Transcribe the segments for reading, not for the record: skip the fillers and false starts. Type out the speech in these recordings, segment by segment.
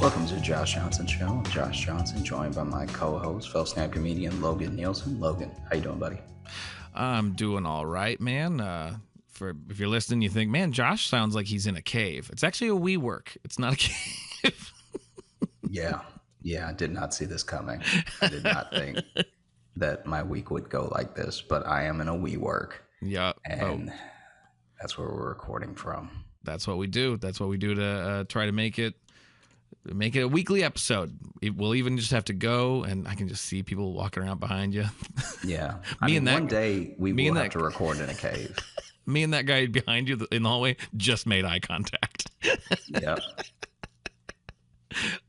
Welcome to Josh Johnson Show. I'm Josh Johnson, joined by my co-host, fellow stand comedian Logan Nielsen. Logan, how you doing, buddy? I'm doing all right, man. For if you're listening, you think, man, Josh sounds like he's in a cave. It's actually a WeWork. It's not a cave. Yeah, I did not see this coming. I did not think that my week would go like this, but I am in a WeWork, Yeah. and that's where we're recording from. That's what we do. That's what we do to try to make it a weekly episode. We'll even just have to go, and I can just see people walking around behind you. Yeah, One day we will have to record in a cave. Me and that guy behind you in the hallway just made eye contact. Yep.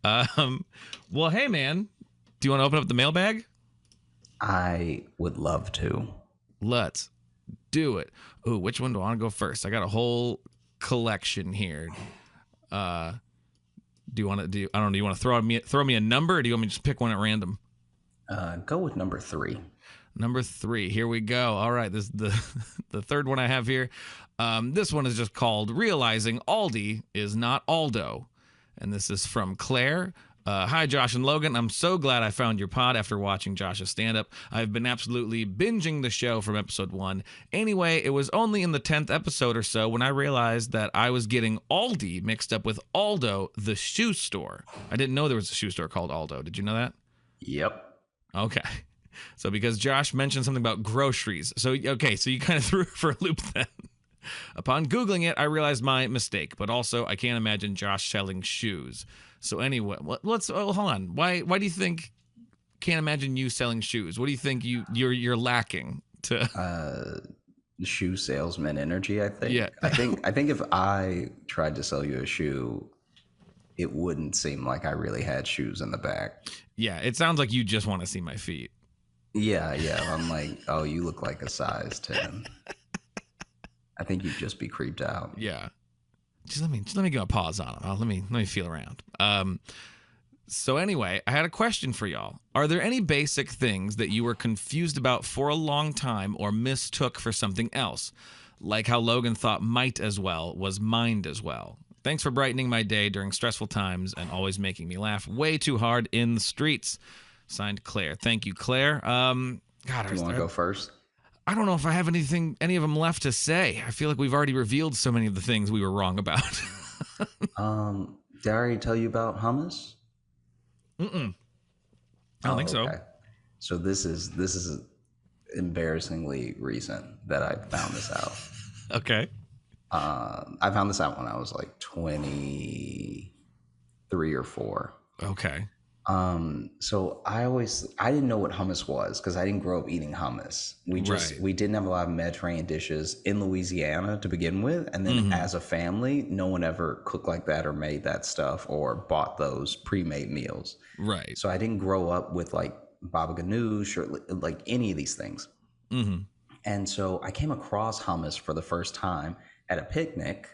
Well, hey, man, do you want to open up the mailbag? I would love to. Let's do it. Ooh, which one do I want to go first? I got a whole collection here. Do you want to do you want to throw me a number, or do you want me to just pick one at random? Go with number 3. Number 3. Here we go. All right, this is the third one I have here. This one is just called "Realizing Aldi is Not Aldo," and this is from Claire. Hi, Josh and Logan. I'm so glad I found your pod after watching Josh's stand-up. I've been absolutely binging the show from episode 1. Anyway, it was only in the 10th episode or so when I realized that I was getting Aldi mixed up with Aldo, the shoe store. I didn't know there was a shoe store called Aldo. Did you know that? Yep. Okay. So because Josh mentioned something about groceries. So you kind of threw it for a loop then. Upon Googling it, I realized my mistake, but also I can't imagine Josh selling shoes. So anyway, hold on. Why do you think can't imagine you selling shoes? What do you think you're lacking to shoe salesman energy, I think. Yeah. I think if I tried to sell you a shoe, it wouldn't seem like I really had shoes in the back. Yeah, it sounds like you just want to see my feet. Yeah. I'm like, oh, you look like a size 10. I think you'd just be creeped out. Yeah. Just let me go pause on it. Let me feel around. So anyway, I had a question for y'all. Are there any basic things that you were confused about for a long time or mistook for something else? Like how Logan thought might as well was mind as well. Thanks for brightening my day during stressful times and always making me laugh way too hard in the streets. Signed, Claire. Thank you, Claire. God, do you want to go first? I don't know if I have any of them left to say. I feel like we've already revealed so many of the things we were wrong about. Did I already tell you about hummus? I don't think so. So this is embarrassingly recent that I found this out. Okay. I found this out when I was like 23 or 4. Okay. So I didn't know what hummus was because I didn't grow up eating hummus. We didn't have a lot of Mediterranean dishes in Louisiana to begin with. And then as a family, no one ever cooked like that or made that stuff or bought those pre-made meals. Right. So I didn't grow up with like baba ganoush or like any of these things. And so I came across hummus for the first time at a picnic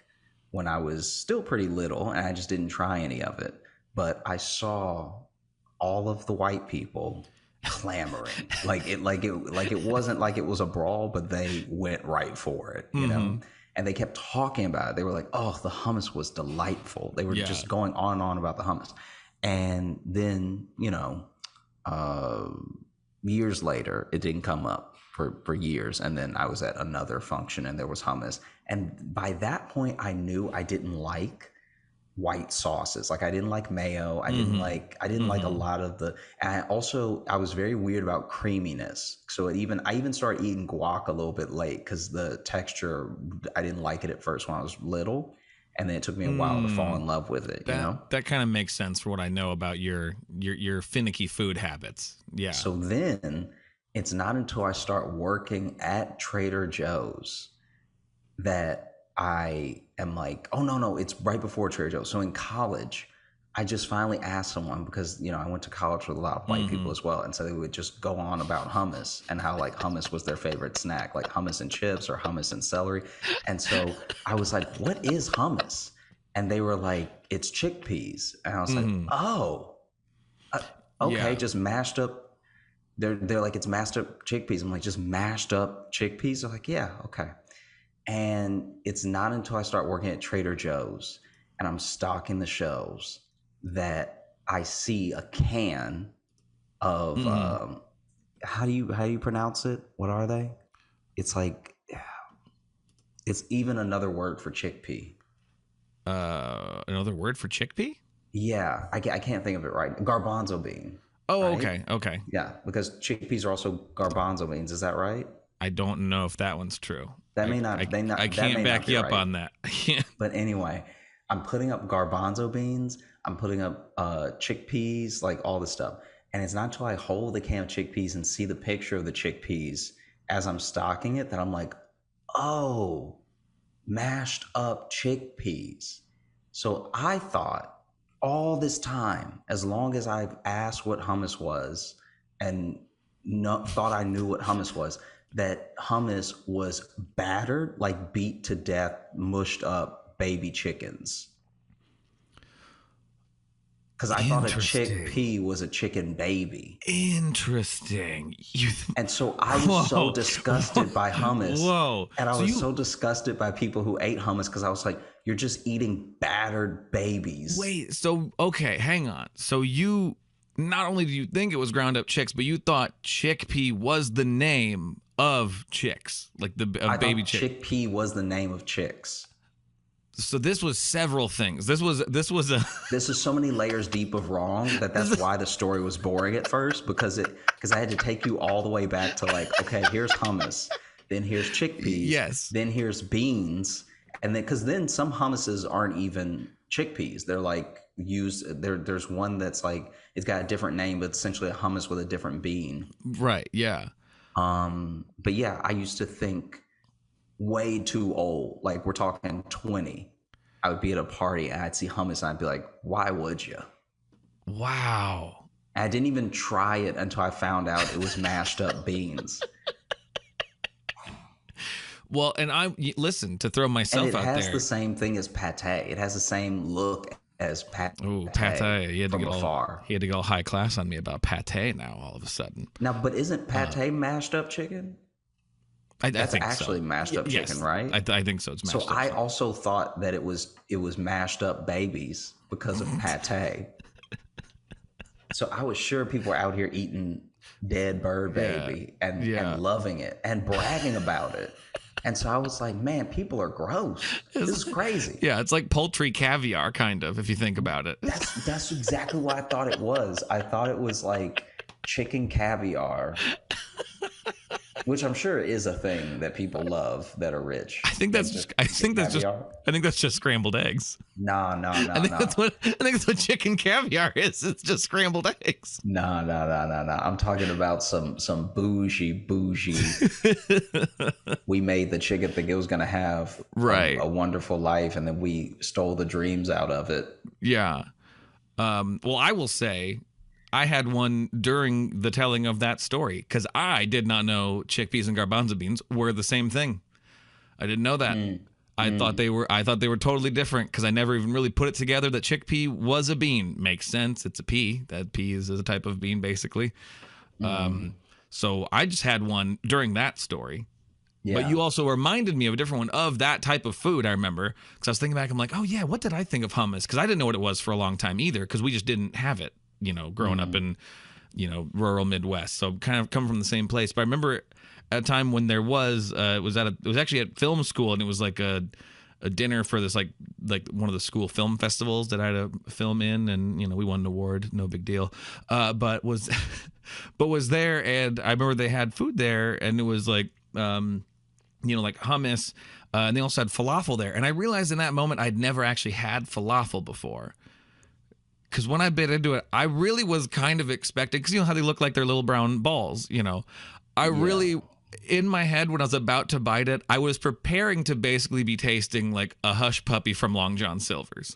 when I was still pretty little, and I just didn't try any of it. But I saw all of the white people clamoring it wasn't like it was a brawl, but they went right for it, you know, and they kept talking about it. They were like, oh, the hummus was delightful. They were just going on and on about the hummus. And then, years later, it didn't come up for years. And then I was at another function and there was hummus. And by that point, I knew I didn't like white sauces. Like I didn't like mayo. I didn't like a lot of the, and I was very weird about creaminess. So I even started eating guac a little bit late because the texture, I didn't like it at first when I was little. And then it took me a while to fall in love with it, That kind of makes sense for what I know about your finicky food habits. Yeah. So then it's not until I start working at Trader Joe's that I am like, oh, no, it's right before Trader Joe's. So in college, I just finally asked someone because, I went to college with a lot of white people as well. And so they would just go on about hummus and how like hummus was their favorite snack, like hummus and chips or hummus and celery. And so I was like, what is hummus? And they were like, it's chickpeas. And I was like, oh, okay, just mashed up. They're like, it's mashed up chickpeas. I'm like, just mashed up chickpeas? They're like, yeah, okay. And it's not until I start working at Trader Joe's and I'm stocking the shelves that I see a can of how do you pronounce it? What are they? It's like it's even another word for chickpea. Another word for chickpea? Yeah, I can't think of it right. Garbanzo bean, Oh, right? okay, okay. Yeah, because chickpeas are also garbanzo beans. Is that right? I don't know if that one's true. That I may I, not they I not that can't may not back be you up right. on that. I can't. But anyway, I'm putting up garbanzo beans. I'm putting up chickpeas, like all this stuff. And it's not until I hold the can of chickpeas and see the picture of the chickpeas as I'm stocking it that I'm like, oh, mashed up chickpeas. So I thought all this time, as long as I've asked what hummus was and thought I knew what hummus was, that hummus was battered, like beat to death, mushed up baby chickens. Because I thought a Interesting. chickpea was a chicken baby. Interesting. You. And so I was so Whoa. disgusted by hummus. Whoa. And I So was you so disgusted by people who ate hummus because I was like, you're just eating battered babies. wait. So okay, hang on. So you not only do you think it was ground up chicks, but you thought chickpea was the name of chicks, like the I of baby thought chick. chickpea was the name of chicks. So this was several things. This was a This is so many layers deep of wrong that's why the story was boring at first because I had to take you all the way back to like, okay, here's hummus, then here's chickpeas, yes. then here's beans, and then because then some hummuses aren't even chickpeas. They're like there's one that's like it's got a different name, but essentially a hummus with a different bean. Right. Yeah. But yeah, I used to think way too old. Like we're talking 20. I would be at a party and I'd see hummus and I'd be like, why would you? Wow. And I didn't even try it until I found out it was mashed up beans. Well, and listen, to throw And myself it out has there. the same thing as pate. It has the same look as pate. Oh, pate. He had to from get afar. he had to go high class on me about pate now all of a sudden. Now, but isn't pate mashed up chicken? I That's think actually so. mashed up Yes. chicken, right? I think so. It's mashed So up. I also thought that it was mashed up babies because of pate. So I was sure people were out here eating dead bird baby and loving it and bragging about it. And so I was like, man, people are gross. This is crazy. Yeah, it's like poultry caviar, kind of, if you think about it. That's exactly what I thought it was. I thought it was like chicken caviar, which I'm sure is a thing that people love that are rich. I think that's just scrambled eggs. No. I think that's what chicken caviar is. It's just scrambled eggs. No. I'm talking about some bougie. We made the chicken think it was going to have a wonderful life, and then we stole the dreams out of it. Yeah. Well, I will say I had one during the telling of that story because I did not know chickpeas and garbanzo beans were the same thing. I didn't know that. I thought they were totally different because I never even really put it together that chickpea was a bean. Makes sense. It's a pea. That pea is a type of bean, basically. So I just had one during that story. Yeah. But you also reminded me of a different one of that type of food, I remember. Because I was thinking back, I'm like, oh, yeah, what did I think of hummus? Because I didn't know what it was for a long time either because we just didn't have it, growing up in, rural Midwest. So kind of come from the same place. But I remember at a time when there was, it was actually at film school, and it was like a dinner for this like one of the school film festivals that I had a film in, and we won an award, no big deal. But was there, and I remember they had food there, and it was like like hummus, and they also had falafel there. And I realized in that moment I'd never actually had falafel before. Because when I bit into it, I really was kind of expecting, because you know how they look like they're little brown balls, really, in my head, when I was about to bite it, I was preparing to basically be tasting like a hush puppy from Long John Silver's.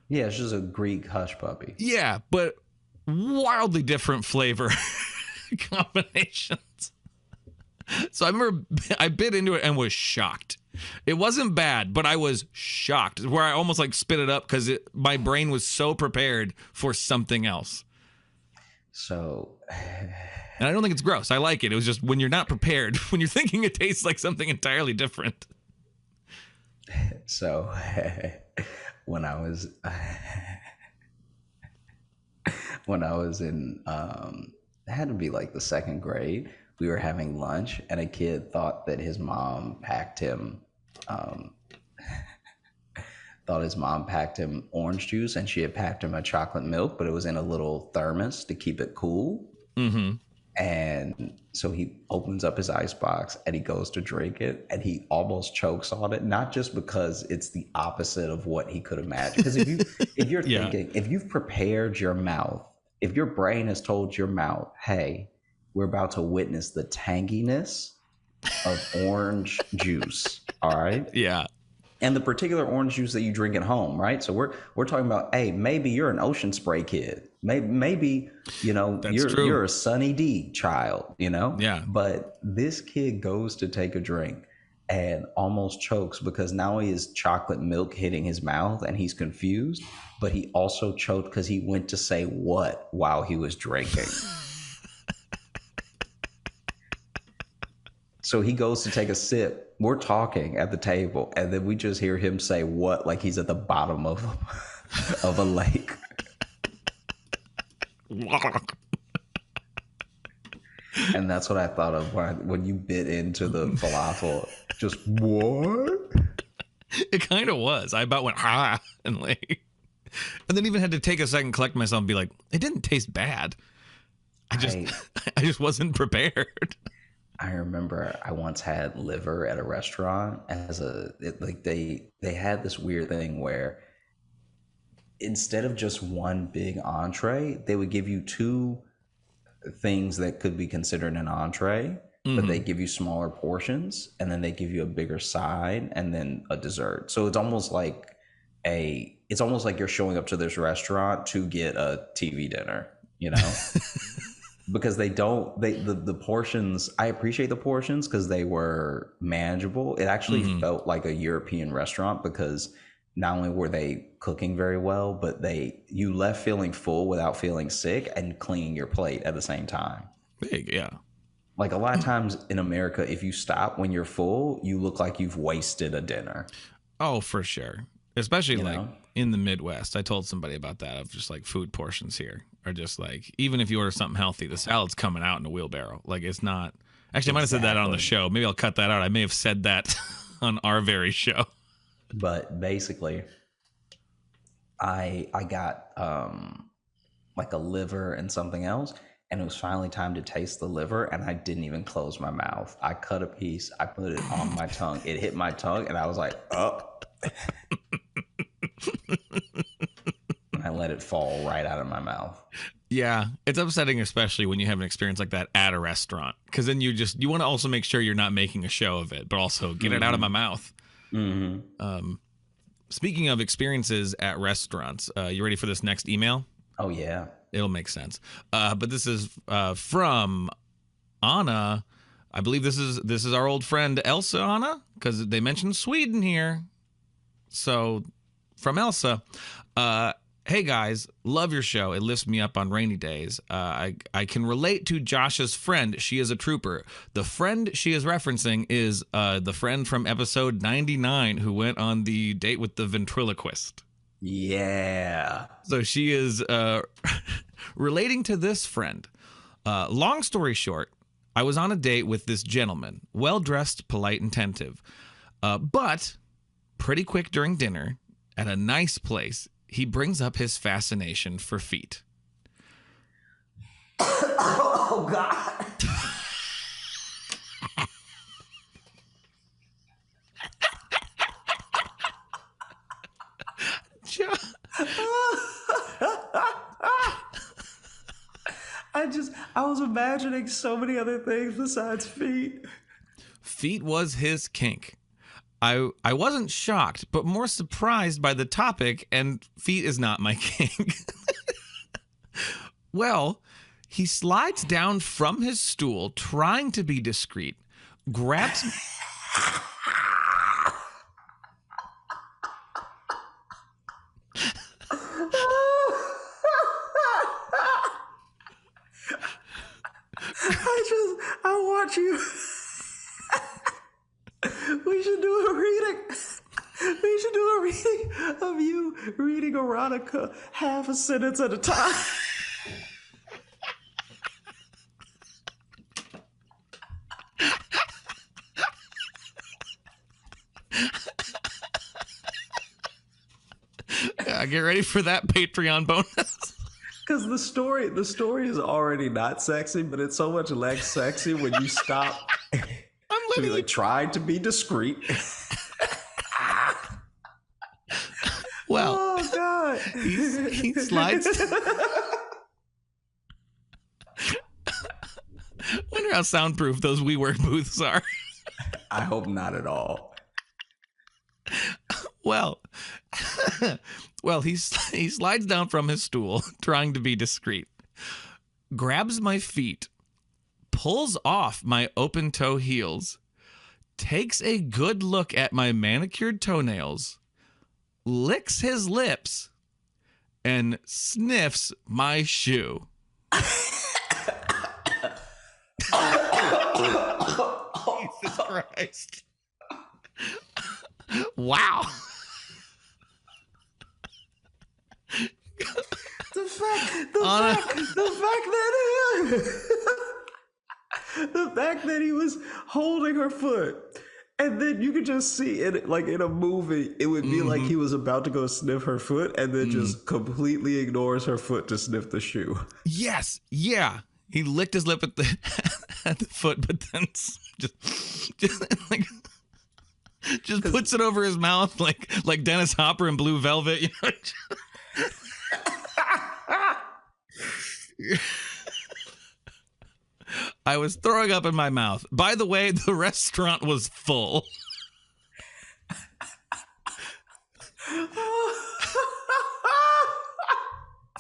Yeah, it's just a Greek hush puppy. Yeah, but wildly different flavor combinations. So I remember I bit into it and was shocked. It wasn't bad, but I was shocked, where I almost like spit it up because my brain was so prepared for something else. So, and I don't think it's gross. I like it. It was just when you're not prepared, when you're thinking it tastes like something entirely different. So when I was when I was in, it had to be like the second grade. We were having lunch, and a kid thought that his mom packed him, um, thought his mom packed him orange juice, and she had packed him a chocolate milk, but it was in a little thermos to keep it cool. Mm-hmm. And so he opens up his ice box and he goes to drink it, and he almost chokes on it, not just because it's the opposite of what he could imagine. Because if you're Yeah. thinking, if you've prepared your mouth, if your brain has told your mouth, hey, we're about to witness the tanginess of orange juice, all right? Yeah. And the particular orange juice that you drink at home, right? So we're talking about, hey, maybe you're an Ocean Spray kid. Maybe That's true. you're a Sunny D child, Yeah. But this kid goes to take a drink and almost chokes because not only is chocolate milk hitting his mouth and he's confused, but he also choked because he went to say what while he was drinking. So he goes to take a sip. We're talking at the table, and then we just hear him say what, like he's at the bottom of a lake. And that's what I thought of when you bit into the falafel. Just what? It kind of was. I about went and like, and then even had to take a second, collect myself, and be like, it didn't taste bad. I just wasn't prepared. I remember I once had liver at a restaurant they had this weird thing where instead of just one big entree, they would give you two things that could be considered an entree, but they give you smaller portions, and then they give you a bigger side and then a dessert. So it's almost like you're showing up to this restaurant to get a TV dinner, because the portions, I appreciate the portions because they were manageable. It actually felt like a European restaurant because not only were they cooking very well, but you left feeling full without feeling sick and cleaning your plate at the same time. Big, yeah. Like a lot of times in America, if you stop when you're full, you look like you've wasted a dinner. Oh, for sure. Especially You like know? in the Midwest. I told somebody about that, of just like food portions here are just like, even if you order something healthy, the salad's coming out in a wheelbarrow. Like it's not. Actually, I might have said that on the show. Maybe I'll cut that out. I may have said that on our very show. But basically, I got like a liver and something else, and it was finally time to taste the liver, and I didn't even close my mouth. I cut a piece, I put it on my tongue. It hit my tongue, and I was like, oh. And I let it fall right out of my mouth. Yeah, it's upsetting, especially when you have an experience like that at a restaurant, because then you want to also make sure you're not making a show of it, but also get it out of my mouth. Speaking of experiences at restaurants, you ready for this next email? Oh yeah, it'll make sense. But this is from Anna. I believe this is our old friend Elsa, Anna, because they mentioned Sweden here. So from Elsa, hey guys, love your show. It lifts me up on rainy days. I can relate to Josh's friend. She is a trooper. The friend she is referencing is the friend from episode 99 who went on the date with the ventriloquist. Yeah. So she is relating to this friend. Long story short, I was on a date with this gentleman, well-dressed, polite, and attentive. But pretty quick during dinner, at a nice place, he brings up his fascination for feet. Oh, God. I was imagining so many other things besides feet. Feet was his kink. I wasn't shocked, but more surprised by the topic, and feet is not my kink. Well, he slides down from his stool, trying to be discreet, grabs... I want you. We should do a reading. We should do a reading of you reading erotica half a sentence at a time. Yeah, get ready for that Patreon bonus. Because the story is already not sexy, but it's so much less sexy when you stop I'm to be letting like, try to be discreet. Well, oh God, he slides. Wonder how soundproof those WeWork booths are. I hope not at all. Well, he slides down from his stool, trying to be discreet, grabs my feet, pulls off my open toe heels, takes a good look at my manicured toenails, licks his lips, and sniffs my shoe. Jesus Christ. Wow. The fact that he was holding her foot, and then you could just see it like in a movie, it would be like he was about to go sniff her foot, and then just completely ignores her foot to sniff the shoe. Yes, yeah. He licked his lip at the at the foot, but then just puts it over his mouth like Dennis Hopper in Blue Velvet. You know? I was throwing up in my mouth. By the way, the restaurant was full.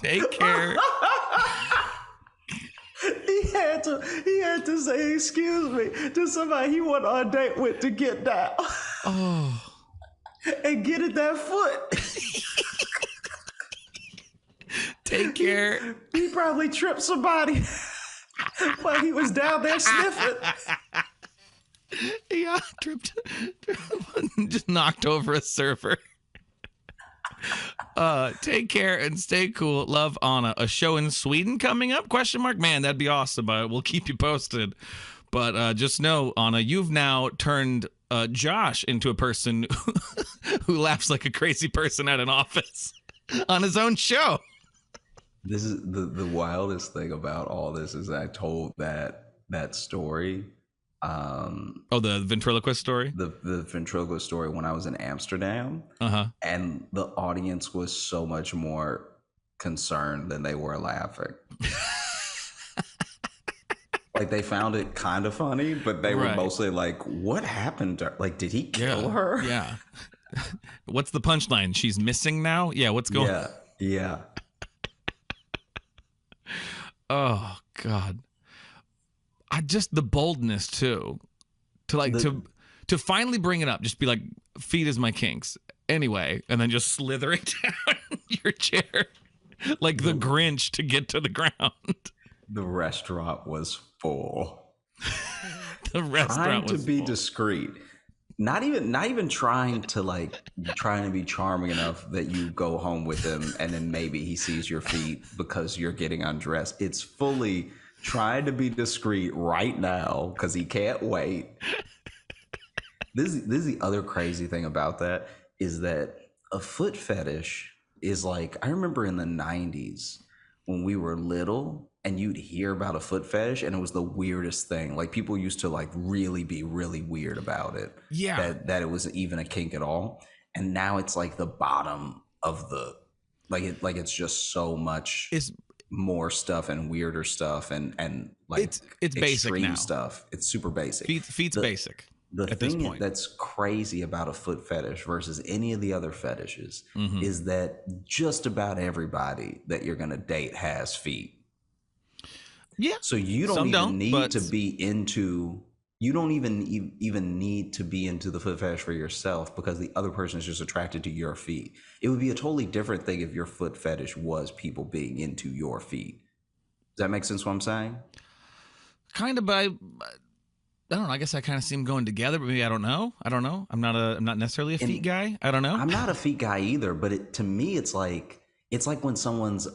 Take care. He had to say, excuse me, to somebody he went on a date with to get down. Oh. And get at that foot. Take care. He probably tripped somebody while he was down there sniffing. Yeah, tripped, just knocked over a server. Take care and stay cool. Love, Anna. A show in Sweden coming up? ? Man, that'd be awesome. We'll keep you posted. But just know, Anna, you've now turned Josh into a person who laughs like a crazy person at an office on his own show. This is the wildest thing about all this is I told that story. The ventriloquist story? The ventriloquist story when I was in Amsterdam. And the audience was so much more concerned than they were laughing. Like they found it kind of funny, but they were mostly like, what happened to her? Like, did he kill her? Yeah. What's the punchline? She's missing now? Yeah, what's going on? Yeah. Oh, God. The boldness too, to finally bring it up, just be like, feet is my kinks anyway, and then just slithering down your chair like the Grinch to get to the ground. The restaurant was full. The restaurant trying to be full. Discreet, not even trying to be charming enough that you go home with him and then maybe he sees your feet because you're getting undressed. It's fully trying to be discreet right now because he can't wait. This is the other crazy thing about that is that a foot fetish is like, I remember in the 90s when we were little and you'd hear about a foot fetish and it was the weirdest thing. Like people used to like really be really weird about it. Yeah. That it was even a kink at all. And now it's like the bottom of the, it's just so much. More stuff and weirder stuff and like it's basic now. Stuff. It's super basic. Feet's basic. The thing that's crazy about a foot fetish versus any of the other fetishes is that just about everybody that you're gonna date has feet. Yeah. So you don't even need to be into. You don't even need to be into the foot fetish for yourself because the other person is just attracted to your feet. It would be a totally different thing if your foot fetish was people being into your feet. Does that make sense what I'm saying? Kind of, but I don't know. I guess I kind of see them going together, but maybe I don't know. I'm not necessarily a feet guy. I don't know. I'm not a feet guy either, but to me, it's like it's like when someone's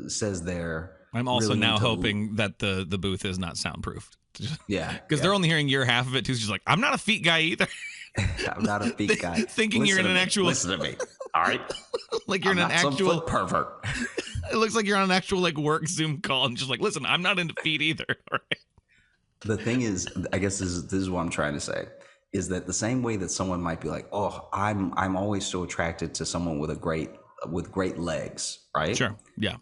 says they're I'm also really now into hoping that the booth is not soundproofed. yeah, Because they're only hearing your half of it too. So she's like, I'm not a feet guy either. I'm not a feet guy. Thinking you're in an actual, Listen to me. All right. like you're I'm in an not some actual foot pervert. It looks like you're on an actual like work Zoom call and just like, listen, I'm not into feet either. All right. The thing is, I guess this is what I'm trying to say, is that the same way that someone might be like, oh, I'm always so attracted to someone with great legs, right? Sure. Yeah.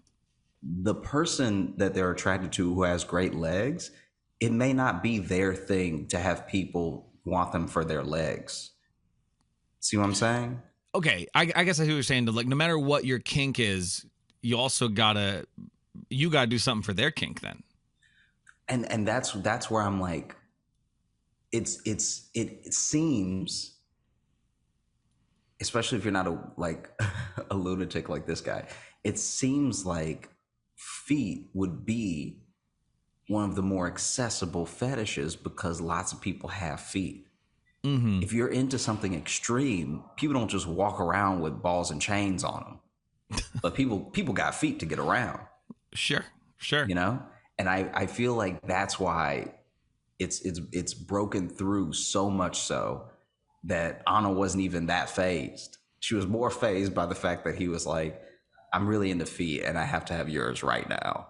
The person that they're attracted to who has great legs, it may not be their thing to have people want them for their legs. See what I'm saying? Okay. I guess I see what you're saying. Like, no matter what your kink is, you gotta do something for their kink then. And that's where I'm like, it seems, especially if you're not a lunatic like this guy, it seems like feet would be one of the more accessible fetishes because lots of people have feet. Mm-hmm. If you're into something extreme, people don't just walk around with balls and chains on them. But people got feet to get around. Sure. You know? And I feel like that's why it's broken through so much so that Anna wasn't even that phased. She was more phased by the fact that he was like, I'm really into feet and I have to have yours right now.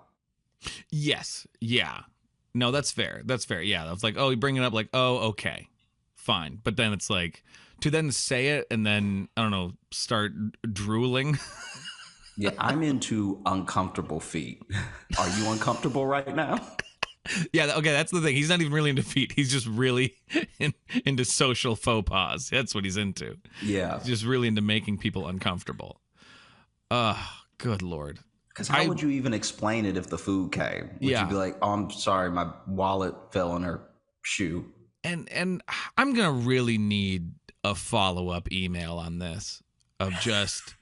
Yes. Yeah. No, that's fair. That's fair. Yeah. That's like, oh, you bring it up like, oh, okay, fine. But then it's like to then say it and then, I don't know, start drooling. Yeah, I'm into uncomfortable feet. Are you uncomfortable right now? Yeah, okay, that's the thing. He's not even really into feet. He's just really into social faux pas. That's what he's into. Yeah. He's just really into making people uncomfortable. Good Lord. Because how would you even explain it if the food came? Would you be like, oh, I'm sorry, my wallet fell in her shoe? And I'm going to really need a follow-up email on this of just...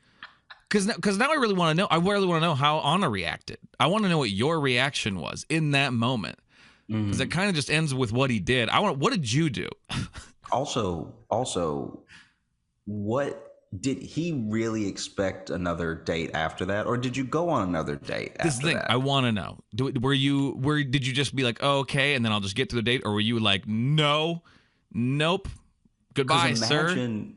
Because now I really want to know. I really want to know how Anna reacted. I want to know what your reaction was in that moment. Because it kind of just ends with what he did. What did you do? Also, what did he really expect another date after that, or did you go on another date after This is the thing. that? I want to know. Did you just be like, oh, okay, and then I'll just get to the date, or were you like, no, nope, goodbye, sir?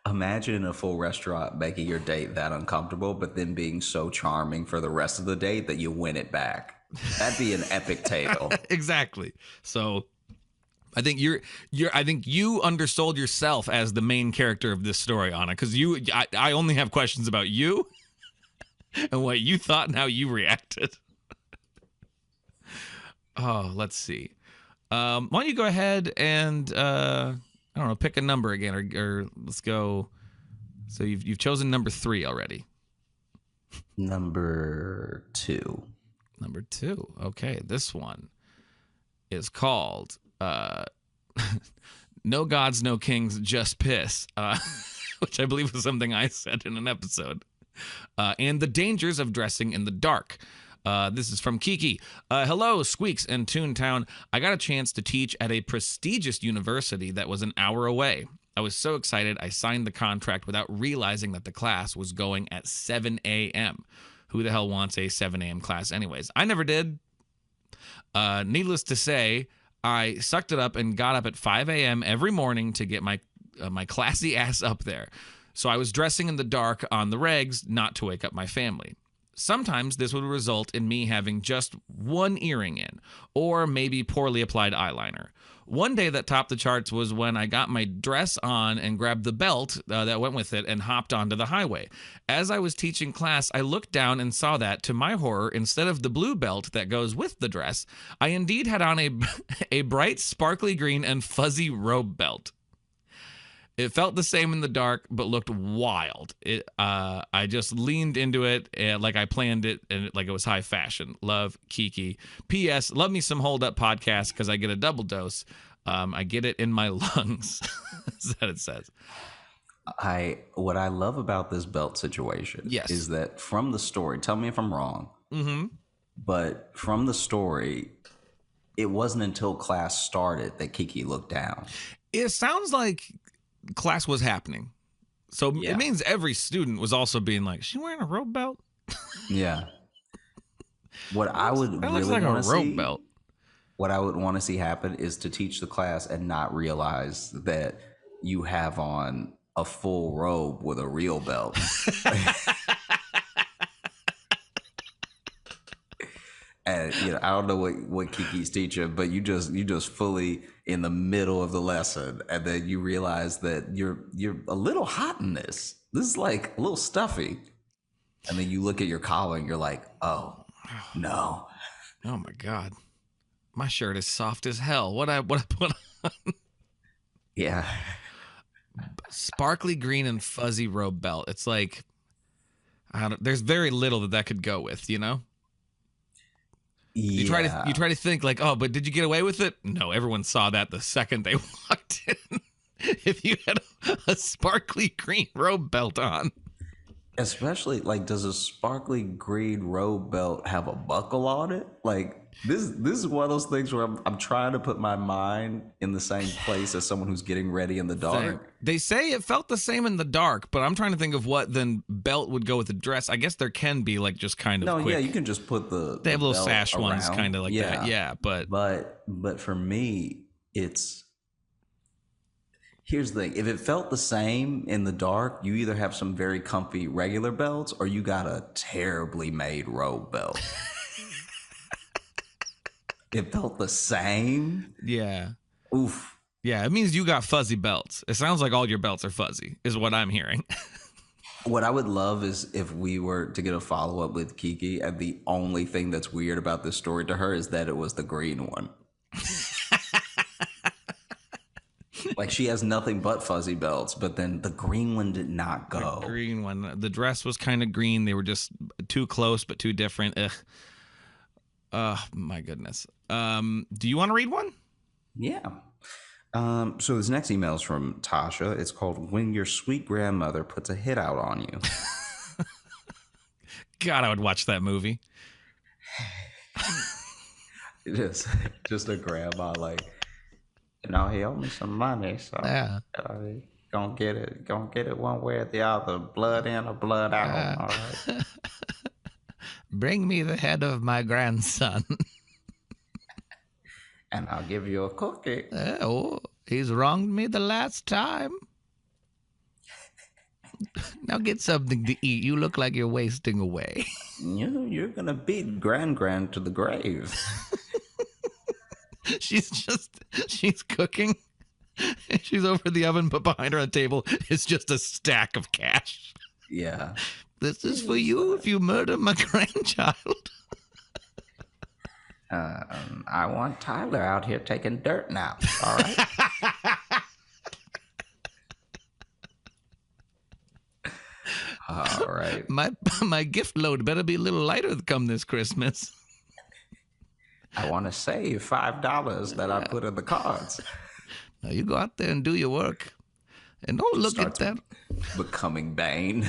Imagine a full restaurant making your date that uncomfortable, but then being so charming for the rest of the date that you win it back. That'd be an epic tale. Exactly. So I think I think you undersold yourself as the main character of this story, Anna, because I only have questions about you and what you thought and how you reacted. Oh, let's see. Why don't you go ahead and I don't know, pick a number again, or let's go. So you've chosen number 3 already. Number 2. Number 2. Okay, this one is called No Gods, No Kings, Just Piss, which I believe was something I said in an episode. And the dangers of dressing in the dark. This is from Kiki. Hello, Squeaks and Toontown. I got a chance to teach at a prestigious university that was an hour away. I was so excited I signed the contract without realizing that the class was going at 7 a.m. Who the hell wants a 7 a.m. class anyways? I never did. Needless to say, I sucked it up and got up at 5 a.m. every morning to get my classy ass up there. So I was dressing in the dark on the regs not to wake up my family. Sometimes this would result in me having just one earring in, or maybe poorly applied eyeliner. One day that topped the charts was when I got my dress on and grabbed the belt that went with it and hopped onto the highway. As I was teaching class, I looked down and saw that, to my horror, instead of the blue belt that goes with the dress, I indeed had on a bright, sparkly green and fuzzy robe belt. It felt the same in the dark, but looked wild. I just leaned into it like I planned it, and like it was high fashion. Love, Kiki. P.S. Love me some Hold Up podcast because I get a double dose. I get it in my lungs. That's what it says. What I love about this belt situation is that from the story, tell me if I'm wrong, but from the story, it wasn't until class started that Kiki looked down. It sounds like class was happening. So it Yeah. means every student was also being like, "She wearing a rope belt? Yeah. What I would That looks really like a want to rope see, belt." what I would want to see happen is to teach the class and not realize that you have on a full robe with a real belt. And I don't know what Kiki's teaching, but you just fully in the middle of the lesson, and then you realize that you're a little hot in this. This is like a little stuffy. And then you look at your collar and you're like, oh no. Oh my god, my shirt is soft as hell. What I put on? Yeah. Sparkly green and fuzzy robe belt. It's like, there's very little that could go with, you know. You try to think like, oh, but did you get away with it? No, everyone saw that the second they walked in. If you had a sparkly green robe belt on. Especially, like, does a sparkly green robe belt have a buckle on it? Like, this is one of those things where I'm trying to put my mind in the same place as someone who's getting ready in the dark. They say it felt the same in the dark, but I'm trying to think of what then belt would go with the dress. I guess there can be like just kind of quick. Yeah, you can just put They have the little belt sash around. ones kind of like that. Yeah, but for me, here's the thing. If it felt the same in the dark, you either have some very comfy regular belts or you got a terribly made robe belt. It felt the same. Yeah. Oof. Yeah, it means you got fuzzy belts. It sounds like all your belts are fuzzy, is what I'm hearing. What I would love is if we were to get a follow-up with Kiki, and the only thing that's weird about this story to her is that it was the green one. Like, she has nothing but fuzzy belts, but then the green one did not go. The green one. The dress was kind of green. They were just too close, but too different. Ugh. My goodness. Do you want to read one? Yeah. So this next email is from Tasha. It's called "When Your Sweet Grandmother Puts a Hit Out on You." God, I would watch that movie. Just a grandma like, he owed me some money, so Yeah. Gonna get it one way or the other, blood in or blood out. All right. Bring me the head of my grandson. And I'll give you a cookie. Oh, he's wronged me the last time. Now get something to eat. You look like you're wasting away. You're gonna beat Grand to the grave. She's cooking. She's over the oven, but behind her on the table is just a stack of cash. Yeah. This is for you if you murder my grandchild. I want Tyler out here taking dirt now. All right. All right. My gift load better be a little lighter come this Christmas. I want to save $5 that I put in the cards. Now you go out there and do your work. And don't look at that. Becoming Bane.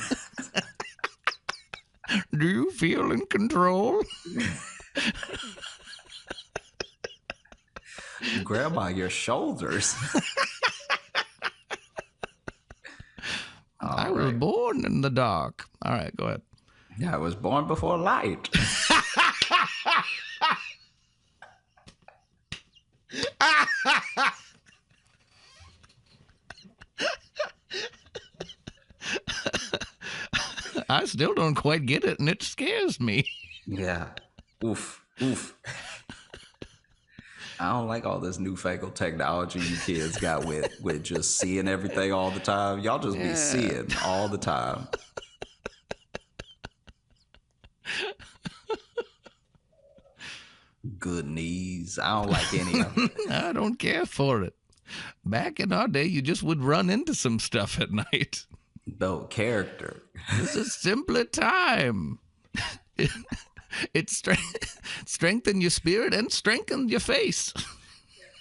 Do you feel in control? Grandma, your shoulders. I was born in the dark. All right, go ahead. Yeah, I was born before light. I still don't quite get it, and it scares me. Yeah. Oof. I don't like all this newfangled technology you kids got with just seeing everything all the time. Y'all just be seeing all the time. Good knees. I don't like any of it. I don't care for it. Back in our day, you just would run into some stuff at night. No character. It's a simpler time. It strengthen your spirit and strengthen your face.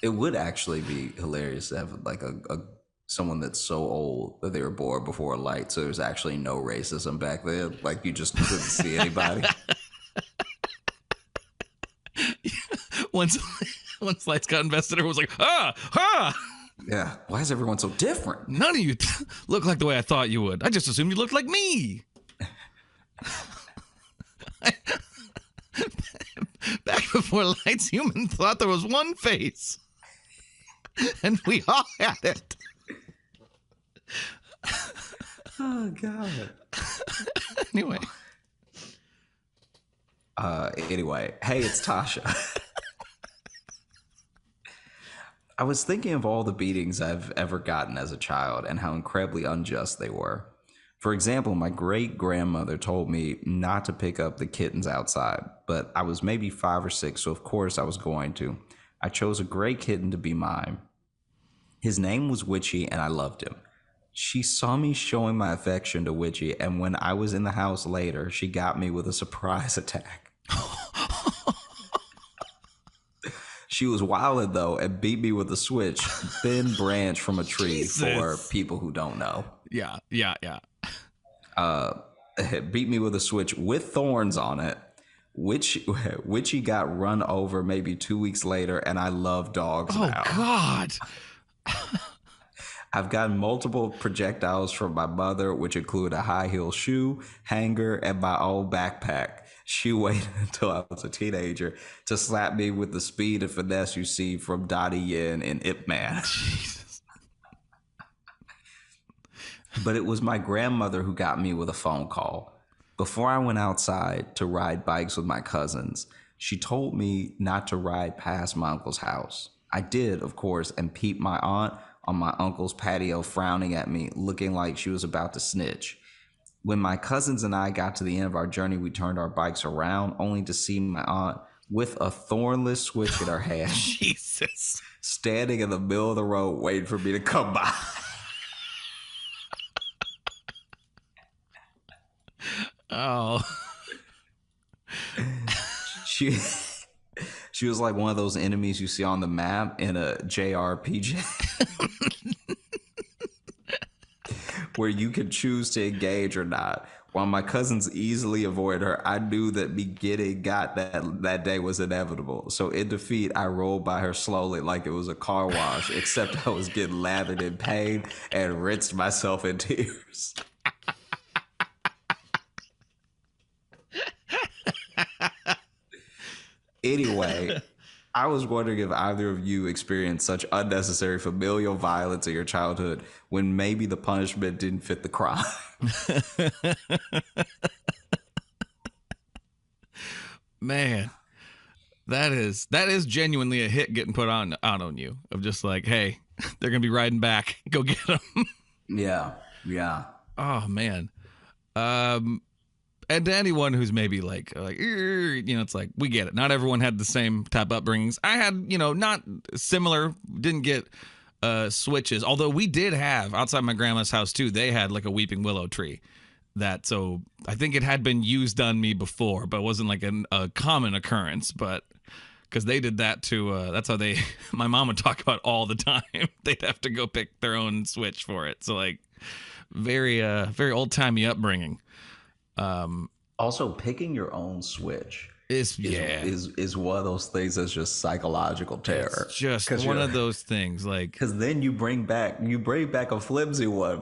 It would actually be hilarious to have like a someone that's so old that they were born before light, so there's actually no racism back then. Like, you just couldn't see anybody. Once lights got invested, everyone was like, ah. Yeah. Why is everyone so different? None of you look like the way I thought you would. I just assumed you looked like me. Back before lights, humans thought there was one face. And we all had it. Oh, God. Anyway. Anyway, hey, it's Tasha. I was thinking of all the beatings I've ever gotten as a child and how incredibly unjust they were. For example, my great grandmother told me not to pick up the kittens outside, but I was maybe 5 or 6, so of course I was going to. I chose a gray kitten to be mine. His name was Witchy, and I loved him. She saw me showing my affection to Witchy, and when I was in the house later, she got me with a surprise attack. She was wilded though and beat me with a switch, thin branch from a tree. Jesus. For people who don't know. Yeah. Beat me with a switch with thorns on it, which he got run over maybe 2 weeks later, and I love dogs now. Oh, God. I've gotten multiple projectiles from my mother, which include a high heel shoe, hanger, and my own backpack. She waited until I was a teenager to slap me with the speed and finesse you see from Donnie Yen in Ip Man. Jesus. But it was my grandmother who got me with a phone call. Before I went outside to ride bikes with my cousins, she told me not to ride past my uncle's house. I did, of course, and peeped my aunt on my uncle's patio frowning at me, looking like she was about to snitch. When my cousins and I got to the end of our journey, we turned our bikes around only to see my aunt with a thornless switch in her hand. Jesus. Standing in the middle of the road waiting for me to come by. Oh. She was like one of those enemies you see on the map in a JRPG. Where you can choose to engage or not. While my cousins easily avoid her, I knew that me getting got that day was inevitable. So in defeat, I rolled by her slowly like it was a car wash, except I was getting lathered in pain and rinsed myself in tears. Anyway, I was wondering if either of you experienced such unnecessary familial violence in your childhood when maybe the punishment didn't fit the crime. Man, that is genuinely a hit getting put out on you of just like, hey, they're gonna be riding back, go get them. Yeah. Oh man. And to anyone who's maybe like, it's like, we get it. Not everyone had the same type of upbringings. I had, not similar, didn't get switches. Although we did have, outside my grandma's house too, they had like a weeping willow tree. So I think it had been used on me before, but it wasn't like a common occurrence. But because they did that too, that's how my mom would talk about all the time. They'd have to go pick their own switch for it. So like very old-timey upbringing. Also, picking your own switch is one of those things that's just psychological terror. It's just one of those things, like, because then you bring back a flimsy one,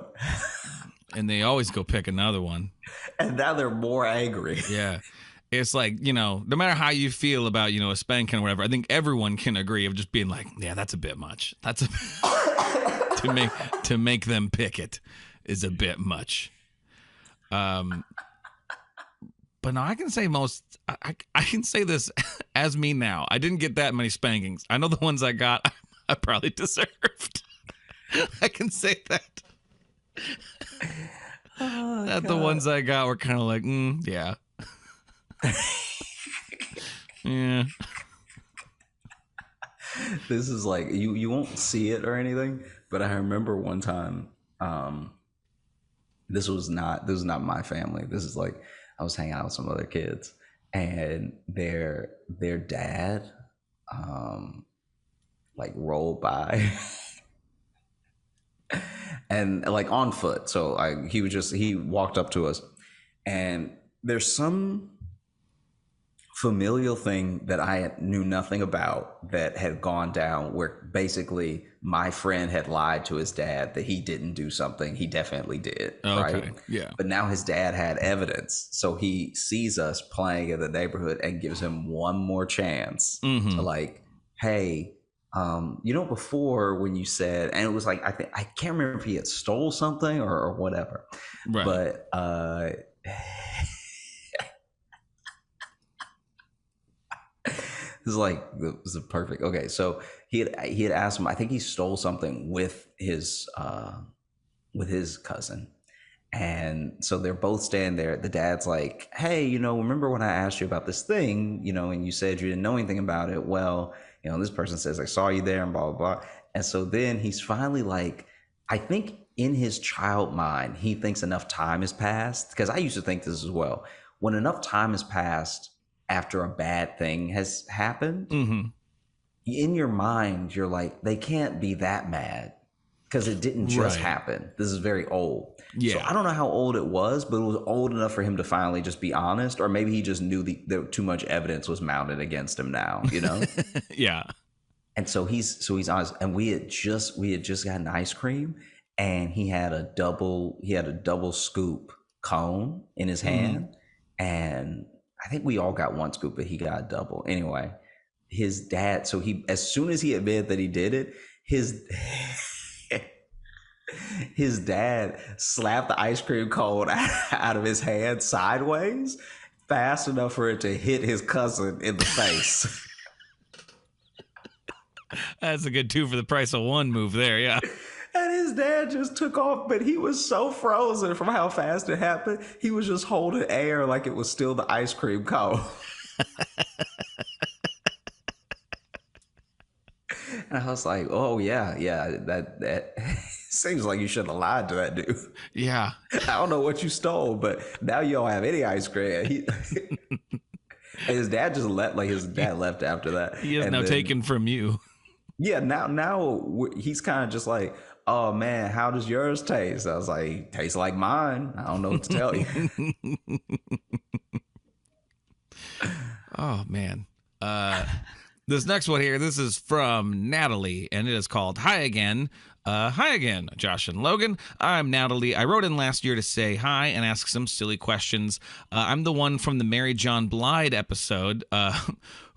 and they always go pick another one, and now they're more angry. Yeah, it's like, no matter how you feel about a spanking or whatever, I think everyone can agree of just being like, yeah, that's a bit much. That's to make them pick it is a bit much. But no, I can say I can say this as me now. I didn't get that many spankings. I know the ones I got, I probably deserved. I can say that. The ones I got were kind of like, yeah. Yeah. This is like, you won't see it or anything, but I remember one time, this was not my family. This is like, I was hanging out with some other kids, and their dad like rolled by and like on foot. So he walked up to us, and there's some familial thing that I knew nothing about that had gone down, where basically my friend had lied to his dad that he didn't do something he definitely did, Okay. right? Yeah. But now his dad had evidence, so he sees us playing in the neighborhood and gives him one more chance to like, hey, before when you said, and it was like, I can't remember if he had stole something or whatever, Right. but this is perfect. Okay, so he had asked him. I think he stole something with his cousin, and so they're both standing there. The dad's like, "Hey, remember when I asked you about this thing? And you said you didn't know anything about it. Well, this person says I saw you there, and blah blah blah." And so then he's finally like, I think in his child mind, he thinks enough time has passed, because I used to think this as well. When enough time has passed after a bad thing has happened, in your mind, you're like, they can't be that mad because it didn't just happen. This is very old. Yeah. So I don't know how old it was, but it was old enough for him to finally just be honest, or maybe he just knew that too much evidence was mounted against him now, Yeah. And so he's honest. And we had just gotten ice cream, and he had a double scoop cone in his hand, and I think we all got one scoop, but he got a double. Anyway, his dad, so as soon as he admitted that he did it, his dad slapped the ice cream cone out of his hand sideways, fast enough for it to hit his cousin in the face. That's a good 2 for the price of 1 move there. Yeah. And his dad just took off, but he was so frozen from how fast it happened. He was just holding air like it was still the ice cream cone. And I was like, oh, yeah, that seems like you shouldn't have lied to that dude. Yeah. I don't know what you stole, but now you don't have any ice cream. And his dad just left, his dad left after that. He is now taken from you. Yeah, now he's kind of just like, oh man, how does yours taste? I was like, tastes like mine. I don't know what to tell you. Oh man. This next one here, this is from Natalie, and it is called Hi Again. Hi again, Josh and Logan. I'm Natalie. I wrote in last year to say hi and ask some silly questions. I'm the one from the Mary John Blythe episode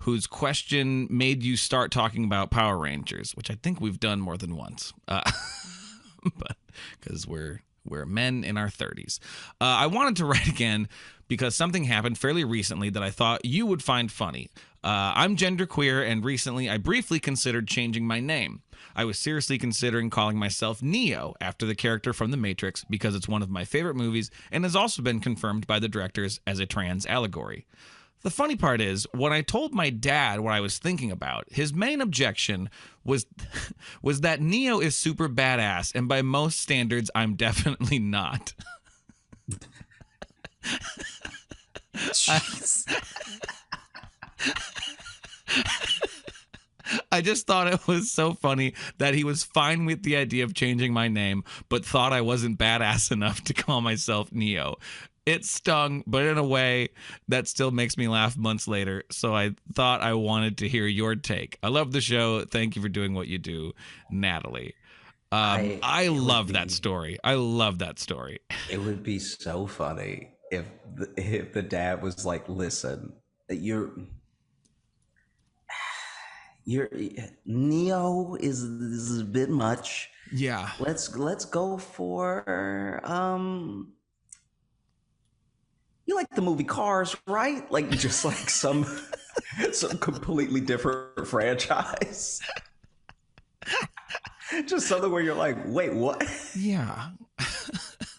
whose question made you start talking about Power Rangers, which I think we've done more than once, but because we're men in our 30s. I wanted to write again because something happened fairly recently that I thought you would find funny. I'm genderqueer, and recently I briefly considered changing my name. I was seriously considering calling myself Neo after the character from The Matrix because it's one of my favorite movies and has also been confirmed by the directors as a trans allegory. The funny part is, when I told my dad what I was thinking about, his main objection was that Neo is super badass, and by most standards, I'm definitely not. I just thought it was so funny that he was fine with the idea of changing my name, but thought I wasn't badass enough to call myself Neo. It stung, but in a way that still makes me laugh months later, so I thought I wanted to hear your take. I love the show. Thank you for doing what you do, Natalie. I love that story. I love that story. It would be so funny if the dad was like, listen, you're Neo is a bit much. Yeah. Let's go for you like the movie Cars, right? Like just like some completely different franchise. Just something where you're like, wait, what? Yeah.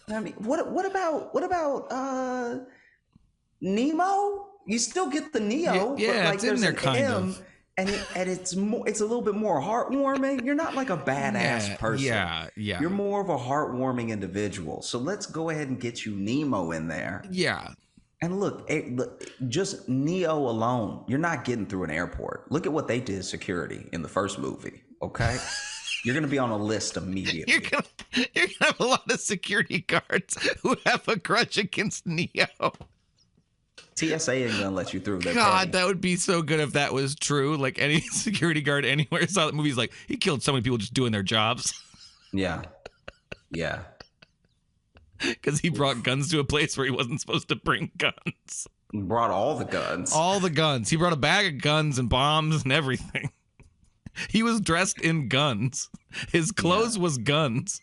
I mean, what about Nemo? You still get the Neo, yeah, but like it's in there kind of. And it's a little bit more heartwarming. You're not like a badass person. Yeah. You're more of a heartwarming individual. So let's go ahead and get you Nemo in there. Yeah. And look, just Neo alone, you're not getting through an airport. Look at what they did security in the first movie. Okay, you're gonna be on a list immediately. You're gonna have a lot of security guards who have a grudge against Neo. TSA ain't gonna let you through. They're God, petty. that would be so good if that was true. Like any security guard anywhere saw that movie's like, he killed so many people just doing their jobs. Yeah. Yeah. Because he brought guns to a place where he wasn't supposed to bring guns. Brought all the guns. All the guns. He brought a bag of guns and bombs and everything. He was dressed in guns. His clothes was guns.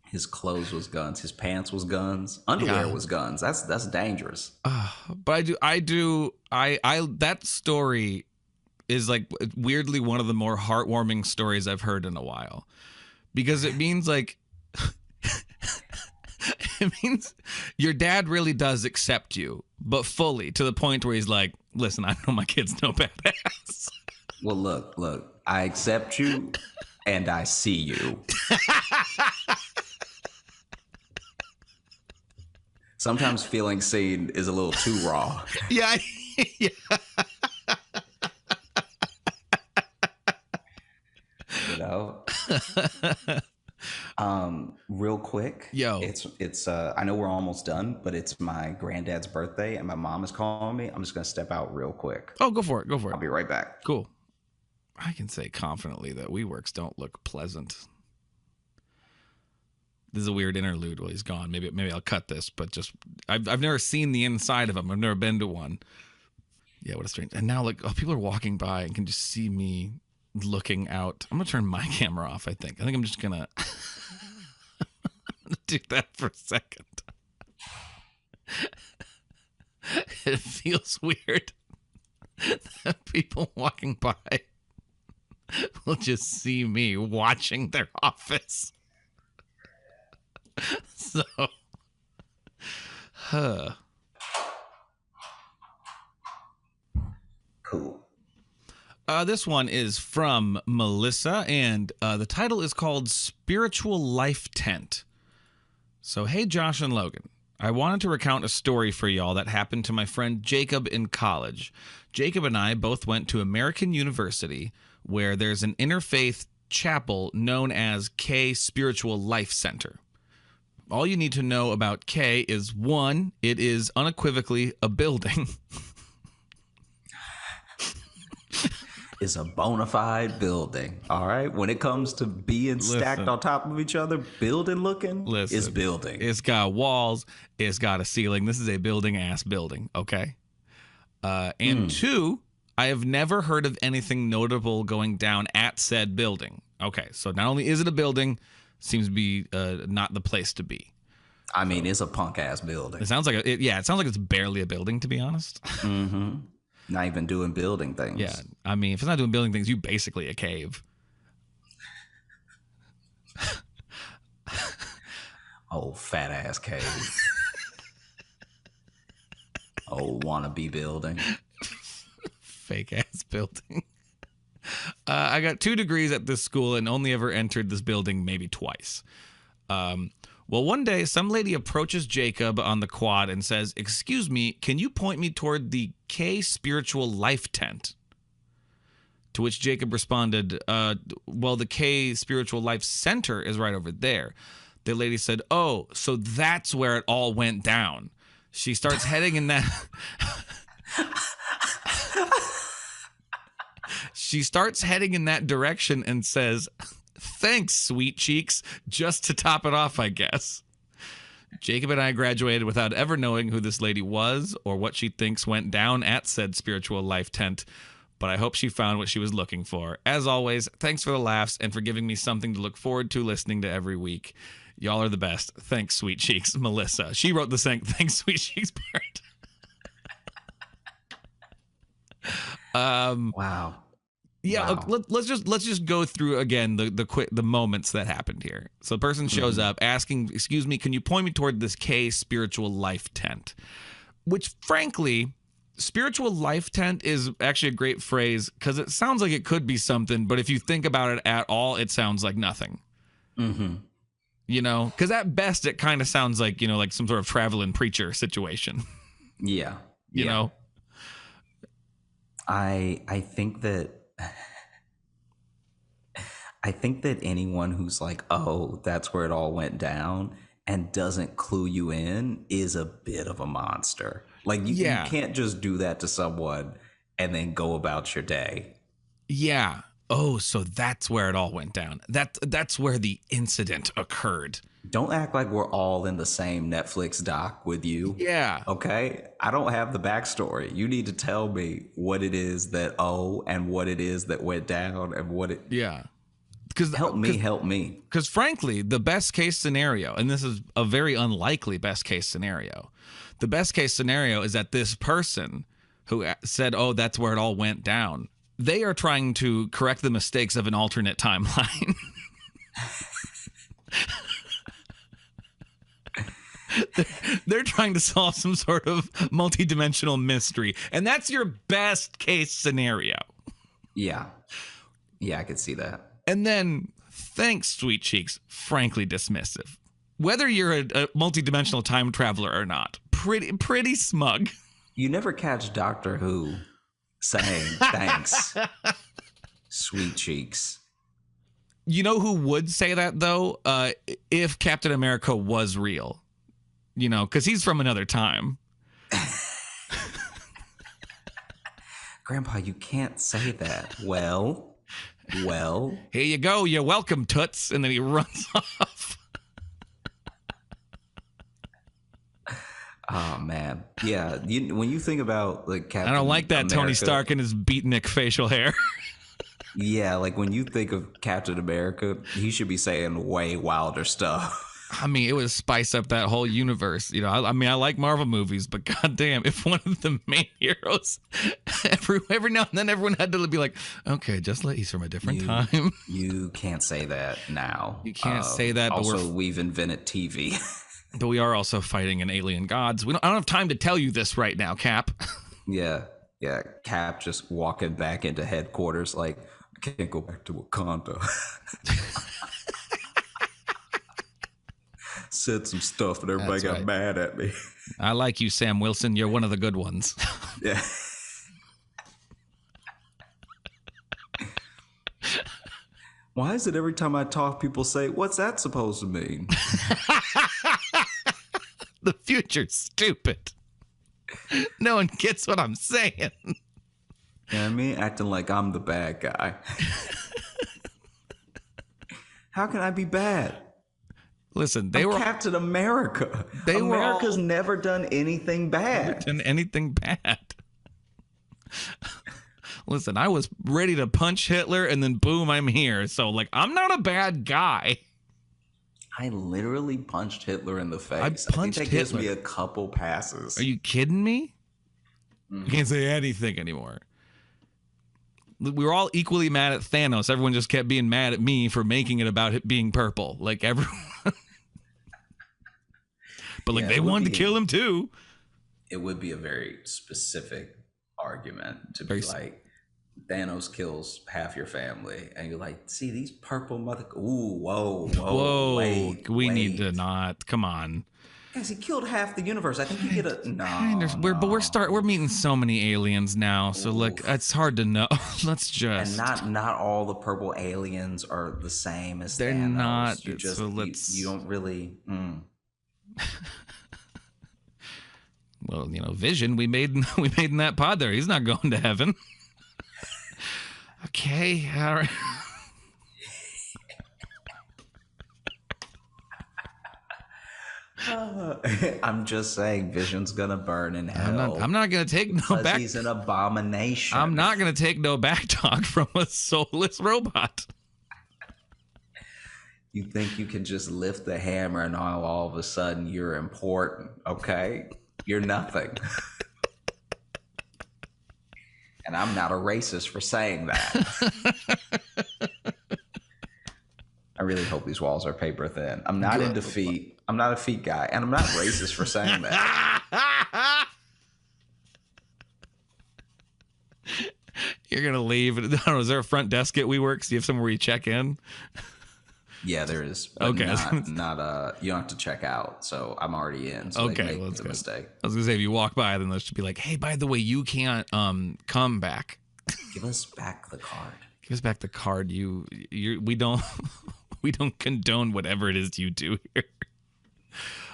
His clothes was guns. His pants was guns. Underwear was guns. That's dangerous. But I that story is like weirdly one of the more heartwarming stories I've heard in a while. Because it means like it means your dad really does accept you, but fully, to the point where he's like, listen, I know my kid's no badass. Well, look, I accept you and I see you. Sometimes feeling seen is a little too raw. Yeah. Yeah. You know? Real quick. Yo. It's I know we're almost done, but it's my granddad's birthday and my mom is calling me. I'm just gonna step out real quick. Oh, go for it. I'll be right back. Cool. I can say confidently that WeWorks don't look pleasant. This is a weird interlude while he's gone. Maybe I'll cut this, but just I've never seen the inside of them. I've never been to one. Yeah, what a strange. And now like people are walking by and can just see me looking out. I'm gonna turn my camera off. I think I'm just gonna do that for a second. It feels weird that people walking by will just see me watching their office. So, Cool. This one is from Melissa, and the title is called Spiritual Life Tent. So, hey, Josh and Logan. I wanted to recount a story for y'all that happened to my friend Jacob in college. Jacob and I both went to American University, where there's an interfaith chapel known as K Spiritual Life Center. All you need to know about K is, 1, it is unequivocally a building. It's a bona fide building. All right. When it comes to being stacked on top of each other, building looking, it's building. It's got walls. It's got a ceiling. This is a building ass building. Okay. And 2, I have never heard of anything notable going down at said building. Okay. So not only is it a building, seems to be not the place to be. I mean, it's a punk ass building. It sounds like it sounds like it's barely a building, to be honest. Mm-hmm. Not even doing building things. Yeah, I mean, if it's not doing building things, you basically a cave. Oh, fat ass cave. Oh, wannabe building. Fake ass building. I got 2 degrees at this school and only ever entered this building maybe twice. Well, one day, some lady approaches Jacob on the quad and says, "Excuse me, can you point me toward the K Spiritual Life Tent?" To which Jacob responded, well, the K Spiritual Life Center is right over there. The lady said, "Oh, so that's where it all went down." She starts heading in that... She starts heading in that direction and says, "Thanks, sweet cheeks," just to top it off, I guess. Jacob and I graduated without ever knowing who this lady was or what she thinks went down at said Spiritual Life Tent, but I hope she found what she was looking for. As always, thanks for the laughs and for giving me something to look forward to listening to every week. Y'all are the best. Thanks, sweet cheeks. Melissa. She wrote the "thanks, sweet cheeks" part. Wow. Yeah, Wow. let's just go through again the moments that happened here. So the person shows up asking, "Excuse me, can you point me toward this K Spiritual Life Tent?" Which, frankly, Spiritual Life Tent is actually a great phrase because it sounds like it could be something, but if you think about it at all, it sounds like nothing. Mm-hmm. You know, because at best it kind of sounds like, you know, like some sort of traveling preacher situation. Yeah. You know, I think that anyone who's like, "Oh, that's where it all went down," and doesn't clue you in is a bit of a monster. Like you Yeah. can't just do that to someone and then go about your day. Yeah. Oh, so that's where it all went down. That's where the incident occurred. Don't act like we're all in the same Netflix doc with you. Yeah. Okay? I don't have the backstory. You need to tell me what it is that and what it is that went down and what it Yeah. Because help me. Because frankly, the best case scenario, and this is a very unlikely best case scenario, the best case scenario is that this person who said, "Oh, that's where it all went down," they are trying to correct the mistakes of an alternate timeline. They're trying to solve some sort of multidimensional mystery, and that's your best case scenario. Yeah. Yeah, I could see that. And then, thanks, Sweet Cheeks, frankly dismissive. Whether you're a multidimensional time traveler or not, pretty smug. You never catch Doctor Who saying thanks, Sweet Cheeks. You know who would say that, though? If Captain America was real. You know, because he's from another time. Grandpa, you can't say that. Well. Here you go. You're welcome, Toots. And then he runs off. Oh, man. Yeah. When you think about like Captain I don't like that America, Tony Stark and his beatnik facial hair. Yeah, like when you think of Captain America, he should be saying way wilder stuff. I mean, it would spice up that whole universe. You know, I mean, I like Marvel movies, but goddamn, if one of the main heroes, every now and then, everyone had to be like, okay, just he's from a different time. You can't say that now. You can't say that. But also, we've invented TV. But we are also fighting an alien gods. I don't have time to tell you this right now, Cap. Yeah. Cap just walking back into headquarters like, I can't go back to Wakanda. Said some stuff and everybody got mad at me. I like you, Sam Wilson. You're one of the good ones. Yeah. Why is it every time I talk, people say, what's that supposed to mean? The future's stupid. No one gets what I'm saying. You know what I mean? Acting like I'm the bad guy. How can I be bad? Listen, I'm Captain America. America's never done anything bad. Never done anything bad. Listen, I was ready to punch Hitler and then boom, I'm here. So like, I'm not a bad guy. I literally punched Hitler in the face. I punched think that Hitler. gives me a couple passes. Are you kidding me? You can't say anything anymore. We were all equally mad at Thanos. Everyone just kept being mad at me for making it about it being purple. Like everyone. But like they wanted to kill him too. It would be a very specific argument to be like, Thanos kills half your family, and you're like, see these purple mother. Ooh, whoa! Wait, we need to not. Come on, guys. He killed half the universe. I think you get a no. We're meeting so many aliens now, so like it's hard to know. Let's just and not all the purple aliens are the same as they're Thanos. not. You just so let's. You don't really. Well, you know, Vision we made in that pod there. He's not going to heaven. Okay, all right. I'm just saying, Vision's gonna burn in hell. I'm not gonna take no back. He's an abomination. I'm not gonna take no back talk from a soulless robot. You think you can just lift the hammer and all of a sudden you're important? Okay, you're nothing. And I'm not a racist for saying that. I really hope these walls are paper thin. I'm not into feet. I'm not a feet guy. And I'm not racist for saying that. You're going to leave. I don't know, is there a front desk at WeWork? Do you have somewhere where you check in? Yeah, there is. Okay. Not you don't have to check out. So I'm already in. So okay, let's go. Mistake. I was gonna say if you walk by, then they should be like, "Hey, by the way, you can't come back. Give us back the card. Give us back the card. We don't condone whatever it is you do here."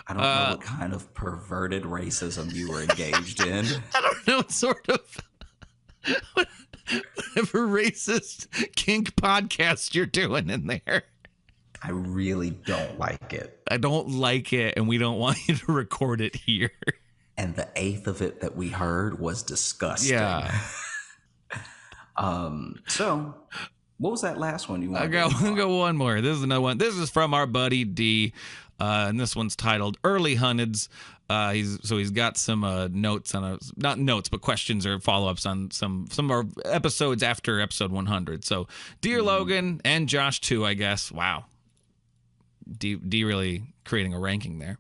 I don't know what kind of perverted racism you were engaged in. I don't know, sort of whatever racist kink podcast you're doing in there. I really don't like it. I don't like it, and we don't want you to record it here. And the eighth of it that we heard was disgusting. Yeah. So what was that last one you wanted? I'll go one more. This is another one. This is from our buddy D, and this one's titled "Early Hunnids." He's got some notes on not notes, but questions or follow-ups on some of our episodes after episode 100. So, dear Logan and Josh too, I guess. Wow, D really creating a ranking there.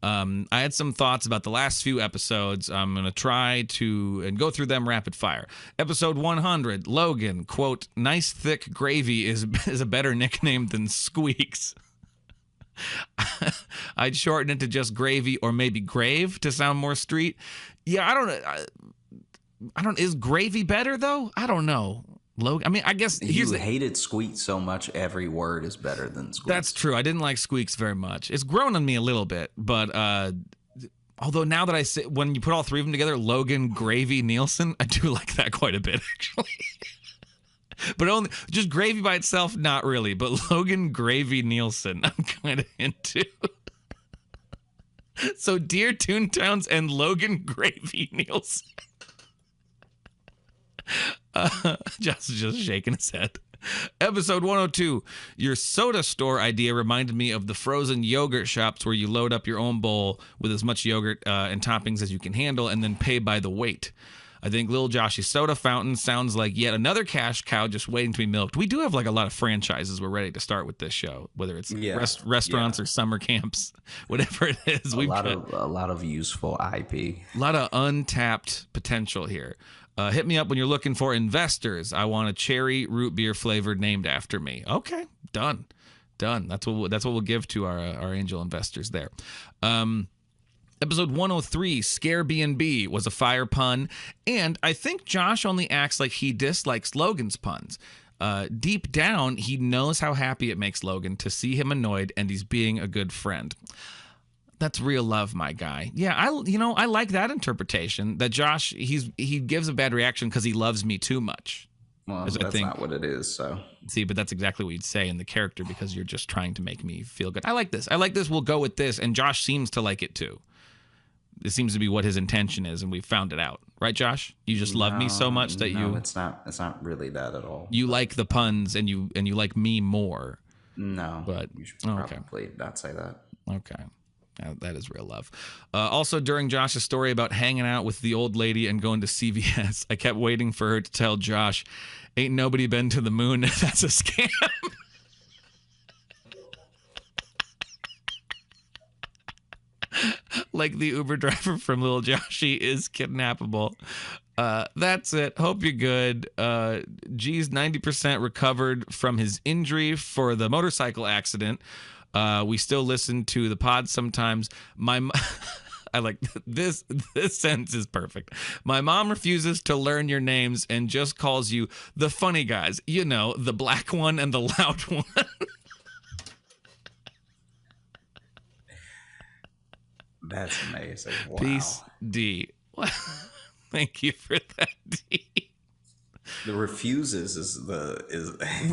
I had some thoughts about the last few episodes. I'm going to try to and go through them rapid fire. Episode 100, Logan, quote, "Nice thick gravy is a better nickname than Squeaks." I'd shorten it to just gravy or maybe grave to sound more street. Yeah, I don't, is gravy better though? I don't know. Logan, I mean, I guess you hated Squeaks so much, every word is better than Squeaks. That's true. I didn't like Squeaks very much. It's grown on me a little bit, but although now that I say, when you put all three of them together, Logan, Gravy, Nielsen, I do like that quite a bit actually. But only just gravy by itself, not really. But Logan, Gravy, Nielsen, I'm kind of into. So, dear Toontowns and Logan, Gravy, Nielsen. Josh is just shaking his head. Episode 102. Your soda store idea reminded me of the frozen yogurt shops where you load up your own bowl with as much yogurt and toppings as you can handle and then pay by the weight. I think Lil Joshy's soda fountain sounds like yet another cash cow just waiting to be milked. We do have like a lot of franchises we're ready to start with this show, whether it's restaurants or summer camps, whatever it is. A lot of useful IP. A lot of untapped potential here. Hit me up when you're looking for investors. I want a cherry root beer flavored named after me. Okay, done. That's what we'll give to our angel investors there. Episode 103, Scare B&B, was a fire pun, and I think Josh only acts like he dislikes Logan's puns. Deep down, he knows how happy it makes Logan to see him annoyed, and he's being a good friend. That's real love, my guy. Yeah, I like that interpretation, that Josh, he gives a bad reaction because he loves me too much. Well, that's not what it is, so. See, but that's exactly what you'd say in the character because you're just trying to make me feel good. I like this. We'll go with this, and Josh seems to like it too. It seems to be what his intention is, and we found it out, right, Josh? You just love me so much that you. It's not really that at all. You like the puns, and you like me more. No, but you should probably not say that. Okay, that is real love. Also, during Josh's story about hanging out with the old lady and going to CVS, I kept waiting for her to tell Josh, "Ain't nobody been to the moon. That's a scam." Like the Uber driver from Lil Joshy is kidnappable. That's it. Hope you're good. G's 90% recovered from his injury for the motorcycle accident. We still listen to the pod sometimes. I like this. This sentence is perfect. My mom refuses to learn your names and just calls you the funny guys. You know, the black one and the loud one. That's amazing. Wow. Peace, D. Thank you for that, D. The refuses is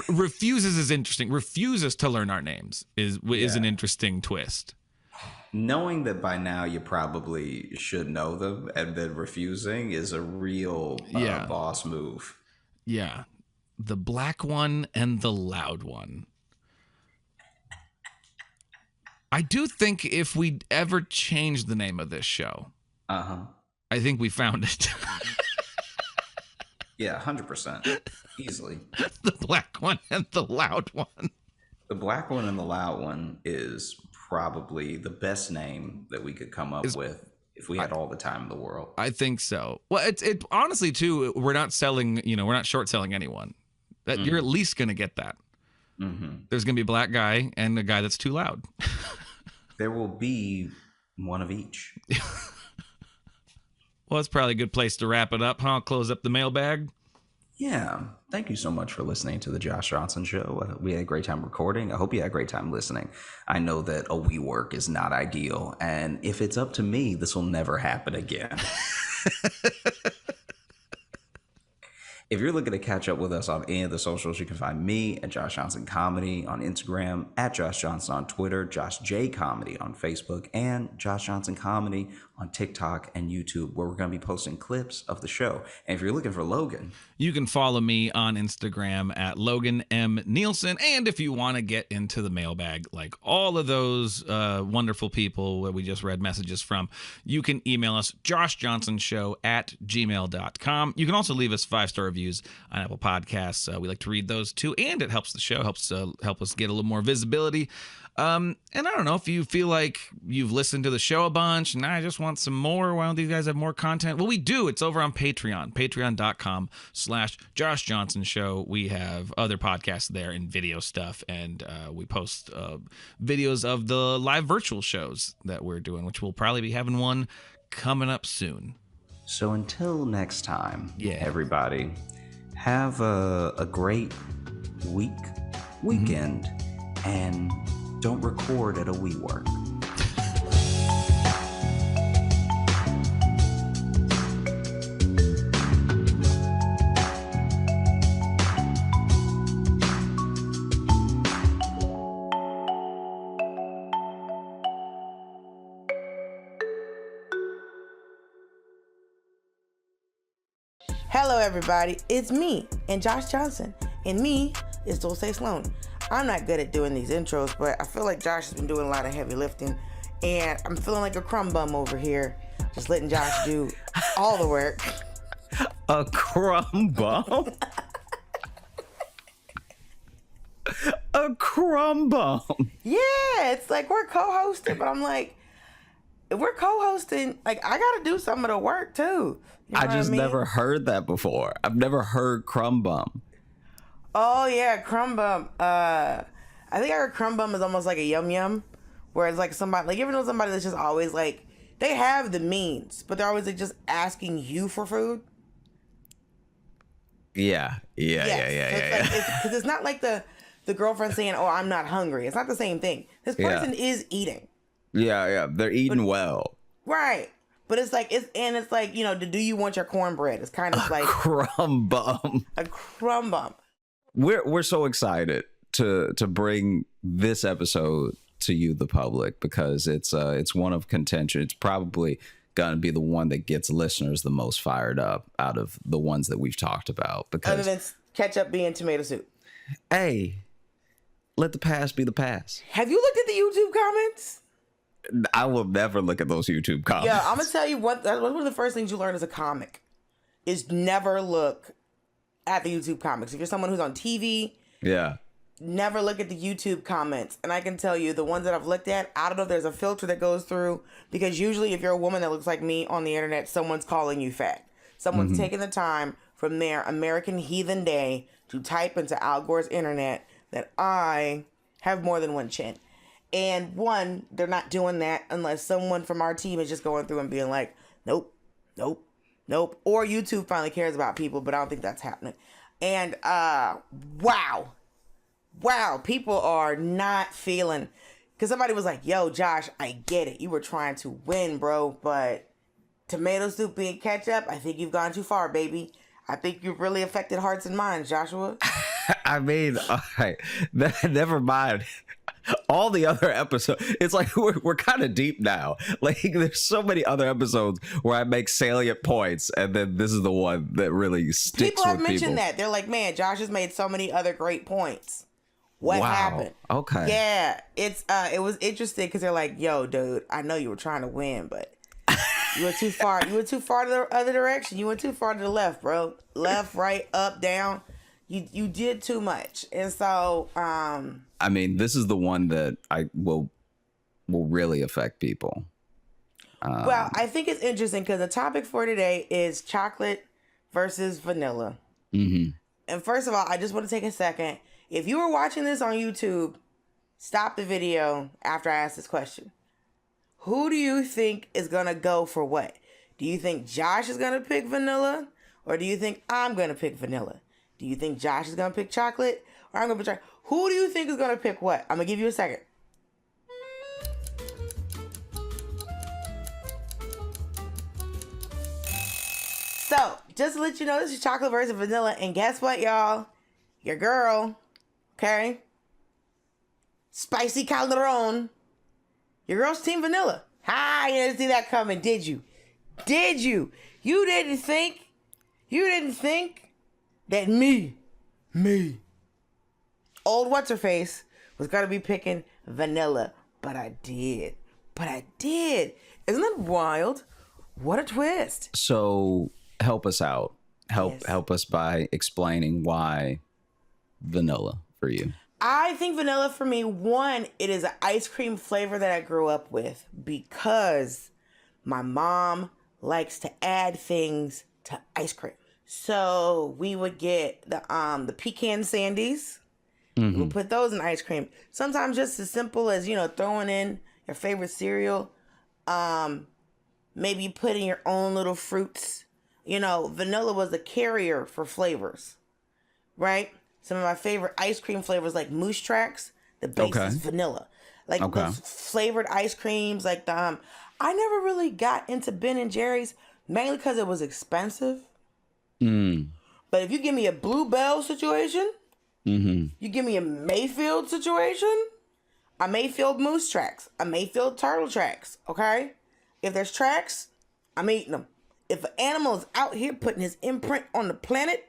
refuses is interesting. Refuses to learn our names is an interesting twist. Knowing that by now you probably should know them, and then refusing is a real boss move. Yeah, the black one and the loud one. I do think if we ever change the name of this show, I think we found it. Yeah, 100%. Easily. The black one and the loud one. The black one and the loud one is probably the best name that we could come up with if we had all the time in the world. I think so. Well, it honestly, too, we're not selling, we're not short selling anyone. That you're at least going to get that. Mm-hmm. There's going to be a black guy and a guy that's too loud. There will be one of each. Well, it's probably a good place to wrap it up, huh? Close up the mailbag. Yeah. Thank you so much for listening to the Josh Johnson Show. We had a great time recording. I hope you had a great time listening. I know that a WeWork is not ideal, and if it's up to me, this will never happen again. If you're looking to catch up with us on any of the socials, you can find me at Josh Johnson Comedy on Instagram, at Josh Johnson on Twitter, Josh J Comedy on Facebook, and Josh Johnson Comedy on TikTok and YouTube, where we're going to be posting clips of the show. And if you're looking for Logan, you can follow me on Instagram at Logan M. Nielsen. And if you want to get into the mailbag, like all of those wonderful people that we just read messages from, you can email us, joshjohnsonshow@gmail.com. You can also leave us 5-star reviews on Apple Podcasts. We like to read those too, and it helps the show, help us get a little more visibility. And I don't know if you feel like you've listened to the show a bunch and I just want some more. Why don't these guys have more content? Well, we do. It's over on Patreon, patreon.com/Josh Johnson Show. We have other podcasts there and video stuff. And we post videos of the live virtual shows that we're doing, which we'll probably be having one coming up soon. So until next time, everybody, have a great weekend, and don't record at a WeWork. Hello everybody, it's me and Josh Johnson, and me is Dulce Sloan. I'm not good at doing these intros, but I feel like Josh has been doing a lot of heavy lifting, and I'm feeling like a crumb bum over here, just letting Josh do all the work. A crumb bum? A crumb bum? Yeah, it's like we're co-hosting, but I'm like, if we're co-hosting, like I gotta do some of the work too. You know I just never heard that before. I've never heard crumb bum. Oh yeah, crumb bum. I think I heard crumb bum is almost like a yum yum, where it's like somebody, like you ever know somebody that's just always like, they have the means, but they're always like just asking you for food. Yeah. Because it's not like the girlfriend saying, "Oh, I'm not hungry." It's not the same thing. This person is eating. Yeah. They're eating well. Right. But it's like, it's like, you know, do you want your cornbread? It's kind of like crumb bum. a crumb bum. We're so excited to bring this episode to you, the public, because it's one of contention. It's probably gonna be the one that gets listeners the most fired up out of the ones that we've talked about. Because other than ketchup being tomato soup. Hey, let the past be the past. Have you looked at the YouTube comments? I will never look at those YouTube comments. Yeah, I'm gonna tell you what. That's one of the first things you learn as a comic is never look at the YouTube comments. If you're someone who's on TV, never look at the YouTube comments. And I can tell you, the ones that I've looked at, I don't know if there's a filter that goes through, because usually if you're a woman that looks like me on the internet, someone's calling you fat. Someone's taking the time from their American Heathen Day to type into Al Gore's internet that I have more than one chin. And one, they're not doing that unless someone from our team is just going through and being like, nope. Or YouTube finally cares about people, but I don't think that's happening. And wow, people are not feeling, because somebody was like, yo, Josh, I get it. You were trying to win, bro, but tomato soup being ketchup, I think you've gone too far, baby. I think you've really affected hearts and minds, Joshua. I mean, all right, never mind. All the other episodes, it's like we're kind of deep now. Like there's so many other episodes where I make salient points, and then this is the one that really sticks with people. People have mentioned that. They're like, man, Josh has made so many other great points. What happened? Okay. Yeah, it was interesting because they're like, yo, dude, I know you were trying to win, but you went too far. You went too far to the other direction. You went too far to the left, bro. Left, right, up, down. You did too much. And so I mean, this is the one that I will really affect people. Well, I think it's interesting because the topic for today is chocolate versus vanilla. Mm-hmm. And first of all, I just want to take a second. If you were watching this on YouTube, stop the video after I ask this question. Who do you think is going to go for what? Do you think Josh is going to pick vanilla? Or do you think I'm going to pick vanilla? Do you think Josh is gonna pick chocolate, or I'm gonna pick chocolate? Who do you think is gonna pick what? I'm gonna give you a second. So, just to let you know, this is chocolate versus vanilla, and guess what, y'all? Your girl, okay? Spicy Calderon. Your girl's team vanilla. Ha! You didn't see that coming, did you? Did you? You didn't think that me, old what's-her-face, was gonna be picking vanilla, but I did. Isn't that wild? What a twist. So help us out. Yes. Help us by explaining why vanilla for you. I think vanilla for me, one, it is an ice cream flavor that I grew up with because my mom likes to add things to ice cream. So we would get the pecan sandies. Mm-hmm. We'll put those in ice cream. Sometimes just as simple as, throwing in your favorite cereal. Maybe putting your own little fruits. Vanilla was a carrier for flavors, right? Some of my favorite ice cream flavors, like Moose Tracks, the base is vanilla. Like those flavored ice creams, like the I never really got into Ben and Jerry's, mainly because it was expensive. But if you give me a Bluebell situation, you give me a Mayfield situation, a Mayfield Moose Tracks, a Mayfield Turtle Tracks, okay? If there's tracks, I'm eating them. If an animal is out here putting his imprint on the planet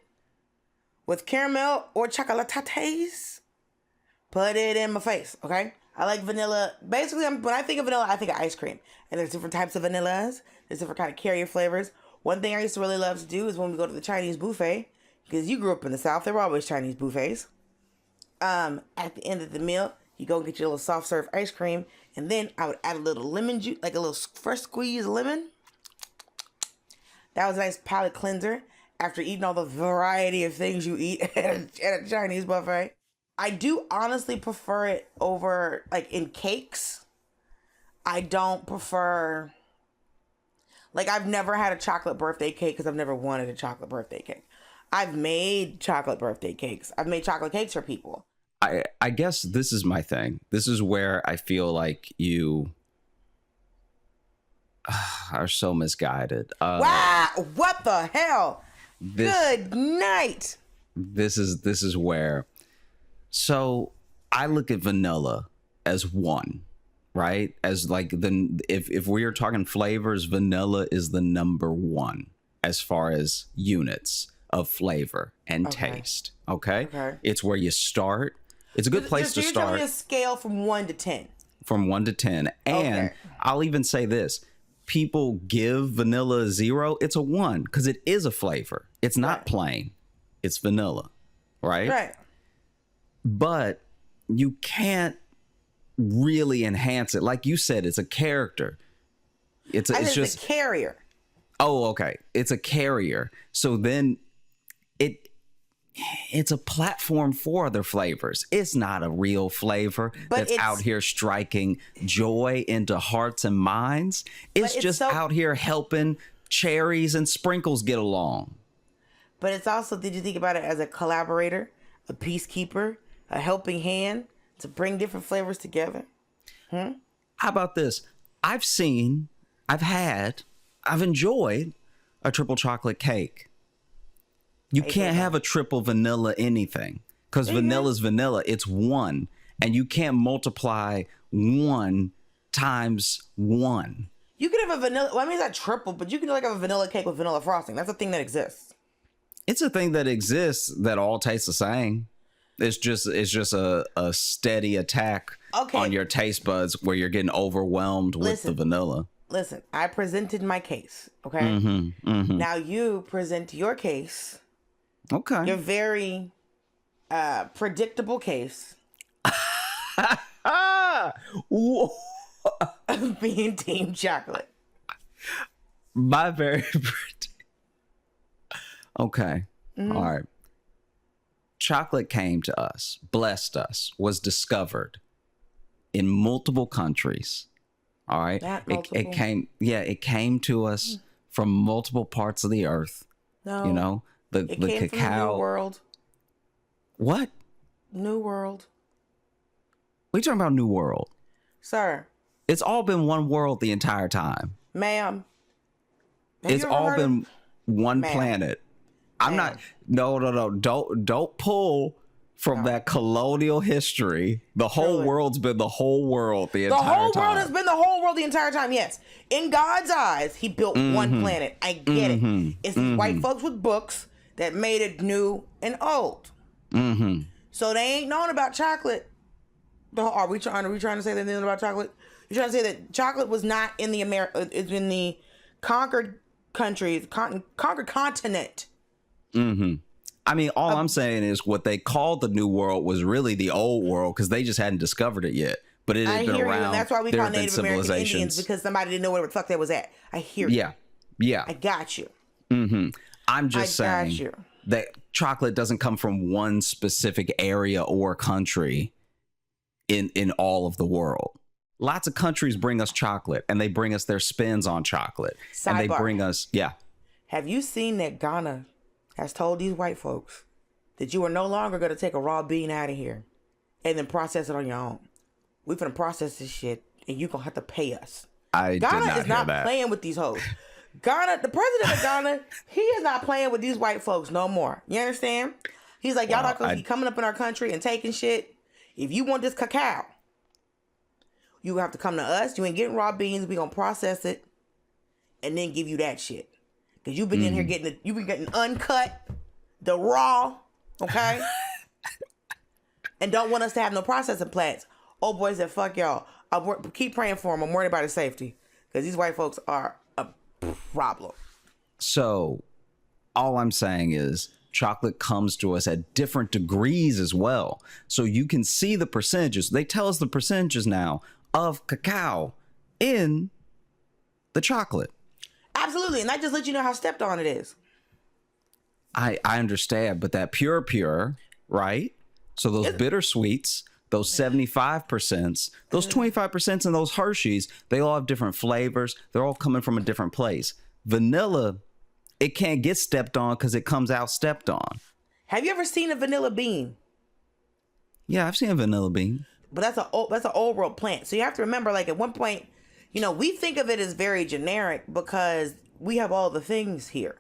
with caramel or chocolatates, put it in my face, okay? I like vanilla. Basically, when I think of vanilla, I think of ice cream. And there's different types of vanillas. There's different kind of carrier flavors. One thing I used to really love to do is when we go to the Chinese buffet, because you grew up in the South, there were always Chinese buffets. At the end of the meal, you go get your little soft serve ice cream, and then I would add a little lemon juice, like a little fresh squeezed lemon. That was a nice palate cleanser after eating all the variety of things you eat at a Chinese buffet. I do honestly prefer it over, like, in cakes. I don't prefer... Like, I've never had a chocolate birthday cake because I've never wanted a chocolate birthday cake. I've made chocolate birthday cakes. I've made chocolate cakes for people. I guess this is my thing. This is where I feel like you are so misguided. Wow! What the hell? Good night! This is where... So, I look at vanilla as one. Right? As like if we are talking flavors, vanilla is the number one as far as units of flavor and taste. Okay? It's where you start. It's a good place to you're start. You're telling me a scale from 1 to 10. From 1 to 10. And I'll even say this. People give vanilla a 0. It's a 1 because it is a flavor. It's not plain. It's vanilla. Right? But you can't really enhance it. Like you said, it's a character. It's just a carrier. Oh, okay. It's a carrier. So then it's a platform for other flavors. It's not a real flavor that's out here striking joy into hearts and minds. It's just out here helping cherries and sprinkles get along. But it's also, did you think about it as a collaborator, a peacekeeper, a helping hand to bring different flavors together? How about this? I've enjoyed a triple chocolate cake. You can't have a triple vanilla anything because vanilla's vanilla. It's 1, and you can't multiply 1 times 1. You could have a vanilla. Well, I mean, it's not triple, but you can have a vanilla cake with vanilla frosting. That's a thing that exists. It's a thing that exists that all tastes the same. It's just a steady attack on your taste buds where you're getting overwhelmed with the vanilla. Listen, I presented my case, okay? Now you present your case. Okay. Your very predictable case. Being Team Chocolate. My very Okay. All right. Chocolate came to us, blessed us, was discovered in multiple countries. All right. It came to us from multiple parts of the earth. No. You know, the came cacao. from the New World. What? New World. What are you talking about, New World? Sir. It's all been one world the entire time. Ma'am. It's all been one planet. I'm not. No. Don't pull from that colonial history. The whole world's been the whole world the entire time. The whole world has been the whole world the entire time. Yes. In God's eyes, he built one planet. I get it. It's these white folks with books that made it new and old. So they ain't known about chocolate. Are we trying to say that they know about chocolate? You're trying to say that chocolate was not in the in the conquered countries, conquered continent. I mean, all I'm saying is what they called the New World was really the Old World because they just hadn't discovered it yet. But it had been around. And that's why we call Native American Indians, because somebody didn't know where the fuck that was at. I hear you. Yeah. I got you. I'm just saying that chocolate doesn't come from one specific area or country in all of the world. Lots of countries bring us chocolate, and they bring us their spins on chocolate. Sidebar. And they bring us, Have you seen that Ghana has told these white folks that you are no longer going to take a raw bean out of here and then process it on your own? We're going to process this shit, and you're going to have to pay us. Ghana is not playing with these hoes. Ghana, the president of Ghana, he is not playing with these white folks no more. You understand? He's like, y'all not going to be coming up in our country and taking shit. If you want this cacao, you have to come to us. You ain't getting raw beans. We gonna process it and then give you that shit. Cause you've been in here you've been getting uncut, the raw, okay? And don't want us to have no processing plants. Old boy said, fuck y'all. Keep praying for him. I'm worried about his safety. Cause these white folks are a problem. So all I'm saying is chocolate comes to us at different degrees as well. So you can see the percentages. They tell us the percentages now of cacao in the chocolate. Absolutely. And I just let you know how stepped on it is. I understand, but that pure, right? So those bitter sweets, those 75%, those 25% and those Hershey's, they all have different flavors. They're all coming from a different place. Vanilla, it can't get stepped on because it comes out stepped on. Have you ever seen a vanilla bean? Yeah, I've seen a vanilla bean. But that's an old world plant. So you have to remember, like, at one point, we think of it as very generic because we have all the things here.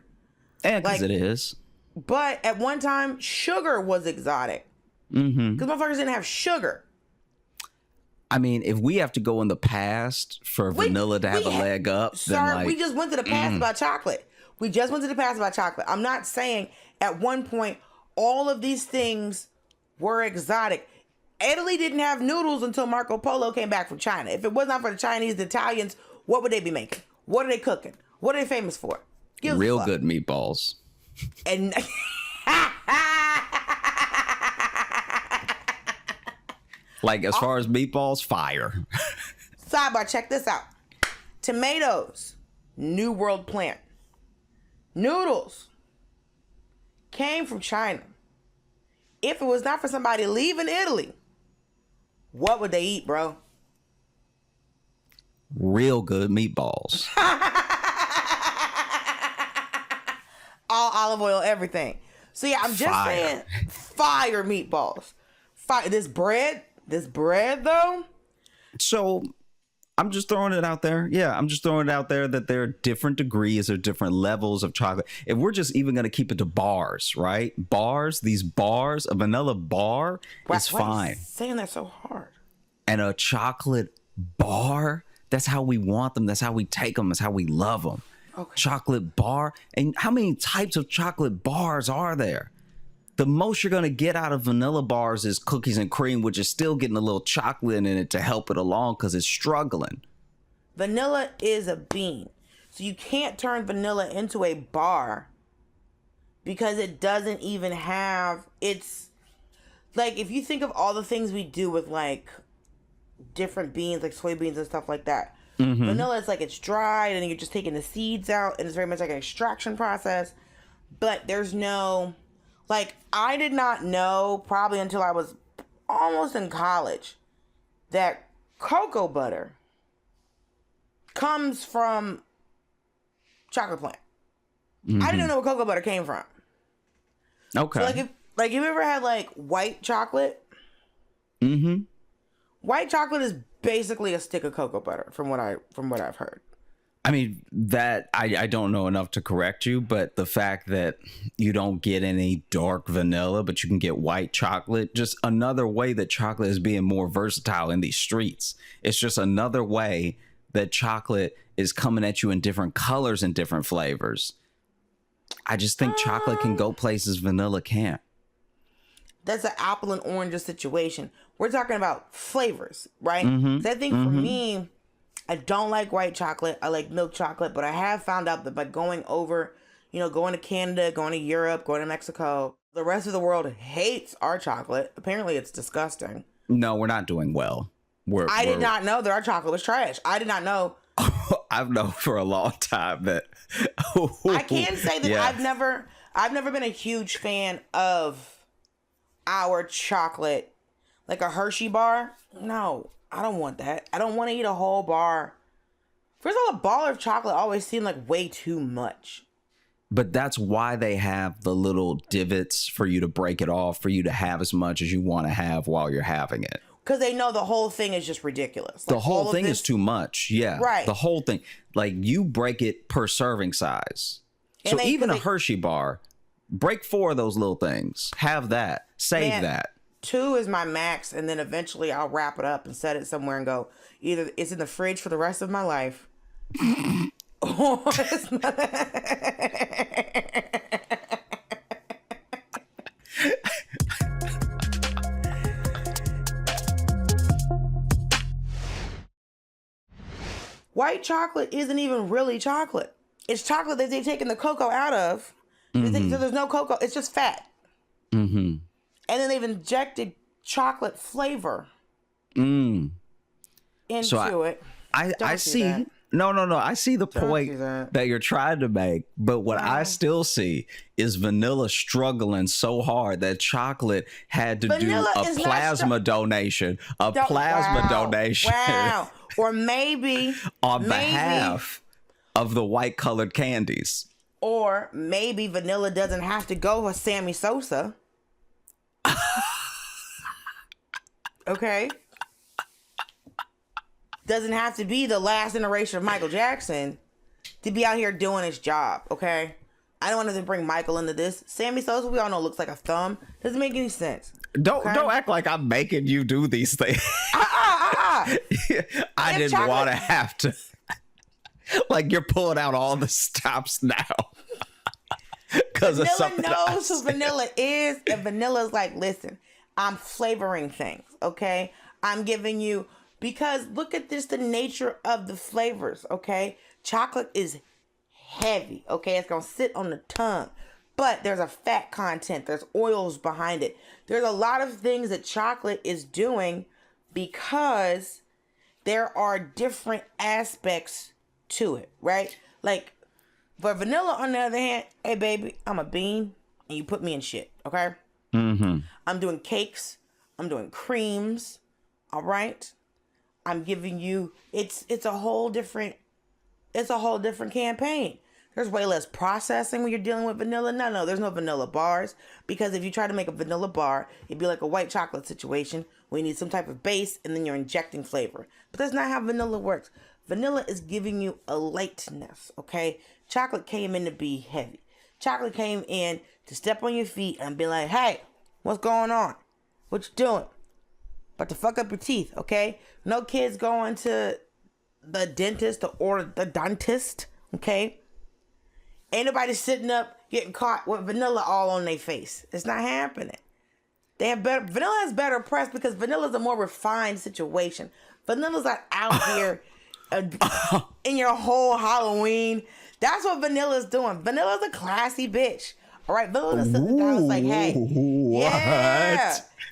And because it is. But at one time, sugar was exotic. Because motherfuckers didn't have sugar. I mean, if we have to go in the past for vanilla to have a leg up, then we just went to the past about chocolate. We just went to the past about chocolate. I'm not saying at one point all of these things were exotic. Italy didn't have noodles until Marco Polo came back from China. If it was not for the Chinese, the Italians, what would they be making? What are they cooking? What are they famous for? Real good meatballs. And like, as far as meatballs, fire. Sidebar, check this out. Tomatoes, New World plant. Noodles came from China. If it was not for somebody leaving Italy, what would they eat, bro? Real good meatballs. All olive oil, everything. So yeah, I'm just saying, fire meatballs. Fire this bread though. So I'm just throwing it out there. Yeah, I'm just throwing it out there that there are different degrees or different levels of chocolate. If we're just even going to keep it to bars, right? These bars, a vanilla bar is fine. Why are you saying that so hard? And a chocolate bar, that's how we want them. That's how we take them. That's how we love them. Okay. Chocolate bar. And how many types of chocolate bars are there? The most you're going to get out of vanilla bars is cookies and cream, which is still getting a little chocolate in it to help it along because it's struggling. Vanilla is a bean. So you can't turn vanilla into a bar because it doesn't even have, it's like, if you think of all the things we do with like different beans, like soybeans and stuff like that. Vanilla is like, it's dried and you're just taking the seeds out and it's very much like an extraction process. But there's no, like, I did not know probably until I was almost in college that cocoa butter comes from chocolate plant. I didn't know where cocoa butter came from. Okay. So Like, have you ever had like white chocolate? Mm-hmm. White chocolate is basically a stick of cocoa butter, from what I've heard. I mean, that I don't know enough to correct you, but the fact that you don't get any dark vanilla, but you can get white chocolate, just another way that chocolate is being more versatile in these streets. It's just another way that chocolate is coming at you in different colors and different flavors. I just think chocolate can go places vanilla can't. That's an apple and orange situation. We're talking about flavors, right? Mm-hmm. I think for me, I don't like white chocolate. I like milk chocolate, but I have found out that by going over, going to Canada, going to Europe, going to Mexico, the rest of the world hates our chocolate. Apparently, it's disgusting. No, we're not doing well. I did not know that our chocolate was trash. I did not know. I've known for a long time that. I can say that I've never been a huge fan of our chocolate, like a Hershey bar. No, I don't want that. I don't want to eat a whole bar. First of all, a bar of chocolate always seemed like way too much. But that's why they have the little divots for you to break it off, for you to have as much as you want to have while you're having it. Because they know the whole thing is just ridiculous. The whole thing is too much. Yeah. Right. The whole thing. Like, you break it per serving size. So even a Hershey bar, break 4 of those little things. Have that. Save that. 2 is my max, and then eventually I'll wrap it up and set it somewhere and go, either it's in the fridge for the rest of my life, or it's not. White chocolate isn't even really chocolate. It's chocolate that they've taken the cocoa out of. Mm-hmm. So there's no cocoa. It's just fat. Mm-hmm. And then they've injected chocolate flavor into it. I see. That. No. I see the point that you're trying to make. But what I still see is vanilla struggling so hard that chocolate had to do a plasma donation. Wow. Or maybe. on behalf of the white colored candies. Or maybe vanilla doesn't have to go with Sammy Sosa. Okay. Doesn't have to be the last generation of Michael Jackson to be out here doing his job. Okay. I don't want to bring Michael into this. Sammy Sosa, we all know, looks like a thumb. Doesn't make any sense. Don't act like I'm making you do these things. I didn't want to have to. Like, you're pulling out all the stops now. Vanilla knows who vanilla is, and vanilla's like, listen, I'm flavoring things, okay? I'm giving you, because look at this, the nature of the flavors, okay? Chocolate is heavy, okay? It's gonna sit on the tongue, but there's a fat content, there's oils behind it. There's a lot of things that chocolate is doing because there are different aspects to it, right? Like, but vanilla, on the other hand, hey baby, I'm a bean and you put me in shit, okay? Mm-hmm. I'm doing cakes, I'm doing creams, all right? I'm giving you, it's a whole different campaign. There's way less processing when you're dealing with vanilla. No, there's no vanilla bars, because if you try to make a vanilla bar, it'd be like a white chocolate situation where you need some type of base and then you're injecting flavor. But that's not how vanilla works. Vanilla is giving you a lightness, okay? Chocolate came in to be heavy. Chocolate came in to step on your feet and be like, hey, what's going on? What you doing? About to fuck up your teeth, okay? No kids going to the dentist or the dentist, okay? Ain't nobody sitting up getting caught with vanilla all on their face. It's not happening. Vanilla has better press because vanilla's a more refined situation. Vanilla's not out here in your whole Halloween. That's what Vanilla's doing. Vanilla's a classy bitch. All right, Vanilla's sitting down and like, hey,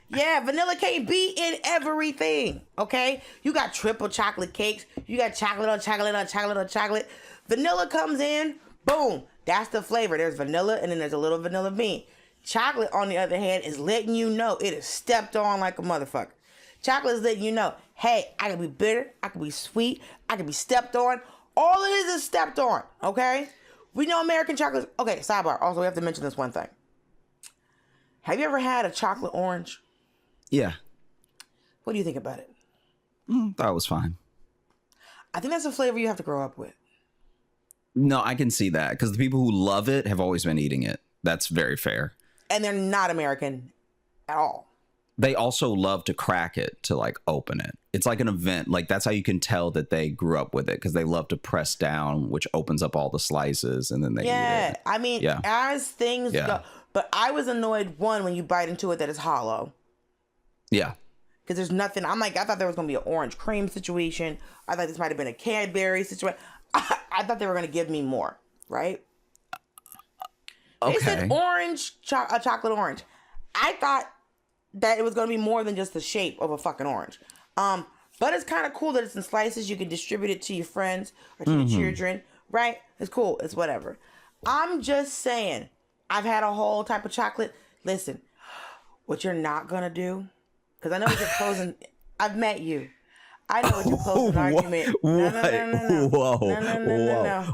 yeah, Vanilla can't be in everything. Okay, you got triple chocolate cakes. You got chocolate on chocolate on chocolate on chocolate. Vanilla comes in, boom. That's the flavor. There's vanilla, and then there's a little vanilla bean. Chocolate, on the other hand, is letting you know it is stepped on like a motherfucker. Chocolate is letting you know, hey, I can be bitter, I can be sweet, I can be stepped on. All it is stepped on, okay? We know American chocolate. Okay, sidebar. Also, we have to mention this one thing. Have you ever had a chocolate orange? Yeah. What do you think about it? Thought it was fine. I think that's a flavor you have to grow up with. No, I can see that because the people who love it have always been eating it. That's very fair. And they're not American at all. They also love to crack it to like open it. It's like an event. Like that's how you can tell that they grew up with it because they love to press down, which opens up all the slices and then they eat it. I mean, as things go. But I was annoyed, when you bite into it that it's hollow. Yeah. Because there's nothing. I'm like, I thought there was going to be an orange cream situation. I thought this might have been a Cadbury situation. I thought they were going to give me more, right? Okay. They said orange, a chocolate orange. I thought that it was going to be more than just the shape of a fucking orange. But it's kind of cool that it's in slices. You can distribute it to your friends or to your children, right? It's cool. It's whatever. I'm just saying, I've had a whole type of chocolate. Listen, what you're not going to do, because I know what you're closing. I've met you. I know what you're closing argument. No.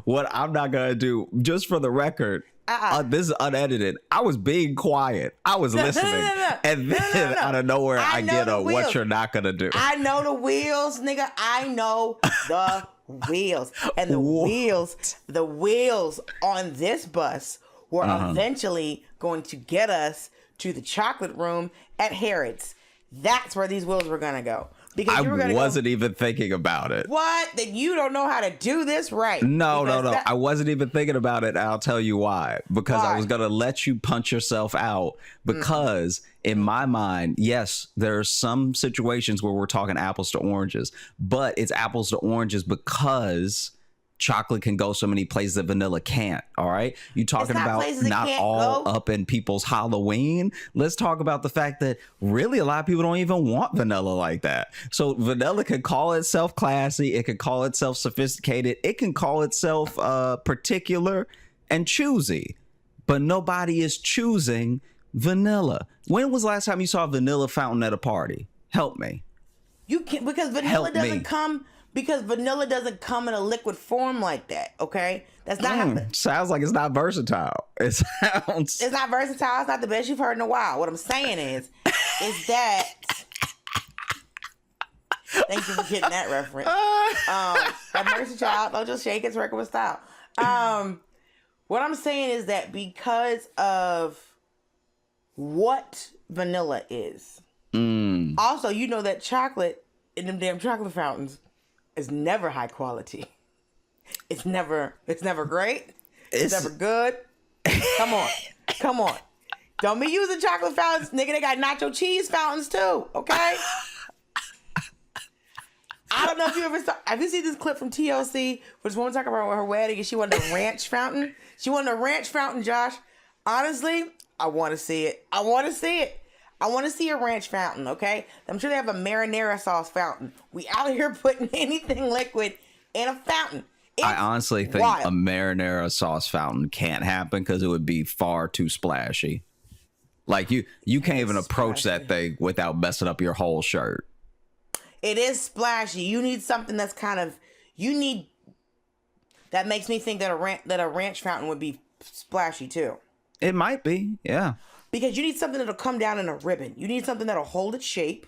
What I'm not going to do, just for the record, this is unedited. I was being quiet. I was listening. And then out of nowhere, I get what you're not going to do. I know the wheels, nigga. I know the wheels. And the wheels on this bus were eventually going to get us to the chocolate room at Harrods. That's where these wheels were going to go. Because I wasn't even thinking about it. What? That you don't know how to do this right? No. I wasn't even thinking about it. And I'll tell you why. Because I was going to let you punch yourself out. Because in my mind, yes, there are some situations where we're talking apples to oranges. But it's apples to oranges because chocolate can go so many places that vanilla can't. All right. You talking about not all up in people's Halloween. Let's talk about the fact that really a lot of people don't even want vanilla like that. So vanilla can call itself classy. It can call itself sophisticated. It can call itself particular and choosy. But nobody is choosing vanilla. When was the last time you saw a vanilla fountain at a party? Help me. You can't, because vanilla doesn't come. Because vanilla doesn't come in a liquid form like that, okay? That's not happening. Sounds like it's not versatile. It's not versatile. It's not the best you've heard in a while. What I'm saying is that... Thank you for getting that reference. That Mercy Child, don't just shake its record with style. What I'm saying is that because of what vanilla is, also, you know that chocolate in them damn chocolate fountains is never high quality. It's never great. It's never good. Come on. Don't be using chocolate fountains, nigga. They got nacho cheese fountains too. Okay. I don't know if you ever saw. Have you seen this clip from TLC? Where this woman talking about her wedding and she wanted a ranch fountain. She wanted a ranch fountain, Josh. Honestly, I want to see it. I want to see a ranch fountain, okay? I'm sure they have a marinara sauce fountain. We out here putting anything liquid in a fountain. I honestly think a marinara sauce fountain can't happen because it would be far too splashy. Like you can't even approach that thing without messing up your whole shirt. It is splashy. You need something that's that makes me think that a ranch fountain would be splashy too. It might be, yeah. Because you need something that'll come down in a ribbon. You need something that'll hold its shape.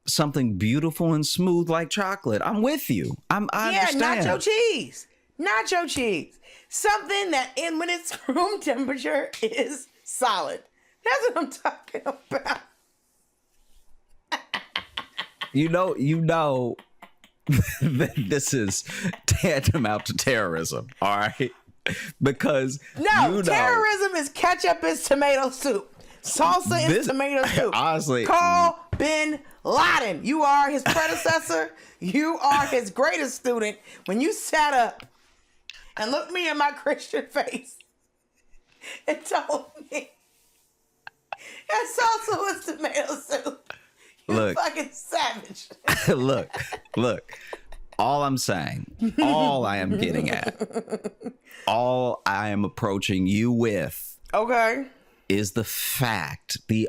Something beautiful and smooth like chocolate. I'm with you. I understand. Nacho cheese. Something that when it's room temperature is solid. That's what I'm talking about. You know, this is tantamount to terrorism, all right? Because terrorism is ketchup is tomato soup. Salsa is tomato soup. Honestly, call Bin Laden. You are his predecessor. You are his greatest student. When you sat up and looked me in my Christian face and told me that salsa was tomato soup, you fucking savage. Look. All I'm saying, all I am getting at, all I am approaching you with, is the fact, the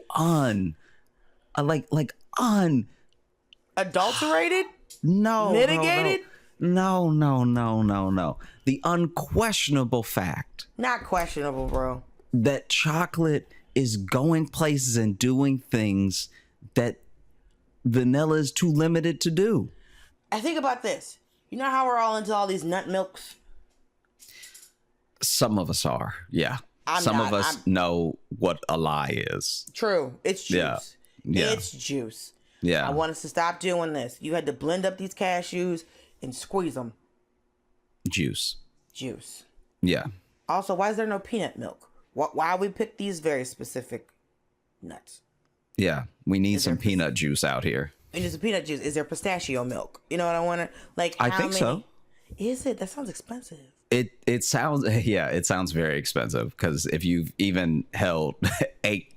adulterated, mitigated, no, the unquestionable fact, not questionable, bro, that chocolate is going places and doing things that vanilla is too limited to do. I think about this. You know how we're all into all these nut milks? Some of us are, yeah. Some of us know what a lie is. True. It's juice. Yeah. It's juice. Yeah. I want us to stop doing this. You had to blend up these cashews and squeeze them. Juice. Yeah. Also, why is there no peanut milk? Why we pick these very specific nuts? Yeah. We need some peanut juice out here. We need some peanut juice. Is there pistachio milk? You know what I want to, like, I think so. Is it? That sounds expensive. It sounds, yeah, it sounds very expensive, because if you've even held eight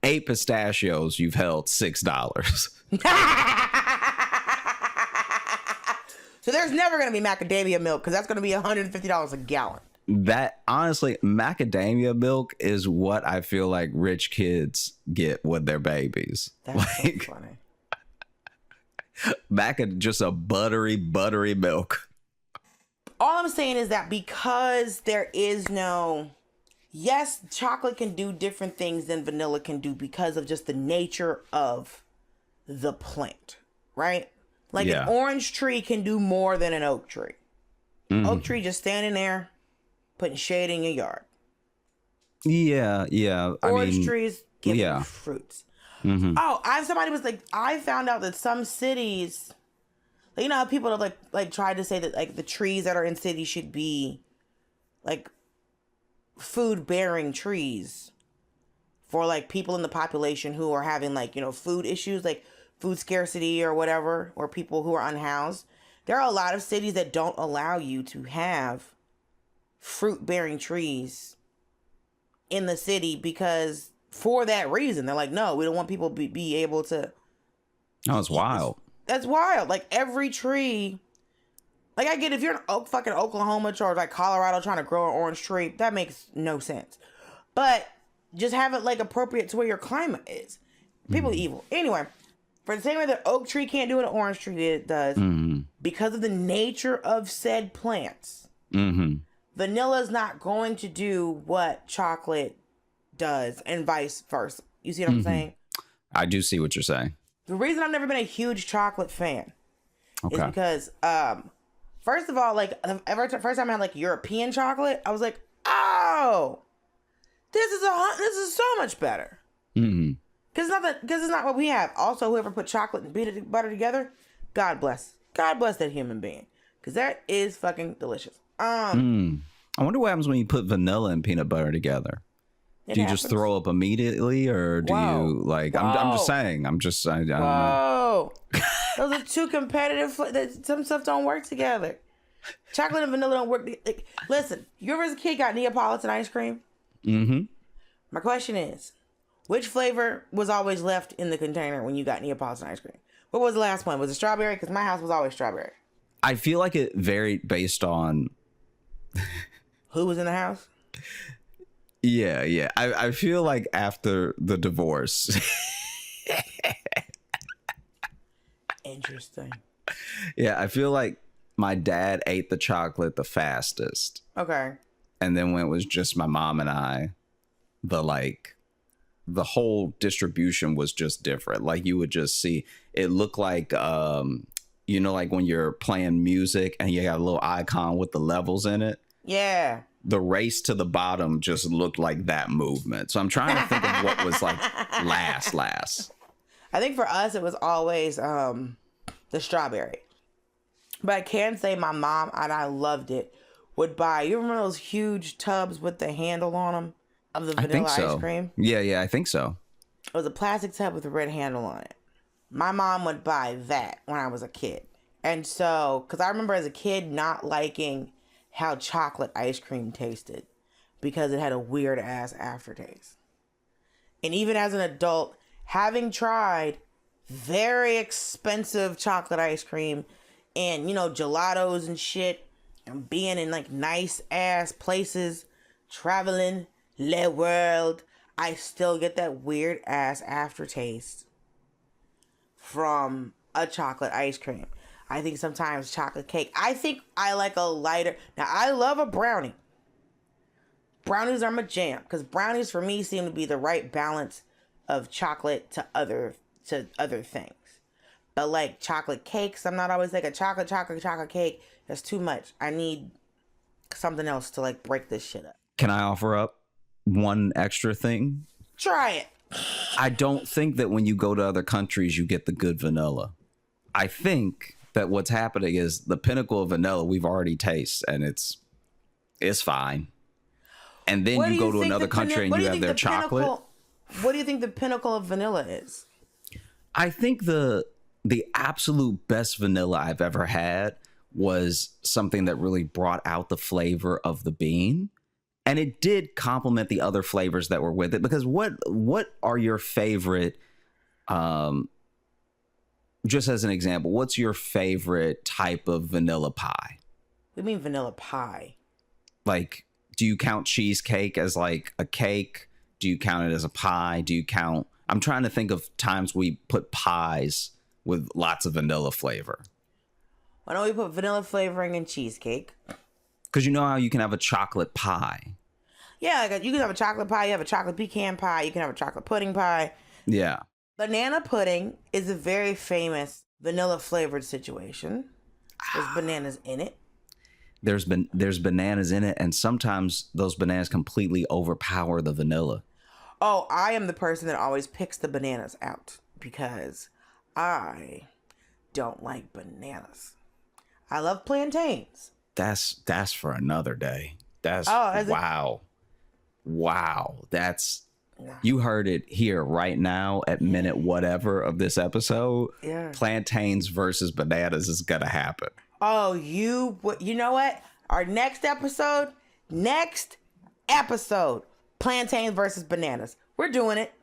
pistachios, you've held $6. So there's never going to be macadamia milk, because that's going to be $150 a gallon. That, honestly, macadamia milk is what I feel like rich kids get with their babies. That's like, so funny. Just a buttery milk. All I'm saying is that because there is no... Yes, chocolate can do different things than vanilla can do because of just the nature of the plant, right? Like an orange tree can do more than an oak tree. Mm-hmm. Oak tree just standing there, putting shade in your yard. Yeah. Orange trees give you fruits. Mm-hmm. Oh, I found out that some cities, you know how people have like tried to say that like the trees that are in cities should be like food bearing trees for like people in the population who are having like, you know, food issues, like food scarcity or whatever, or people who are unhoused. There are a lot of cities that don't allow you to have fruit bearing trees in the city because for that reason. They're like, no, we don't want people be able to. Oh, it's wild. That's wild. Like every tree, like I get if you're in fucking Oklahoma or like Colorado trying to grow an orange tree, that makes no sense. But just have it like appropriate to where your climate is. People are evil. Anyway, for the same way that oak tree can't do what an orange tree does, because of the nature of said plants, vanilla is not going to do what chocolate does and vice versa. You see what I'm saying? I do see what you're saying. The reason I've never been a huge chocolate fan is because, first of all, like first time I had like European chocolate, I was like, oh, this is so much better. Because it's not what we have. Also, whoever put chocolate and peanut butter together, God bless that human being, because that is fucking delicious. I wonder what happens when you put vanilla and peanut butter together. Do you just throw up immediately, or do you like? I'm just saying. I don't know. Those are two competitive. Some stuff don't work together. Chocolate and vanilla don't work. Like, listen, you ever as a kid got Neapolitan ice cream? My question is, which flavor was always left in the container when you got Neapolitan ice cream? What was the last one? Was it strawberry? Because my house was always strawberry. I feel like it varied based on who was in the house. Yeah. I feel like after the divorce. Interesting. Yeah, I feel like my dad ate the chocolate the fastest. Okay. And then when it was just my mom and I, the whole distribution was just different. Like you would just see, it looked like, you know, like when you're playing music and you got a little icon with the levels in it. Yeah. The race to the bottom just looked like that movement. So I'm trying to think of what was like last. I think for us, it was always the strawberry. But I can say my mom, and I loved it, would buy, you remember those huge tubs with the handle on them of the vanilla ice cream? Yeah, I think so. It was a plastic tub with a red handle on it. My mom would buy that when I was a kid. And so, because I remember as a kid not liking how chocolate ice cream tasted because it had a weird ass aftertaste. And even as an adult, having tried very expensive chocolate ice cream and, you know, gelatos and shit, and being in like nice ass places, traveling the world, I still get that weird ass aftertaste from a chocolate ice cream. I think sometimes chocolate cake. I think I like a lighter. Now, I love a brownie. brownies are my jam because brownies for me seem to be the right balance of chocolate to other things. But like chocolate cakes, I'm not always like a chocolate cake. That's too much. I need something else to like break this shit up. Can I offer up one extra thing? Try it. I don't think that when you go to other countries, you get the good vanilla. I think that what's happening is the pinnacle of vanilla we've already tasted, and it's fine. And then you go to another country and you have their chocolate. What do you think the pinnacle of vanilla is? I think the absolute best vanilla I've ever had was something that really brought out the flavor of the bean. And it did complement the other flavors that were with it. Because what are your favorite, just as an example, what's your favorite type of vanilla pie? What do you mean vanilla pie? Like, do you count cheesecake as like a cake? Do you count it as a pie? I'm trying to think of times we put pies with lots of vanilla flavor. Why don't we put vanilla flavoring in cheesecake? Because you know how you can have a chocolate pie. Yeah, like you can have a chocolate pie. You have a chocolate pecan pie. You can have a chocolate pudding pie. Yeah. Banana pudding is a very famous vanilla flavored situation. There's bananas in it. There's bananas in it, and sometimes those bananas completely overpower the vanilla. Oh, I am the person that always picks the bananas out because I don't like bananas. I love plantains. That's for another day. Wow. You heard it here right now at minute whatever of this episode. Yeah. Plantains versus bananas is gonna happen. Oh, you know what? Our next episode, plantains versus bananas. We're doing it.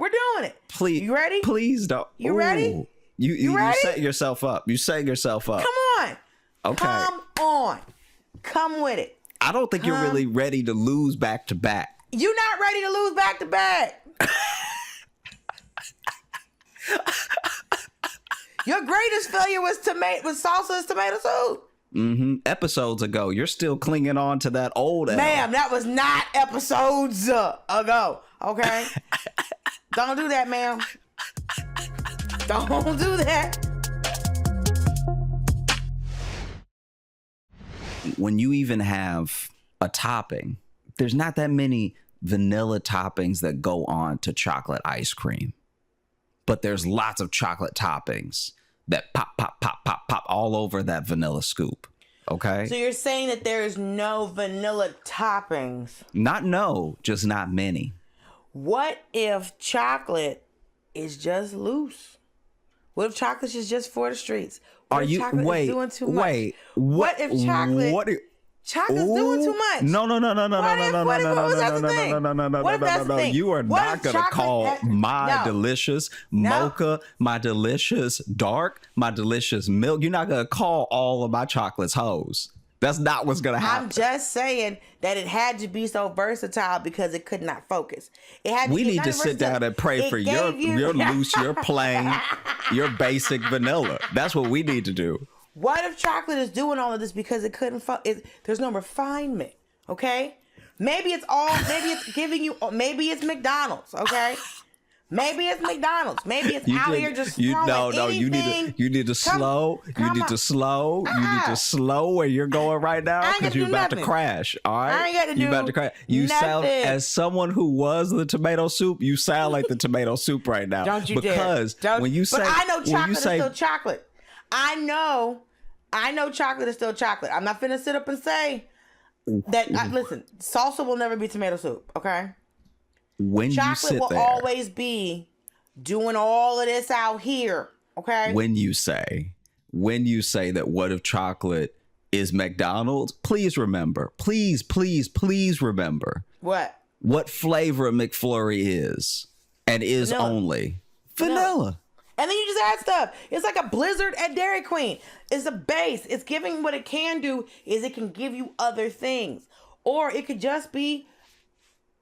Please, you ready? Please don't. You ready? You ready? set yourself up. Come on. Okay. Come on. Come with it. I don't think you're really ready to lose back to back. You're not ready to lose back to back. Your greatest failure was salsa is tomato soup. Mm-hmm. Episodes ago, you're still clinging on to that old. Ma'am, that was not episodes ago. Okay, don't do that, ma'am. Don't do that. When you even have a topping, there's not that many vanilla toppings that go on to chocolate ice cream. But there's lots of chocolate toppings that pop all over that vanilla scoop. Okay? So you're saying that there's no vanilla toppings? Just not many. What if chocolate is just loose? What if chocolate is just for the streets? What if chocolate is doing too much? What if chocolate... Chocolate's doing too much. No. You are not going to call my delicious mocha, my delicious dark, my delicious milk. You're not going to call all of my chocolates hoes. That's not what's going to happen. I'm just saying that it had to be so versatile because it could not focus. We need to sit down and pray for your loose, your plain, your basic vanilla. That's what we need to do. What if chocolate is doing all of this because it couldn't there's no refinement, okay? Maybe it's giving you, maybe it's McDonald's, okay? Maybe it's McDonald's. Maybe it's out here just throwing anything. You need to slow. You need to slow where you're going right now because you're about to crash. All right, I ain't got to do you're about to crash. You sound, as someone who was the tomato soup, you sound like the tomato soup right now. Don't you because dare. When you say, but I know chocolate is still chocolate. I know chocolate is still chocolate. I'm not finna sit up and say that. Listen, salsa will never be tomato soup. Okay. When chocolate will always be doing all of this out here. Okay. When you say that, what if chocolate is McDonald's? Please remember. Please remember. What flavor a McFlurry is and is vanilla. Only vanilla. And then you just add stuff. It's like a Blizzard at Dairy Queen. It's a base. It's giving what it can do is it can give you other things. Or it could just be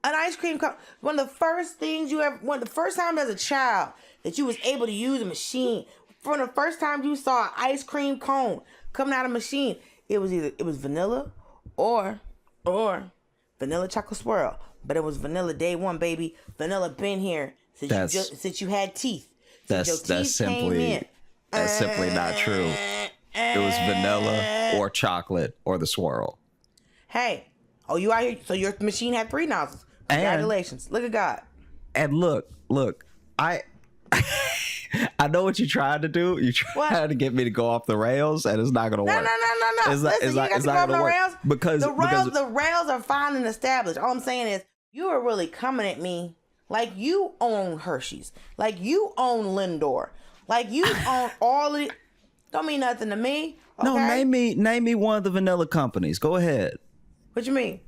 an ice cream cone. One of the first time as a child that you was able to use a machine, from the first time you saw an ice cream cone coming out of a machine, it was vanilla or vanilla chocolate swirl. but it was vanilla day one, baby. Vanilla been here since you had teeth. That's simply not true. It was vanilla or chocolate or the swirl. Hey, you out here? So your machine had 3 nozzles. Congratulations! Look at God. And look, I know what you tried to do. You tried to get me to go off the rails, and it's not going to work. No. It's Listen, not going to work rails because the rails are fine and established. All I'm saying is you are really coming at me like you own Hershey's, like you own Lindor, like you own all of it. Don't mean nothing to me. Okay? No, name me one of the vanilla companies. Go ahead. What you mean?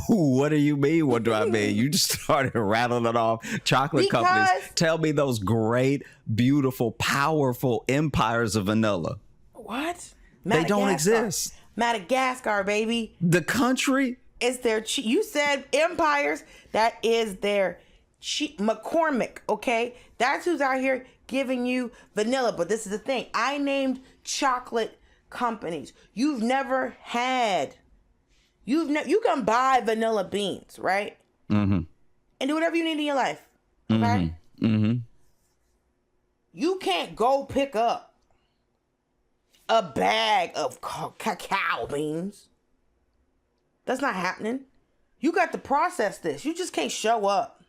What do you mean? What do I mean? You just started rattling it off. Chocolate companies. Tell me those great, beautiful, powerful empires of vanilla. What? They don't exist. Madagascar, baby. The country? It's their... You said empires. That is their... McCormick, okay? That's who's out here giving you vanilla. But this is the thing. I named chocolate companies. You've never had... You can buy vanilla beans, right? Mm-hmm. And do whatever you need in your life. Okay? Mm-hmm. Mm-hmm. You can't go pick up a bag of cacao beans. That's not happening. You got to process this. You just can't show up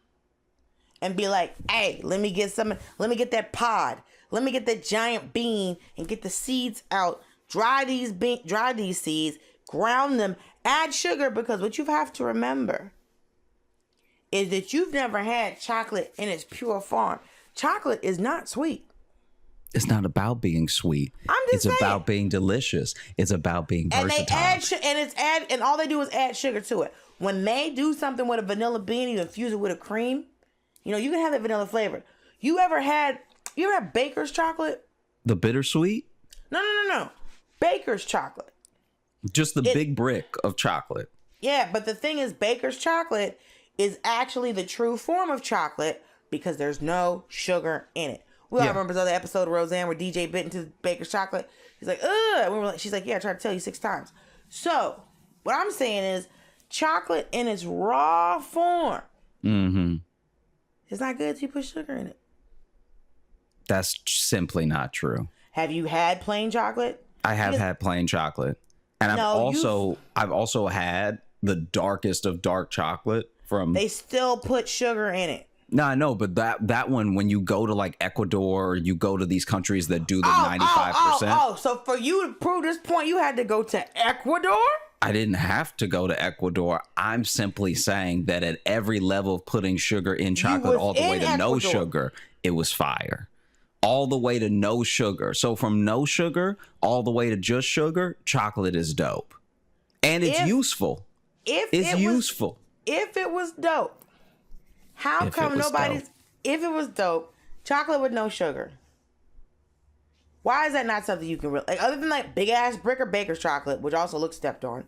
and be like, hey, let me get that pod. Let me get that giant bean and get the seeds out. Dry these seeds, ground them, add sugar, because what you have to remember is that you've never had chocolate in its pure form. Chocolate is not sweet. It's not about being sweet. It's about being delicious. It's about being versatile. And all they do is add sugar to it. When they do something with a vanilla bean, you infuse it with a cream. You can have that vanilla flavor. You ever had Baker's chocolate? The bittersweet? No. Baker's chocolate. Just the big brick of chocolate. Yeah, but the thing is, Baker's chocolate is actually the true form of chocolate because there's no sugar in it. We all remember the other episode of Roseanne where DJ bit into Baker's chocolate. He's like, ugh. And she's like, yeah, I tried to tell you 6 times. So, what I'm saying is, chocolate in its raw form is not good if you put sugar in it. That's simply not true. Have you had plain chocolate? I have had plain chocolate. And I've also had the darkest of dark chocolate from... They still put sugar in it. No, I know, but that one, when you go to like Ecuador, you go to these countries that do the 95%. So for you to prove this point, you had to go to Ecuador? I didn't have to go to Ecuador. I'm simply saying that at every level of putting sugar in chocolate, all the way to no sugar, it was fire. All the way to no sugar. So from no sugar all the way to just sugar, chocolate is dope. And it's useful. If it was dope, how come nobody's... If it was dope, chocolate with no sugar. Why is that not something you can really... Like, other than like big ass brick or Baker's chocolate, which also looks stepped on.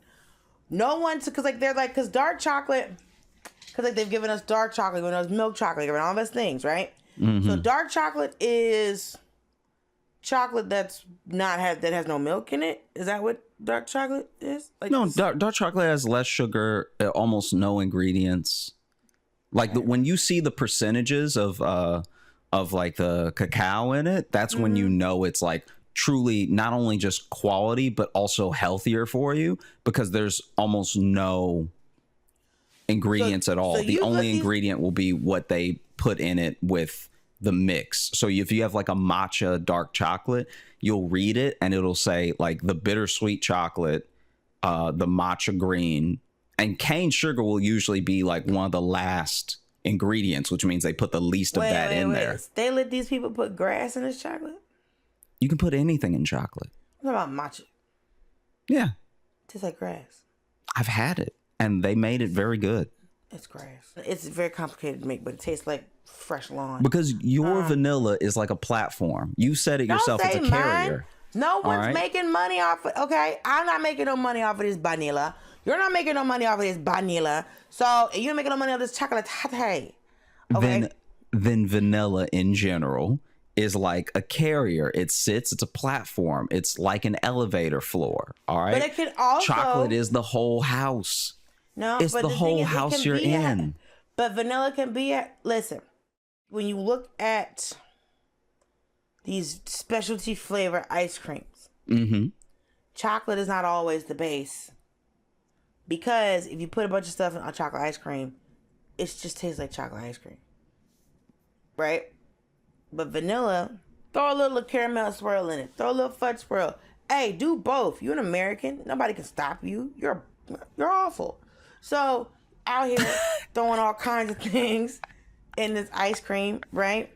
No one's... Because dark chocolate... Because like they've given us dark chocolate, given us milk chocolate, given all those things, right? Mm-hmm. So dark chocolate is chocolate that has no milk in it. Is that what dark chocolate is? Like no, dark chocolate has less sugar, almost no ingredients. Like when you see the percentages of like the cacao in it, that's when you know it's like truly not only just quality but also healthier for you, because there's almost no ingredients at all. The only ingredient will be what they put in it with the mix. So if you have like a matcha dark chocolate, you'll read it and it'll say like the bittersweet chocolate, the matcha green, and cane sugar will usually be like one of the last ingredients, which means they put the least of that in there. They let these people put grass in this chocolate? You can put anything in chocolate. What about matcha? Yeah. Tastes like grass. I've had it and they made it very good. It's grass. It's very complicated to make, but it tastes like fresh lawn. Because your vanilla is like a platform. You said it yourself. It's a carrier. No one's making money off it. Okay, I'm not making no money off of this vanilla. You're not making no money off of this vanilla. So you're making no money off this chocolate. Okay. Then vanilla in general is like a carrier. It's a platform. It's like an elevator floor. All right. But it can also... Chocolate is the whole house. No, it's but the whole thing is, house you're in. But vanilla can be at. Listen, when you look at these specialty flavor ice creams, chocolate is not always the base. Because if you put a bunch of stuff in a chocolate ice cream, it just tastes like chocolate ice cream. Right? But vanilla, throw a little caramel swirl in it. Throw a little fudge swirl. Hey, do both. You're an American. Nobody can stop you. You're awful. So, out here throwing all kinds of things in this ice cream, right?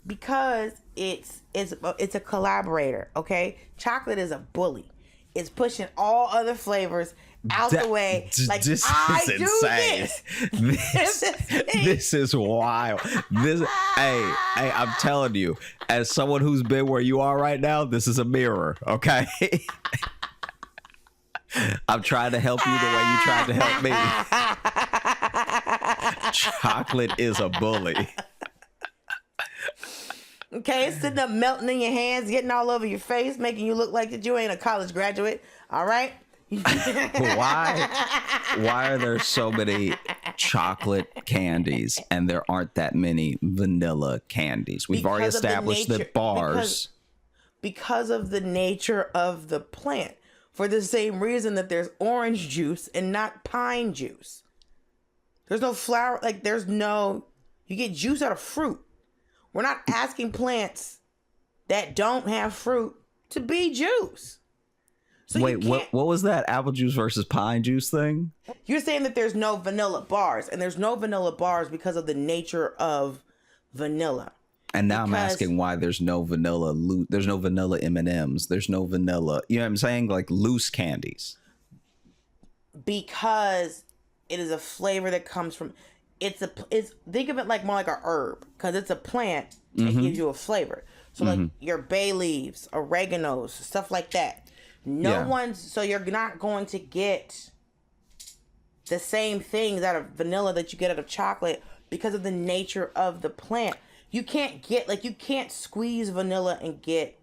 Because it's a collaborator, okay? Chocolate is a bully. It's pushing all other flavors out the way. Like, this I is do insane. This is wild. Hey, I'm telling you, as someone who's been where you are right now, this is a mirror, okay? I'm trying to help you the way you tried to help me. Chocolate is a bully. Okay, it's sitting up melting in your hands, getting all over your face, making you look like that you ain't a college graduate. All right? But why are there so many chocolate candies and there aren't that many vanilla candies? We've already established that bars. Because of the nature of the plant. For the same reason that there's orange juice and not pine juice. There's no flower, like you get juice out of fruit. We're not asking plants that don't have fruit to be juice. So wait, what was that apple juice versus pine juice thing? You're saying that there's no vanilla bars, and there's no vanilla bars because of the nature of vanilla. And now I'm asking why there's no vanilla. There's no vanilla M&Ms. There's no vanilla. You know what I'm saying? Like loose candies. Because it is a flavor that comes from. Think of it like more like a herb, because it's a plant that gives you a flavor. So like your bay leaves, oreganos, stuff like that. So you're not going to get the same things out of vanilla that you get out of chocolate because of the nature of the plant. You can't squeeze vanilla and get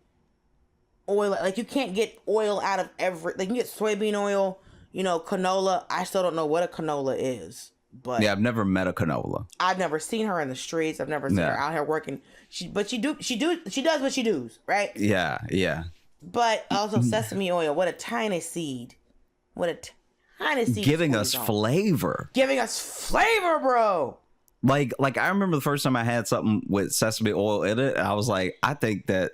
oil. Like you can't get oil out of you can get soybean oil, canola. I still don't know what a canola is. But yeah, I've never met a canola. I've never seen her in the streets. I've never seen her out here working. She does what she does, right? Yeah. But also sesame oil. What a tiny seed. Giving us flavor. Giving us flavor, bro. Like I remember the first time I had something with sesame oil in it, I was like, I think that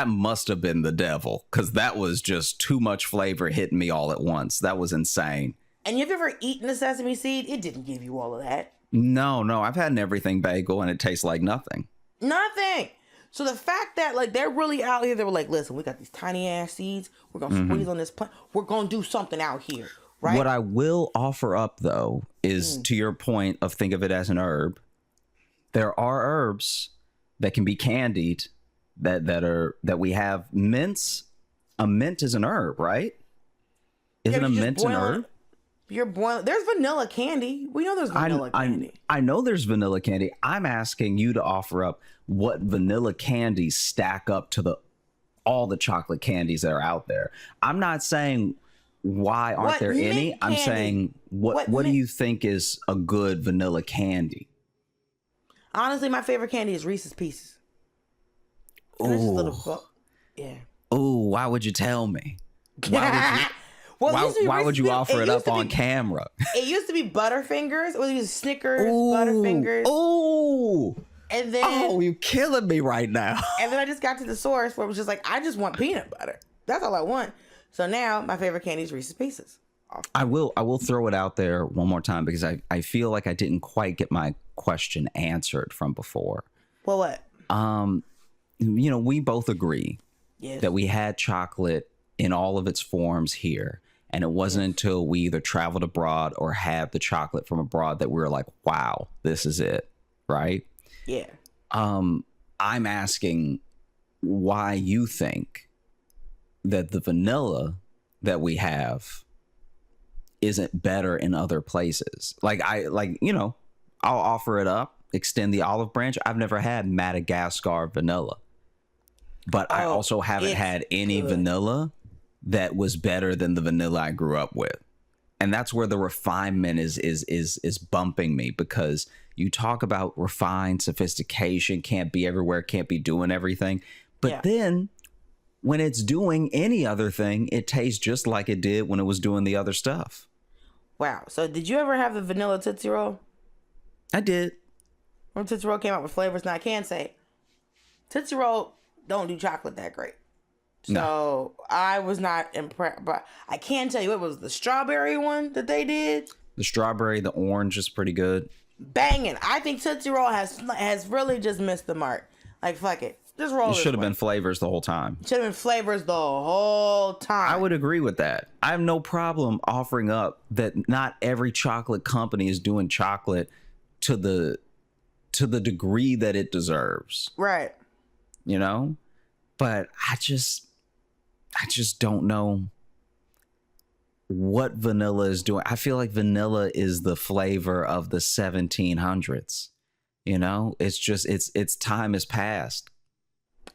must have been the devil, because that was just too much flavor hitting me all at once. That was insane. And you've ever eaten a sesame seed? It didn't give you all of that. No. I've had an everything bagel and it tastes like nothing. Nothing. So the fact that they're really out here, they were like, listen, we got these tiny ass seeds. We're going to squeeze on this plant. We're going to do something out here. Right? What I will offer up, though, is to your point of think of it as an herb. There are herbs that can be candied that we have. Mints. A mint is an herb, right? Isn't a mint an herb? You're boiling. There's vanilla candy. We know there's vanilla candy. I know there's vanilla candy. I'm asking you to offer up what vanilla candies stack up to all the chocolate candies that are out there. I'm not saying why aren't there any. I'm saying what do you think is a good vanilla candy? Honestly, my favorite candy is Reese's Pieces. Oh, yeah. Oh, why would you tell me? Why would you offer it up on camera? It used to be Butterfingers. It was Snickers, Butterfingers. Oh. And then you're killing me right now. And then I just got to the source where it was just like, I just want peanut butter. That's all I want. So now my favorite candy is Reese's Pieces. I will throw it out there one more time because I feel like I didn't quite get my question answered from before. Well, what? We both agree that we had chocolate in all of its forms here. And it wasn't until we either traveled abroad or had the chocolate from abroad that we were like, wow, this is it. Right? Yeah. I'm asking why you think that the vanilla that we have isn't better in other places. I'll offer it up, extend the olive branch. I've never had Madagascar vanilla, but I also haven't had any vanilla that was better than the vanilla I grew up with. And that's where the refinement is bumping me, because you talk about refined sophistication, can't be everywhere, can't be doing everything. But then when it's doing any other thing, it tastes just like it did when it was doing the other stuff. Wow. So did you ever have the vanilla Tootsie Roll? I did. When Tootsie Roll came out with flavors, now I can say Tootsie Roll don't do chocolate that great. So no. I was not impressed, but I can tell you it was the strawberry one that they did. The strawberry, the orange is pretty good. Banging. I think Tootsie Roll has really just missed the mark. Like, fuck it. Just roll it. Should have been flavors the whole time. Should have been flavors the whole time. I would agree with that. I have no problem offering up that not every chocolate company is doing chocolate to the degree that it deserves. Right. You know? But I just don't know what vanilla is doing. I feel like vanilla is the flavor of the 1700s. You know, it's just it's time has passed.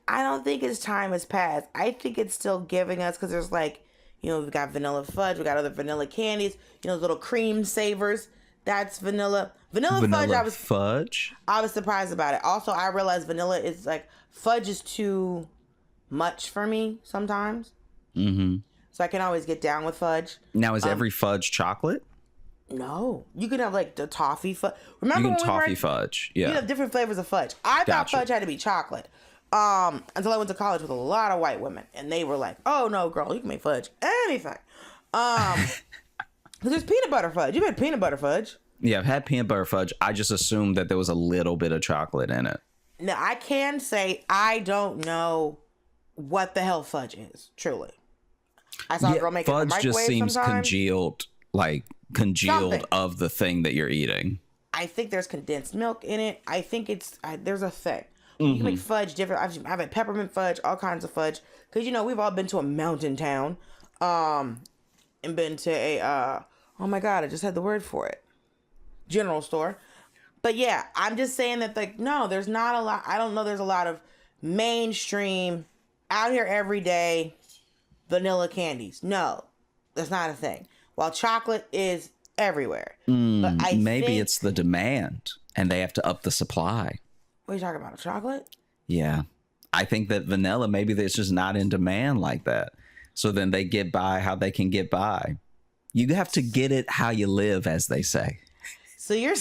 I don't think its time has passed. I think it's still giving us, because there's like, you know, we've got vanilla fudge, we got other vanilla candies, you know, little cream savers. That's vanilla. Vanilla fudge. I was surprised about it. Also, I realized vanilla is like, fudge is too much for me sometimes. Mm-hmm. So I can always get down with fudge. Now, is every fudge chocolate? No. You can have like the toffee fudge. Remember when toffee fudge. Yeah. You have different flavors of fudge. I thought fudge had to be chocolate. Until I went to college with a lot of white women, and they were like, "Oh no, girl, you can make fudge anything." Because there's peanut butter fudge. You've had peanut butter fudge. Yeah, I've had peanut butter fudge. I just assumed that there was a little bit of chocolate in it. Now, I can say I don't know what the hell fudge is, truly. I saw a girl make it in the microwave just seems sometimes. congealed Something. of the thing that you're eating. I think there's condensed milk in it. I think there's a thing. You can make fudge different. I've had peppermint fudge, all kinds of fudge. Because, you know, we've all been to a mountain town. And been to a, oh my God, I just had the word for it. General store. But yeah, I'm just saying that, like, no, there's not a lot. I don't know there's a lot of mainstream, out here every day, vanilla candies. No, that's not a thing. While chocolate is everywhere. But Maybe it's the demand and they have to up the supply. What are you talking about? Chocolate? Yeah. I think that vanilla, maybe it's just not in demand like that. So then they get by how they can get by. You have to get it how you live, as they say. So you're...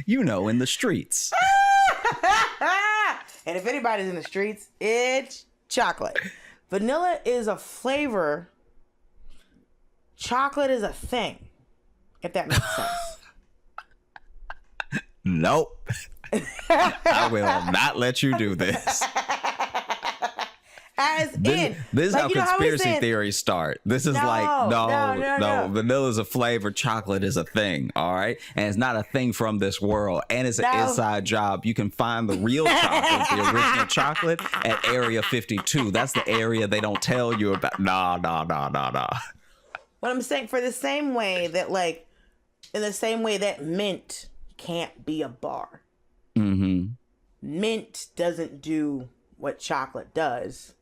You know, in the streets. And if anybody's in the streets, it's chocolate. Vanilla is a flavor. Chocolate is a thing, if that makes sense. Nope. I will not let you do this. This is how conspiracy theories start. This is no. Vanilla's a flavor, chocolate is a thing, all right? And it's not a thing from this world. And it's an inside job. You can find the real chocolate, the original chocolate, at Area 52. That's the area they don't tell you about. Nah. What I'm saying, for the same way that, like, in the same way that mint can't be a bar. Mm-hmm. Mint doesn't do what chocolate does.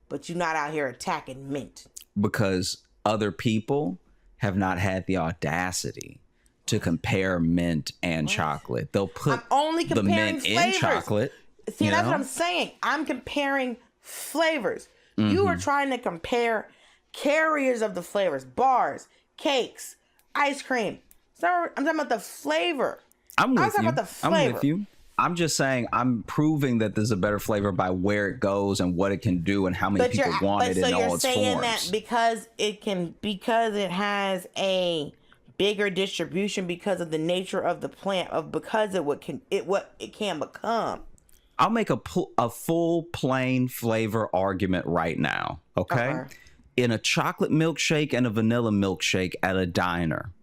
But you're not out here attacking mint. Because other people have not had the audacity to compare mint and chocolate. They'll put the mint in chocolate. See, that's what I'm saying. I'm comparing flavors. Mm-hmm. You are trying to compare carriers of the flavors, bars, cakes, ice cream. So I'm talking about the flavor. I'm with you. I'm just saying I'm proving that there's a better flavor by where it goes and what it can do and how many people want it in all its forms. So you're saying that because it has a bigger distribution because of the nature of the plant, what it can become. I'll make a full plain flavor argument right now. Okay. In a chocolate milkshake and a vanilla milkshake at a diner,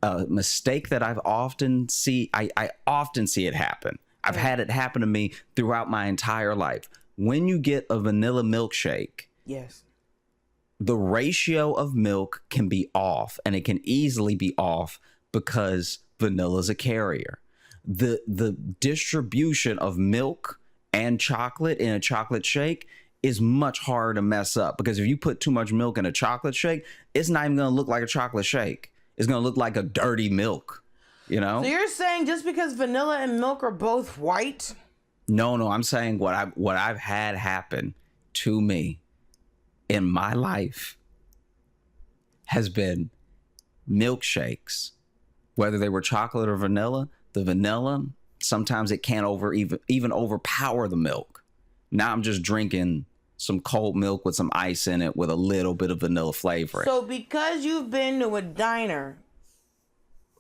a mistake that I often see it happen. I've had it happen to me throughout my entire life. When you get a vanilla milkshake, yes, the ratio of milk can be off, and it can easily be off because vanilla is a carrier. The distribution of milk and chocolate in a chocolate shake is much harder to mess up, because if you put too much milk in a chocolate shake, it's not even going to look like a chocolate shake. It's going to look like a dirty milk, you know? So you're saying just because vanilla and milk are both white? No, I'm saying what I've had happen to me in my life has been milkshakes, whether they were chocolate or vanilla. The vanilla, sometimes it can't even overpower the milk. Now I'm just drinking some cold milk with some ice in it with a little bit of vanilla flavor. So because you've been to a diner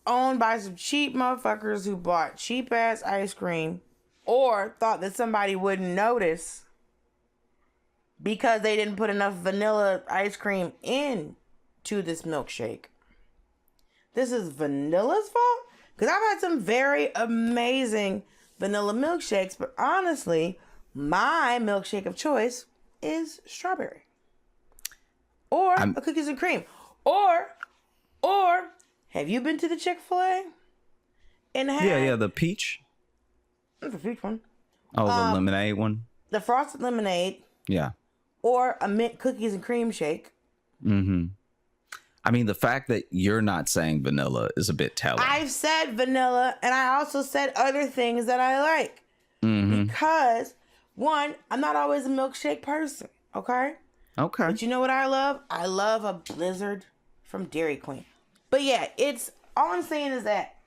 owned by some cheap motherfuckers who bought cheap ass ice cream, or thought that somebody wouldn't notice because they didn't put enough vanilla ice cream in to this milkshake, this is vanilla's fault? Because I've had some very amazing vanilla milkshakes, but honestly, my milkshake of choice is strawberry or a cookies and cream. Or have you been to the Chick-fil-A and had the peach? the peach one. Oh, the lemonade one? The frosted lemonade. Yeah. Or a mint cookies and cream shake. Mm-hmm. I mean, the fact that you're not saying vanilla is a bit telling. I've said vanilla, and I also said other things that I like. Mm-hmm. Because, one, I'm not always a milkshake person, okay? Okay. But you know what I love? I love a Blizzard from Dairy Queen. But yeah, all I'm saying is that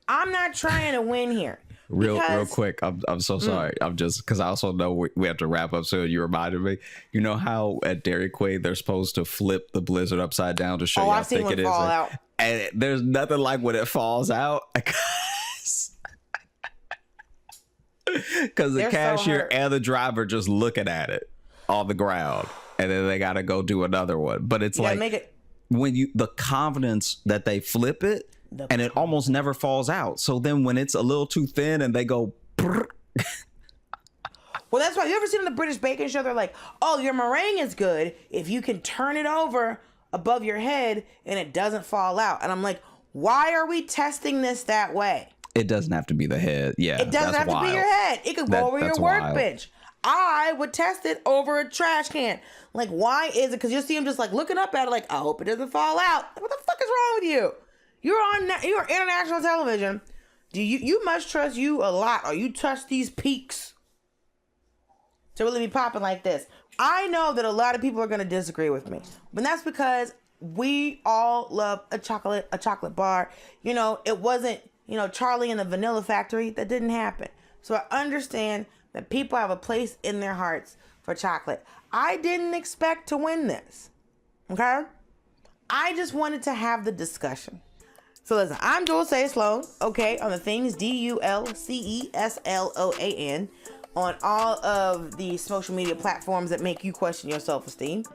I'm not trying to win here. Real quick, I'm so sorry. I'm just, because I also know we have to wrap up soon. You reminded me. You know how at Dairy Queen they're supposed to flip the Blizzard upside down to show you how thick it is? Fall out. And there's nothing like when it falls out, because the cashier and the driver just looking at it on the ground, and then they got to go do another one. But it's like when the confidence that they flip it. And it almost never falls out. So then when it's a little too thin and they go... Well, that's why. You ever seen on the British Baking Show? They're like, oh, your meringue is good if you can turn it over above your head and it doesn't fall out. And I'm like, why are we testing this that way? It doesn't have to be the head. Yeah, it doesn't have to be your head. It could go over your workbench. I would test it over a trash can. Like, why is it? Because you'll see them just like looking up at it like, I hope it doesn't fall out. What the fuck is wrong with you? You're international television. You must trust you a lot, or you trust these peaks to really be popping like this. I know that a lot of people are going to disagree with me, but that's because we all love a chocolate bar. You know, it wasn't, Charlie and the Vanilla Factory. That didn't happen. So I understand that people have a place in their hearts for chocolate. I didn't expect to win this. Okay? I just wanted to have the discussion. So listen, I'm Dulce Sloan, okay, on the things DULCESLOAN on all of the social media platforms that make you question your self-esteem.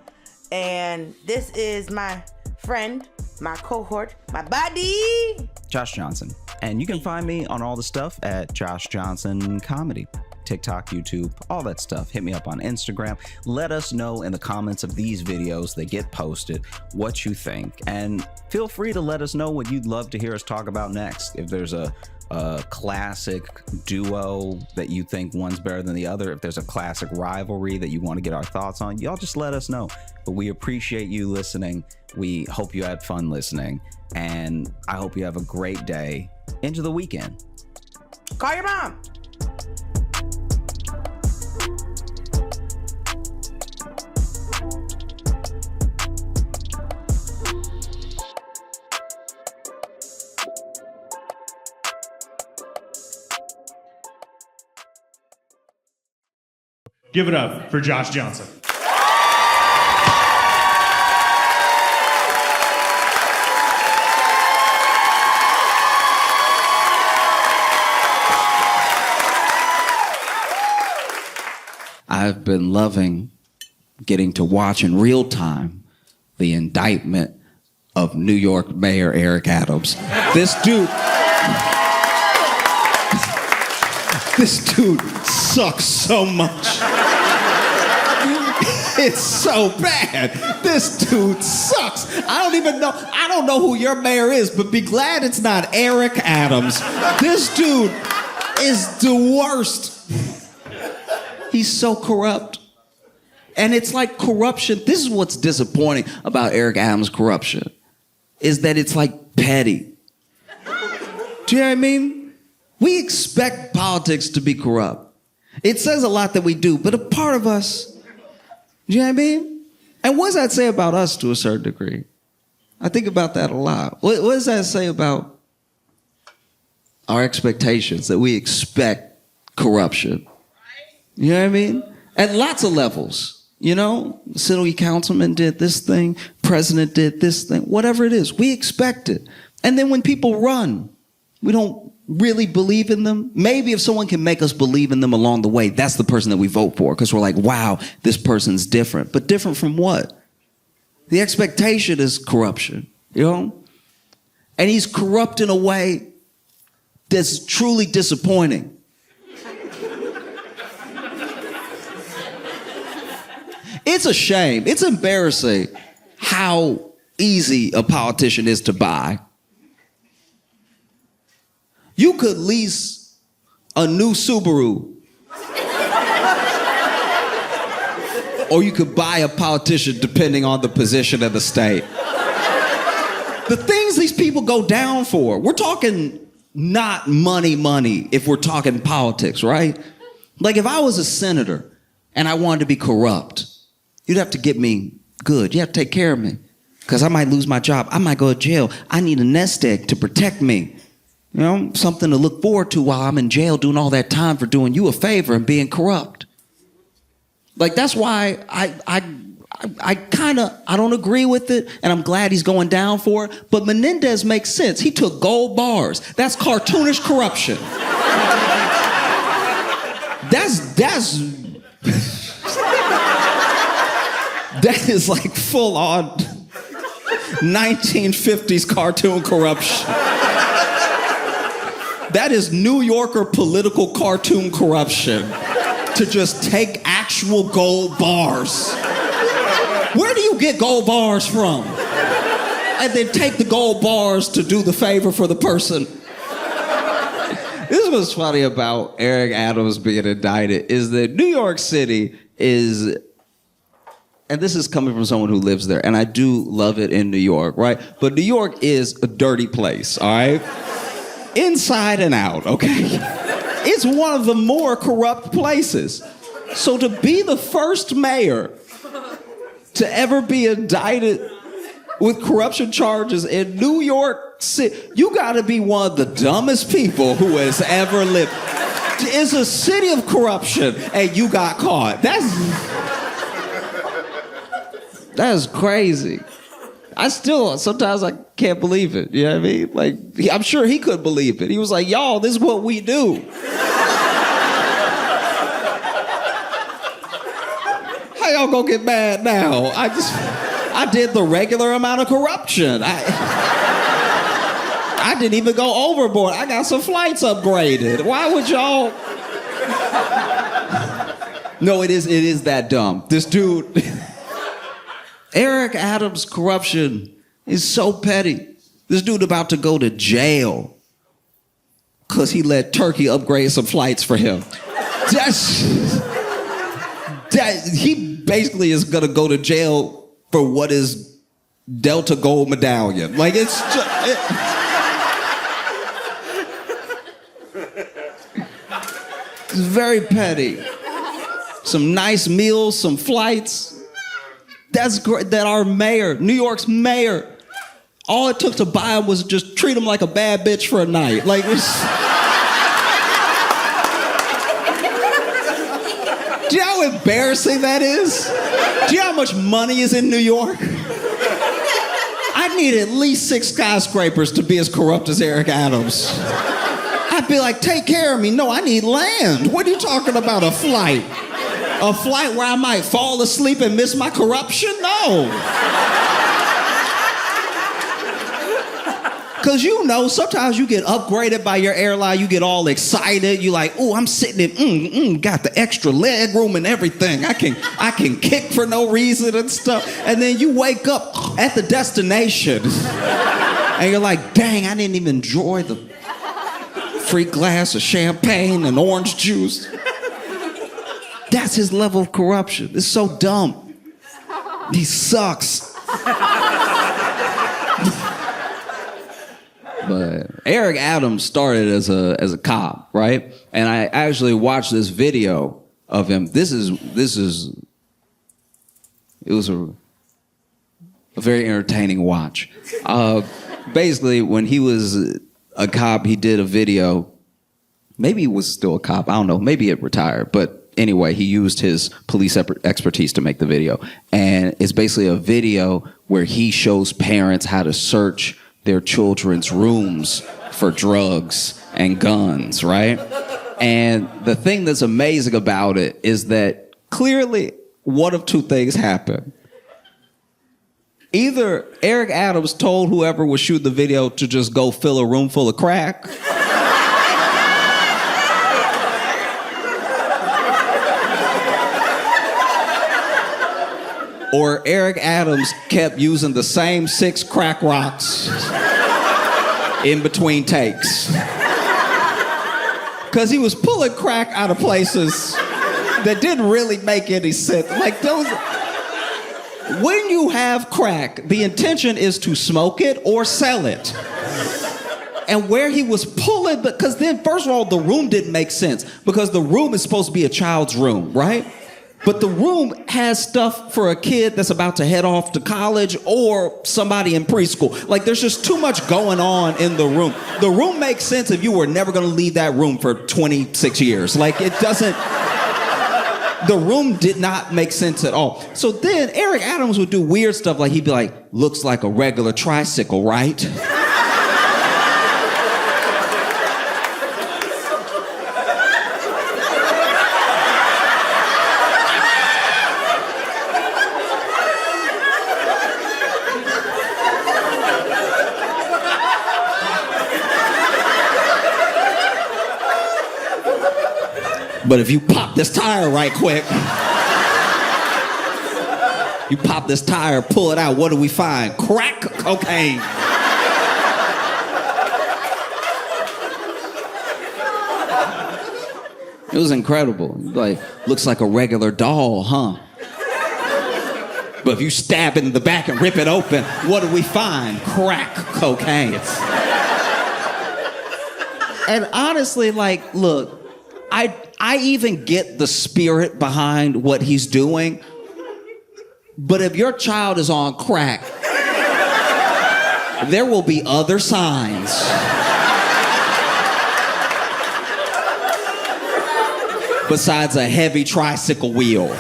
And this is my friend, my cohort, my buddy, Josh Johnson. And you can find me on all the stuff at Josh Johnson Comedy. TikTok, YouTube, all that stuff. Hit me up on Instagram. Let us know in the comments of these videos that get posted what you think. And feel free to let us know what you'd love to hear us talk about next. If there's a classic duo that you think one's better than the other, if there's a classic rivalry that you want to get our thoughts on, y'all just let us know. But we appreciate you listening. We hope you had fun listening. And I hope you have a great day into the weekend. Call your mom. Give it up for Josh Johnson. I've been loving getting to watch in real time the indictment of New York Mayor Eric Adams. This dude sucks so much. It's so bad. This dude sucks. I don't know who your mayor is, but be glad it's not Eric Adams. This dude is the worst. He's so corrupt. And it's like corruption. This is what's disappointing about Eric Adams' corruption, is that it's like petty. Do you know what I mean? We expect politics to be corrupt. It says a lot that we do, but a part of us, do you know what I mean? And what does that say about us to a certain degree? I think about that a lot. What does that say about our expectations, that we expect corruption? You know what I mean? At lots of levels, you know? City councilman did this thing, president did this thing, whatever it is, we expect it. And then when people run, we don't really believe in them. Maybe if someone can make us believe in them along the way, that's the person that we vote for, because we're like, wow, this person's different. But different from what? The expectation is corruption, you know? And he's corrupt in a way that's truly disappointing. It's a shame. It's embarrassing how easy a politician is to buy. You could lease a new Subaru, or you could buy a politician depending on the position of the state. The things these people go down for, we're talking not money if we're talking politics, right? Like if I was a senator and I wanted to be corrupt, you'd have to get me good. You have to take care of me, because I might lose my job. I might go to jail. I need a nest egg to protect me. You know, something to look forward to while I'm in jail doing all that time for doing you a favor and being corrupt. Like, that's why I don't agree with it, and I'm glad he's going down for it. But Menendez makes sense. He took gold bars. That's cartoonish corruption. That is like full on 1950s cartoon corruption. That is New Yorker political cartoon corruption, to just take actual gold bars. Where do you get gold bars from? And then take the gold bars to do the favor for the person. This is what's funny about Eric Adams being indicted, is that New York City is, and this is coming from someone who lives there, and I do love it in New York, right? But New York is a dirty place, all right? Inside and out, okay? It's one of the more corrupt places. So to be the first mayor to ever be indicted with corruption charges in New York City, you gotta be one of the dumbest people who has ever lived. It's a city of corruption and you got caught. That's crazy. Sometimes I can't believe it, you know what I mean? Like, I'm sure he could believe it. He was like, y'all, this is what we do. How y'all gonna get mad now? I did the regular amount of corruption. I didn't even go overboard. I got some flights upgraded. Why would y'all? No, it is that dumb. This dude, Eric Adams' corruption is so petty. This dude about to go to jail because he let Turkey upgrade some flights for him. He basically is gonna go to jail for what is Delta Gold Medallion. Like, it's just... It's very petty. Some nice meals, some flights. That's great. That our mayor, New York's mayor, all it took to buy him was just treat him like a bad bitch for a night. Like, it's... Do you know how embarrassing that is? Do you know how much money is in New York? I need at least 6 skyscrapers to be as corrupt as Eric Adams. I'd be like, take care of me. No, I need land. What are you talking about, a flight? A flight where I might fall asleep and miss my corruption? No. Because you know, sometimes you get upgraded by your airline, you get all excited, you like, oh, I'm sitting in, got the extra leg room and everything. I can kick for no reason and stuff. And then you wake up at the destination and you're like, dang, I didn't even enjoy the free glass of champagne and orange juice. That's his level of corruption. It's so dumb. He sucks. But Eric Adams started as a cop, right? And I actually watched this video of him. It was a very entertaining watch. Basically, when he was a cop, he did a video. Maybe he was still a cop. I don't know. Maybe it retired. But anyway, he used his police expertise to make the video. And it's basically a video where he shows parents how to search their children's rooms for drugs and guns, right? And the thing that's amazing about it is that clearly one of two things happened. Either Eric Adams told whoever was shooting the video to just go fill a room full of crack, or Eric Adams kept using the same 6 crack rocks in between takes. Because he was pulling crack out of places that didn't really make any sense. Like those, when you have crack, the intention is to smoke it or sell it. And where he was pulling, because then first of all, the room didn't make sense because the room is supposed to be a child's room, right? But the room has stuff for a kid that's about to head off to college or somebody in preschool. Like, there's just too much going on in the room. The room makes sense if you were never gonna leave that room for 26 years. Like, it doesn't, the room did not make sense at all. So then Eric Adams would do weird stuff, like he'd be like, looks like a regular tricycle, right? But if you pop this tire right quick, you pop this tire, pull it out, what do we find? Crack cocaine. It was incredible. Like, looks like a regular doll, huh? But if you stab it in the back and rip it open, what do we find? Crack cocaine. And honestly, like, look, I even get the spirit behind what he's doing, but if your child is on crack, there will be other signs. Besides a heavy tricycle wheel.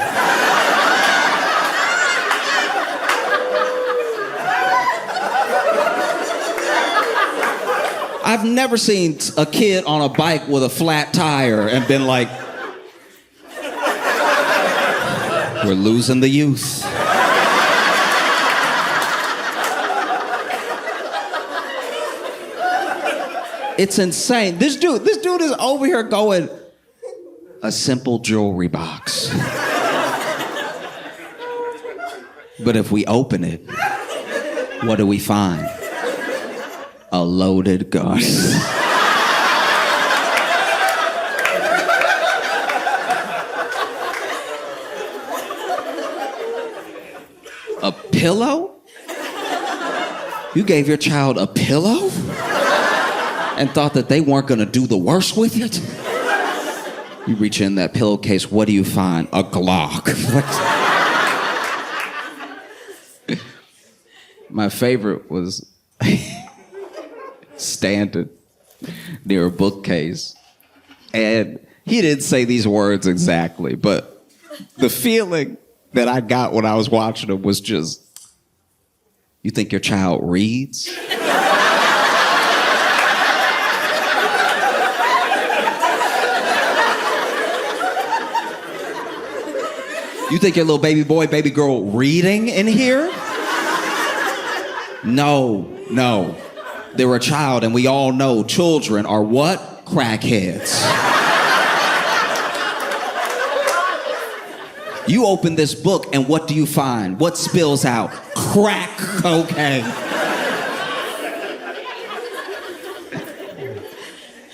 I've never seen a kid on a bike with a flat tire and been like, we're losing the youth. It's insane. This dude is over here going, a simple jewelry box. But if we open it, what do we find? A loaded gun. A pillow? You gave your child a pillow? And thought that they weren't gonna do the worst with it? You reach in that pillowcase, what do you find? A Glock. My favorite was standing near a bookcase. And he didn't say these words exactly, but the feeling that I got when I was watching him was just, you think your child reads? You think your little baby boy, baby girl reading in here? No. They're a child, and we all know children are what? Crackheads. You open this book, and what do you find? What spills out? Crack cocaine.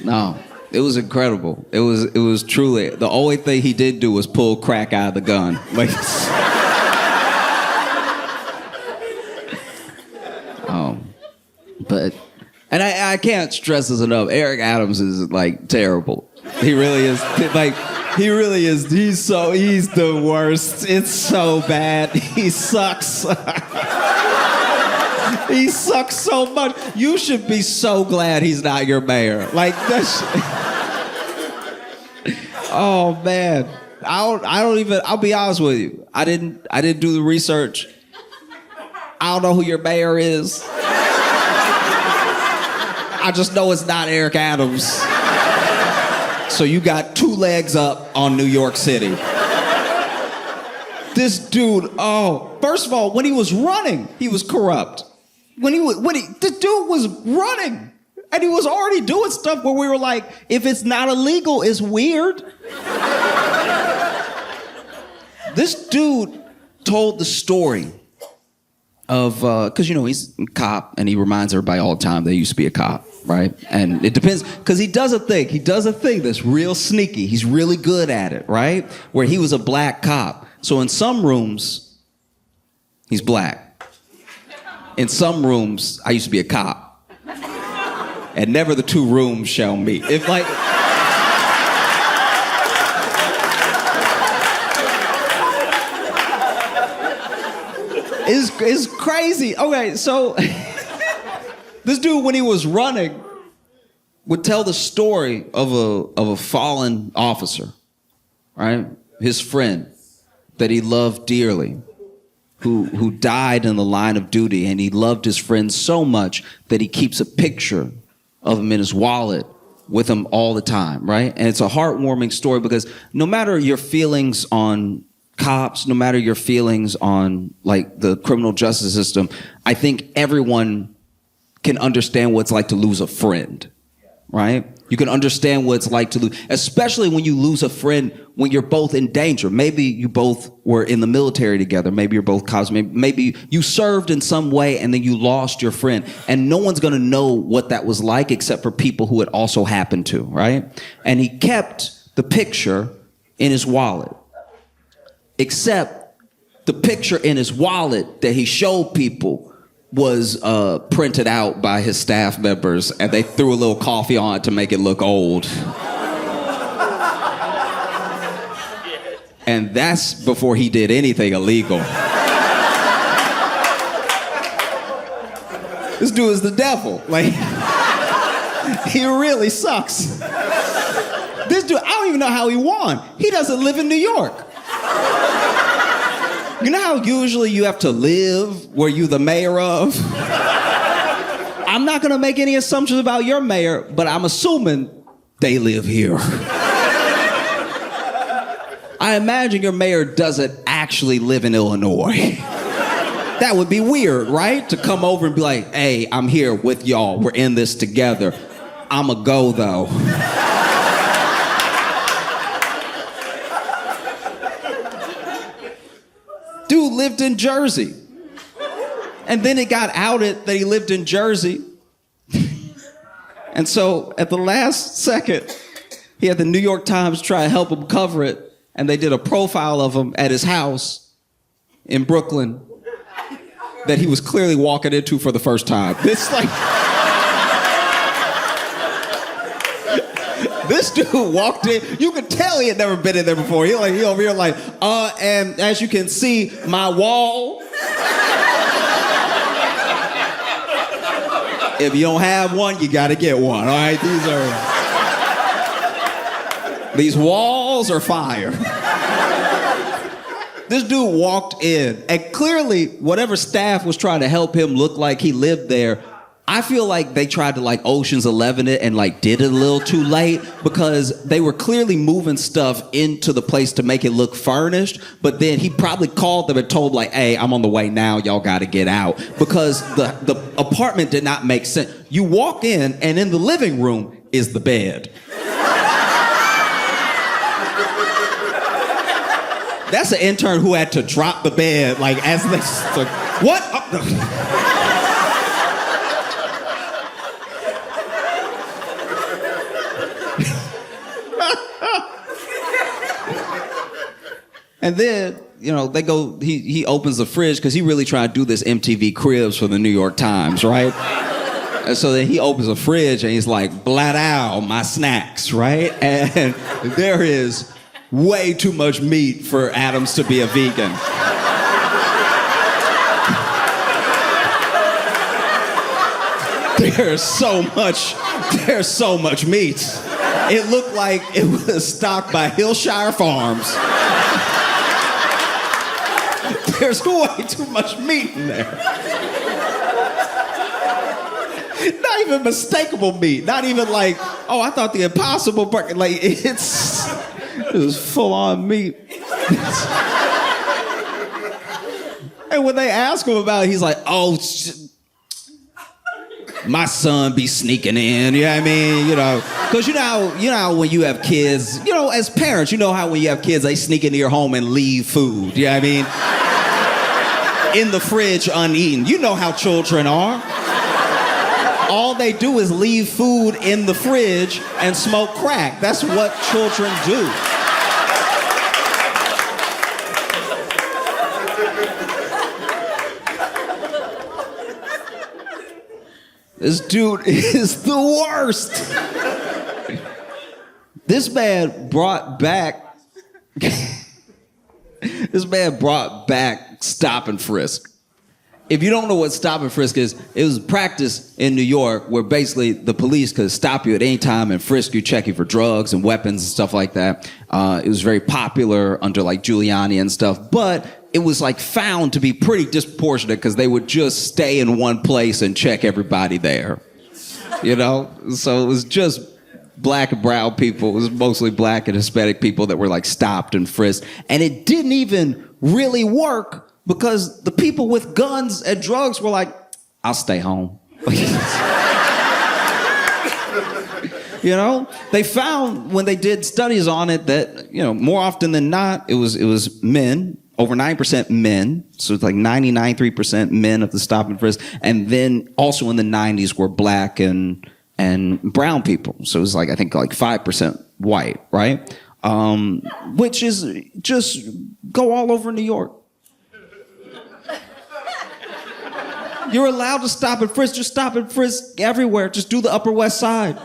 No. It was incredible. It was truly, the only thing he did do was pull crack out of the gun. Like, and I can't stress this enough. Eric Adams is like terrible. He really is. Like, he really is. He's the worst. It's so bad. He sucks. He sucks so much. You should be so glad he's not your mayor. Like, that's. Oh man, I'll be honest with you. I didn't do the research. I don't know who your mayor is. I just know it's not Eric Adams. So you got 2 legs up on New York City. This dude, first of all, when he was running, he was corrupt. This dude was running. And he was already doing stuff where we were like, if it's not illegal, it's weird. This dude told the story of, because, he's a cop, and he reminds everybody all the time that he used to be a cop, right? And it depends, because he does a thing that's real sneaky. He's really good at it, right? Where he was a black cop. So in some rooms, he's black. In some rooms, I used to be a cop. And never the 2 rooms shall meet. If like... It's crazy. Okay, so this dude, when he was running, would tell the story of a fallen officer, right? His friend that he loved dearly, who died in the line of duty, and he loved his friend so much that he keeps a picture of him in his wallet with him all the time, right? And it's a heartwarming story because no matter your feelings on cops, no matter your feelings on like the criminal justice system, I think everyone can understand what it's like to lose a friend, right? You can understand what it's like to lose, especially when you lose a friend when you're both in danger. Maybe you both were in the military together. Maybe you're both cops. Maybe you served in some way and then you lost your friend. And no one's gonna know what that was like except for people who it also happened to, right? And he kept the picture in his wallet. Except the picture in his wallet that he showed people was printed out by his staff members, and they threw a little coffee on it to make it look old. And that's before he did anything illegal. This dude is the devil. Like, he really sucks. This dude, I don't even know how he won. He doesn't live in New York. You know how usually you have to live where you're the mayor of? I'm not gonna make any assumptions about your mayor, but I'm assuming they live here. I imagine your mayor doesn't actually live in Illinois. That would be weird, right? To come over and be like, hey, I'm here with y'all. We're in this together. I'ma go, though. Dude lived in Jersey. And then it got outed that he lived in Jersey. And so at the last second, he had the New York Times try to help him cover it. And they did a profile of him at his house in Brooklyn that he was clearly walking into for the first time. This like... This dude walked in. You could tell he had never been in there before. He over here like, and as you can see, my wall. If you don't have one, you gotta get one. All right, these walls are fire. This dude walked in, and clearly, whatever staff was trying to help him look like he lived there, I feel like they tried to like Ocean's 11 it and like did it a little too late because they were clearly moving stuff into the place to make it look furnished. But then he probably called them and told like, hey, I'm on the way now. Y'all got to get out because the apartment did not make sense. You walk in and in the living room is the bed. That's an intern who had to drop the bed like as they like, what? And then, they go, he opens the fridge because he really tried to do this MTV Cribs for the New York Times, right? And so then he opens the fridge and he's like, blat out my snacks, right? And there is way too much meat for Adams to be a vegan. There's so much meat. It looked like it was stocked by Hillshire Farms. There's way too much meat in there. Not even mistakable meat. Not even like, oh, I thought the Impossible Burger. Like, it was full-on meat. And when they ask him about it, he's like, oh, my son be sneaking in, you know what I mean? Because you know how when you have kids, as parents, you know how when you have kids, they sneak into your home and leave food, you know what I mean? In the fridge uneaten. You know how children are. All they do is leave food in the fridge and smoke crack. That's what children do. This dude is the worst. This man brought back stop and frisk. If you don't know what stop and frisk is, it was practice in New York where basically the police could stop you at any time and frisk you, check you for drugs and weapons and stuff like that. It was very popular under like Giuliani and stuff, but it was like found to be pretty disproportionate because they would just stay in one place and check everybody there. So it was just black and brown people. It was mostly black and Hispanic people that were like stopped and frisked. And it didn't even really work because the people with guns and drugs were like, I'll stay home. They found when they did studies on it that, more often than not, it was men, over 9% men. So it's like 99.3% men of the stop and frisk. And then also in the 90s were black and brown people. So it was like, I think like 5% white, right? Which is just go all over New York. You're allowed to stop and frisk. Just stop and frisk everywhere. Just do the Upper West Side. Do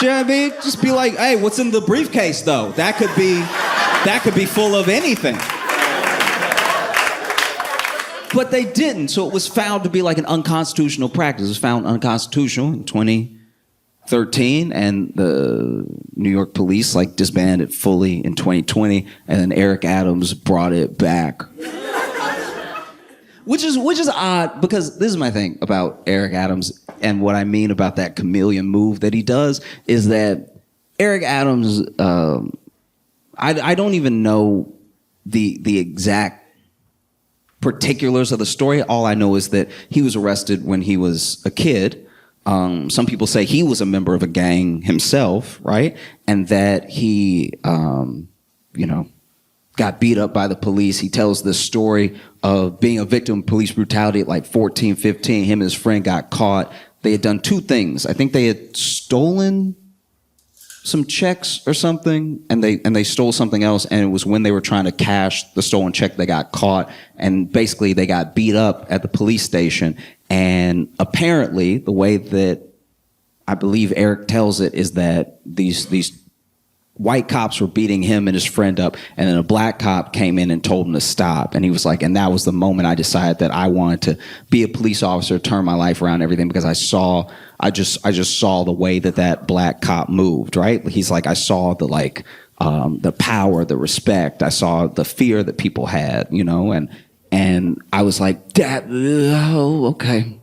you know what I mean? Just be like, hey, what's in the briefcase though? That could be full of anything. But they didn't, so it was found to be like an unconstitutional practice. It was found unconstitutional in 2013, and the New York police like disbanded fully in 2020, and then Eric Adams brought it back. Which is odd, because this is my thing about Eric Adams, and what I mean about that chameleon move that he does is that Eric Adams, I don't even know the exact particulars of the story. All I know is that he was arrested when he was a kid. Some people say he was a member of a gang himself, right? And that he, got beat up by the police. He tells this story of being a victim of police brutality at like 14, 15. Him and his friend got caught. They had done two things. I think they had stolen some checks or something, and they stole something else, and it was when they were trying to cash the stolen check they got caught, and basically they got beat up at the police station. And apparently the way that I believe Eric tells it is that these white cops were beating him and his friend up, and then a black cop came in and told him to stop. And he was like, and that was the moment I decided that I wanted to be a police officer, turn my life around, everything, because I just saw the way that black cop moved, right? He's like, I saw the power, the respect. I saw the fear that people had, and I was like, that, oh, okay.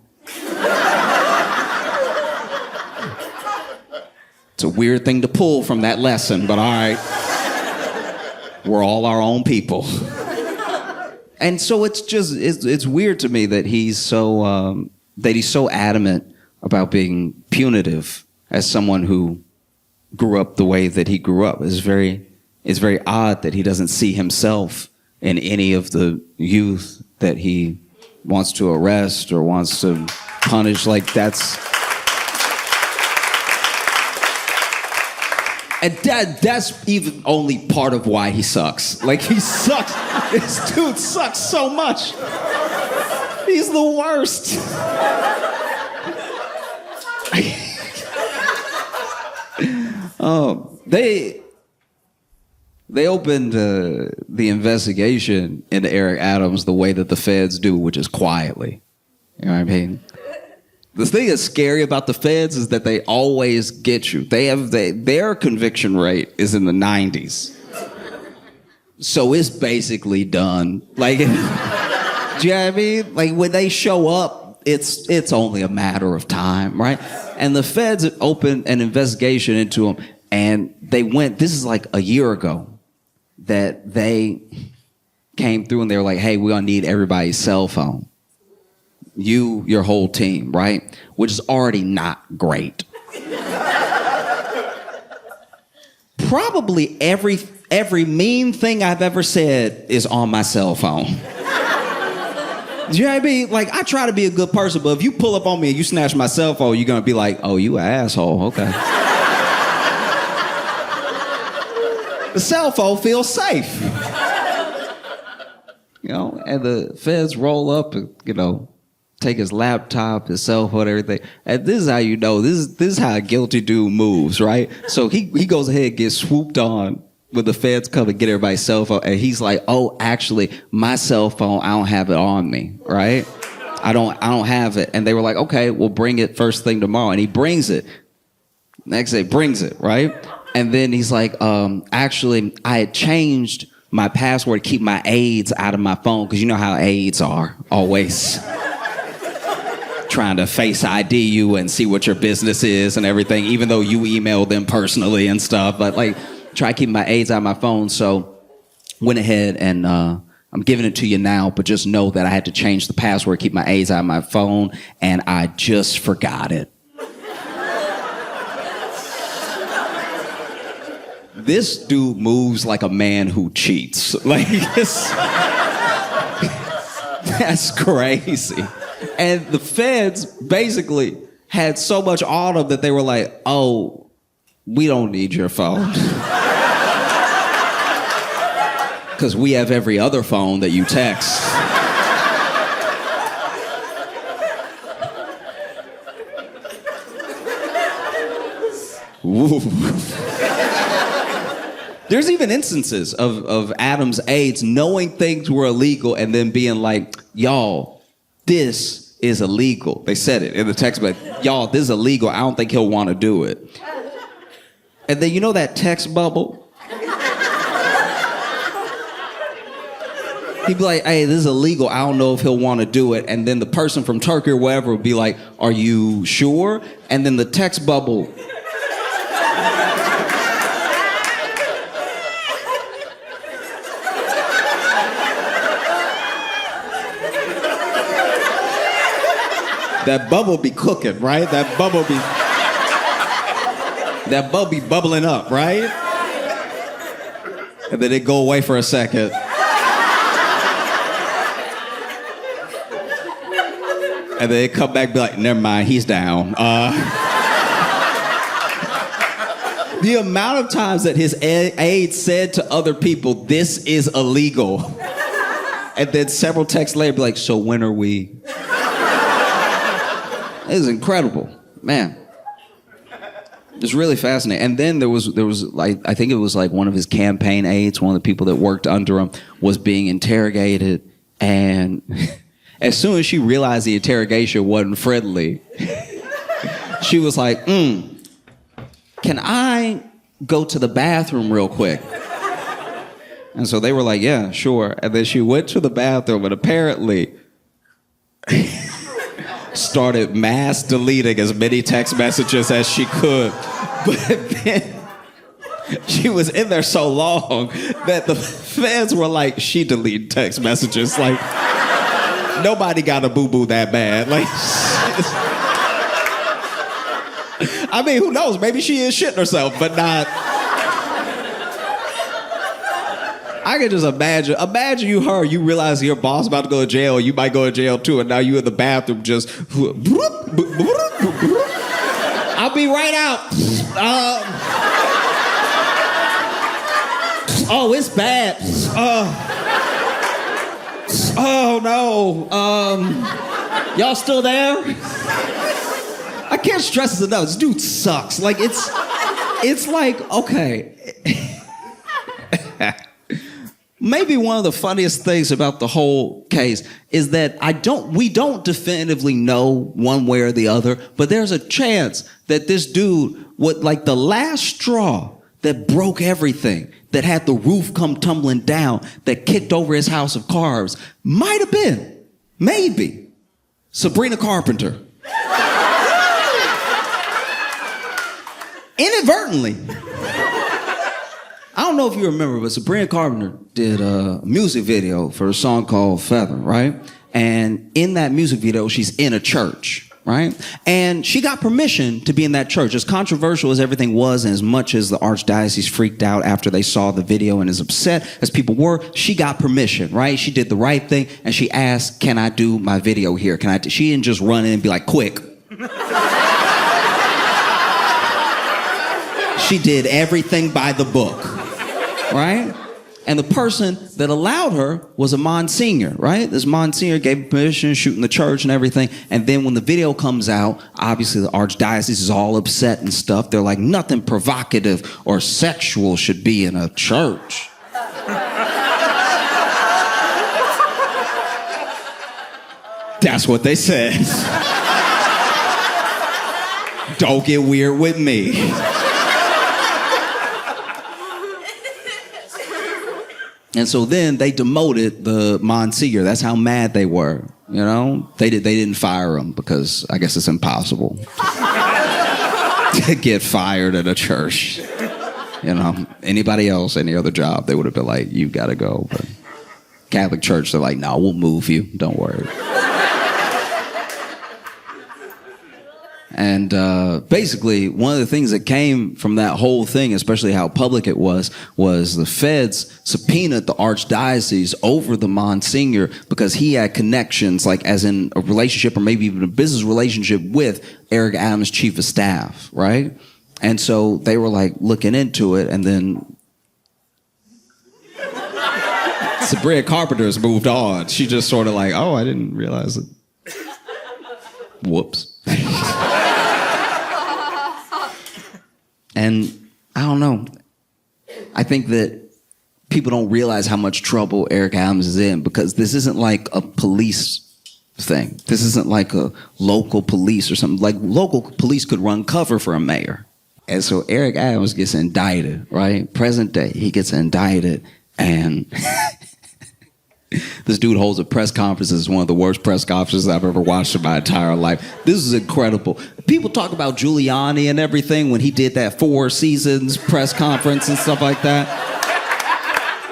It's a weird thing to pull from that lesson, but all right. We're all our own people. And so it's weird to me that he's so adamant about being punitive as someone who grew up the way that he grew up. It's very odd that he doesn't see himself in any of the youth that he wants to arrest or wants to punish. Like, that's... And that's even only part of why he sucks. Like, he sucks. This dude sucks so much. He's the worst. They opened the investigation into Eric Adams the way that the feds do, which is quietly. You know what I mean? The thing that's scary about the feds is that they always get you. Their conviction rate is in the 90s. So it's basically done. Like, do you know what I mean? Like, when they show up, it's only a matter of time, right? And the feds opened an investigation into them, and this is like a year ago, that they came through and they were like, hey, we're gonna need everybody's cell phone. Your whole team, right? Which is already not great. Probably every mean thing I've ever said is on my cell phone. Do you know what I mean? Like, I try to be a good person, but if you pull up on me and you snatch my cell phone, you're gonna be like, oh, you an asshole, okay. The cell phone feels safe. You know, and the feds roll up and, take his laptop, his cell phone, everything. And this is how you know, this is how a guilty dude moves, right? So he goes ahead and gets swooped on when the feds come and get everybody's cell phone. And he's like, oh, actually, my cell phone, I don't have it on me, right? I don't have it. And they were like, okay, we'll bring it first thing tomorrow. And he brings it. Next day, brings it, right? And then he's like, actually, I had changed my password to keep my aides out of my phone, because you know how aides are, always trying to face ID you and see what your business is and everything, even though you email them personally and stuff. But like, try to keep my aides out of my phone. So went ahead and I'm giving it to you now, but just know that I had to change the password, keep my aides out of my phone, and I just forgot it. This dude moves like a man who cheats. Like, that's crazy. And the feds basically had so much on them that they were like, oh, we don't need your phone. Because we have every other phone that you text. Ooh. There's even instances of Adam's aides knowing things were illegal and then being like, y'all, this is illegal. They said it in the text, but y'all, this is illegal. I don't think he'll want to do it. And then, you know that text bubble? He'd be like, hey, this is illegal. I don't know if he'll want to do it. And then the person from Turkey or wherever would be like, are you sure? And then the text bubble. That bubble be cooking, right? That bubble be bubbling up, right? And then it go away for a second. And then it come back and be like, never mind, he's down. The amount of times that his aide said to other people, this is illegal. And then several texts later be like, so when are we? It was incredible, man. It's really fascinating. And then there was like, I think it was like one of his campaign aides, one of the people that worked under him, was being interrogated. And as soon as she realized the interrogation wasn't friendly, she was like, can I go to the bathroom real quick? And so they were like, yeah, sure. And then she went to the bathroom and apparently started mass deleting as many text messages as she could. But then she was in there so long that the fans were like, she deleted text messages. Like, nobody got a boo-boo that bad. Like, I mean, who knows? Maybe she is shitting herself, but not. I can just imagine you realize your boss about to go to jail, you might go to jail too, and now you in the bathroom just, I'll be right out. Oh, it's bad. Oh no. Y'all still there? I can't stress this enough. This dude sucks. Like it's like, okay. Maybe one of the funniest things about the whole case is that we don't definitively know one way or the other, but there's a chance that this dude would, like, the last straw that broke everything, that had the roof come tumbling down, that kicked over his house of cards, might have been, maybe, Sabrina Carpenter. Inadvertently. I don't know if you remember, but Sabrina Carpenter did a music video for a song called Feather, right? And in that music video, she's in a church, right? And she got permission to be in that church. As controversial as everything was, and as much as the Archdiocese freaked out after they saw the video and as upset as people were, she got permission, right? She did the right thing, and she asked, can I do my video here? She didn't just run in and be like, quick. She did everything by the book, right? And the person that allowed her was a Monsignor, right? This Monsignor gave permission, shooting the church and everything. And then when the video comes out, obviously the Archdiocese is all upset and stuff. They're like, nothing provocative or sexual should be in a church. That's what they said. Don't get weird with me. And so then they demoted the Monsignor. That's how mad they were, you know? They didn't fire him because I guess it's impossible to get fired at a church. You know, anybody else, any other job, they would have been like, you gotta go. But Catholic Church, they're like, no, we'll move you, don't worry. And basically, one of the things that came from that whole thing, especially how public it was the feds subpoenaed the Archdiocese over the Monsignor because he had connections, like as in a relationship or maybe even a business relationship with Eric Adams' chief of staff, right? And so they were like looking into it, and then Sabrina Carpenter's moved on. She just sort of like, oh, I didn't realize it. Whoops. And I don't know. I think that people don't realize how much trouble Eric Adams is in because this isn't like a police thing. This isn't like a local police or something. Like local police could run cover for a mayor. And so Eric Adams gets indicted, right? Present day, he gets indicted, and this dude holds a press conference. It's one of the worst press conferences I've ever watched in my entire life. This is incredible. People talk about Giuliani and everything when he did that 4 Seasons press conference and stuff like that.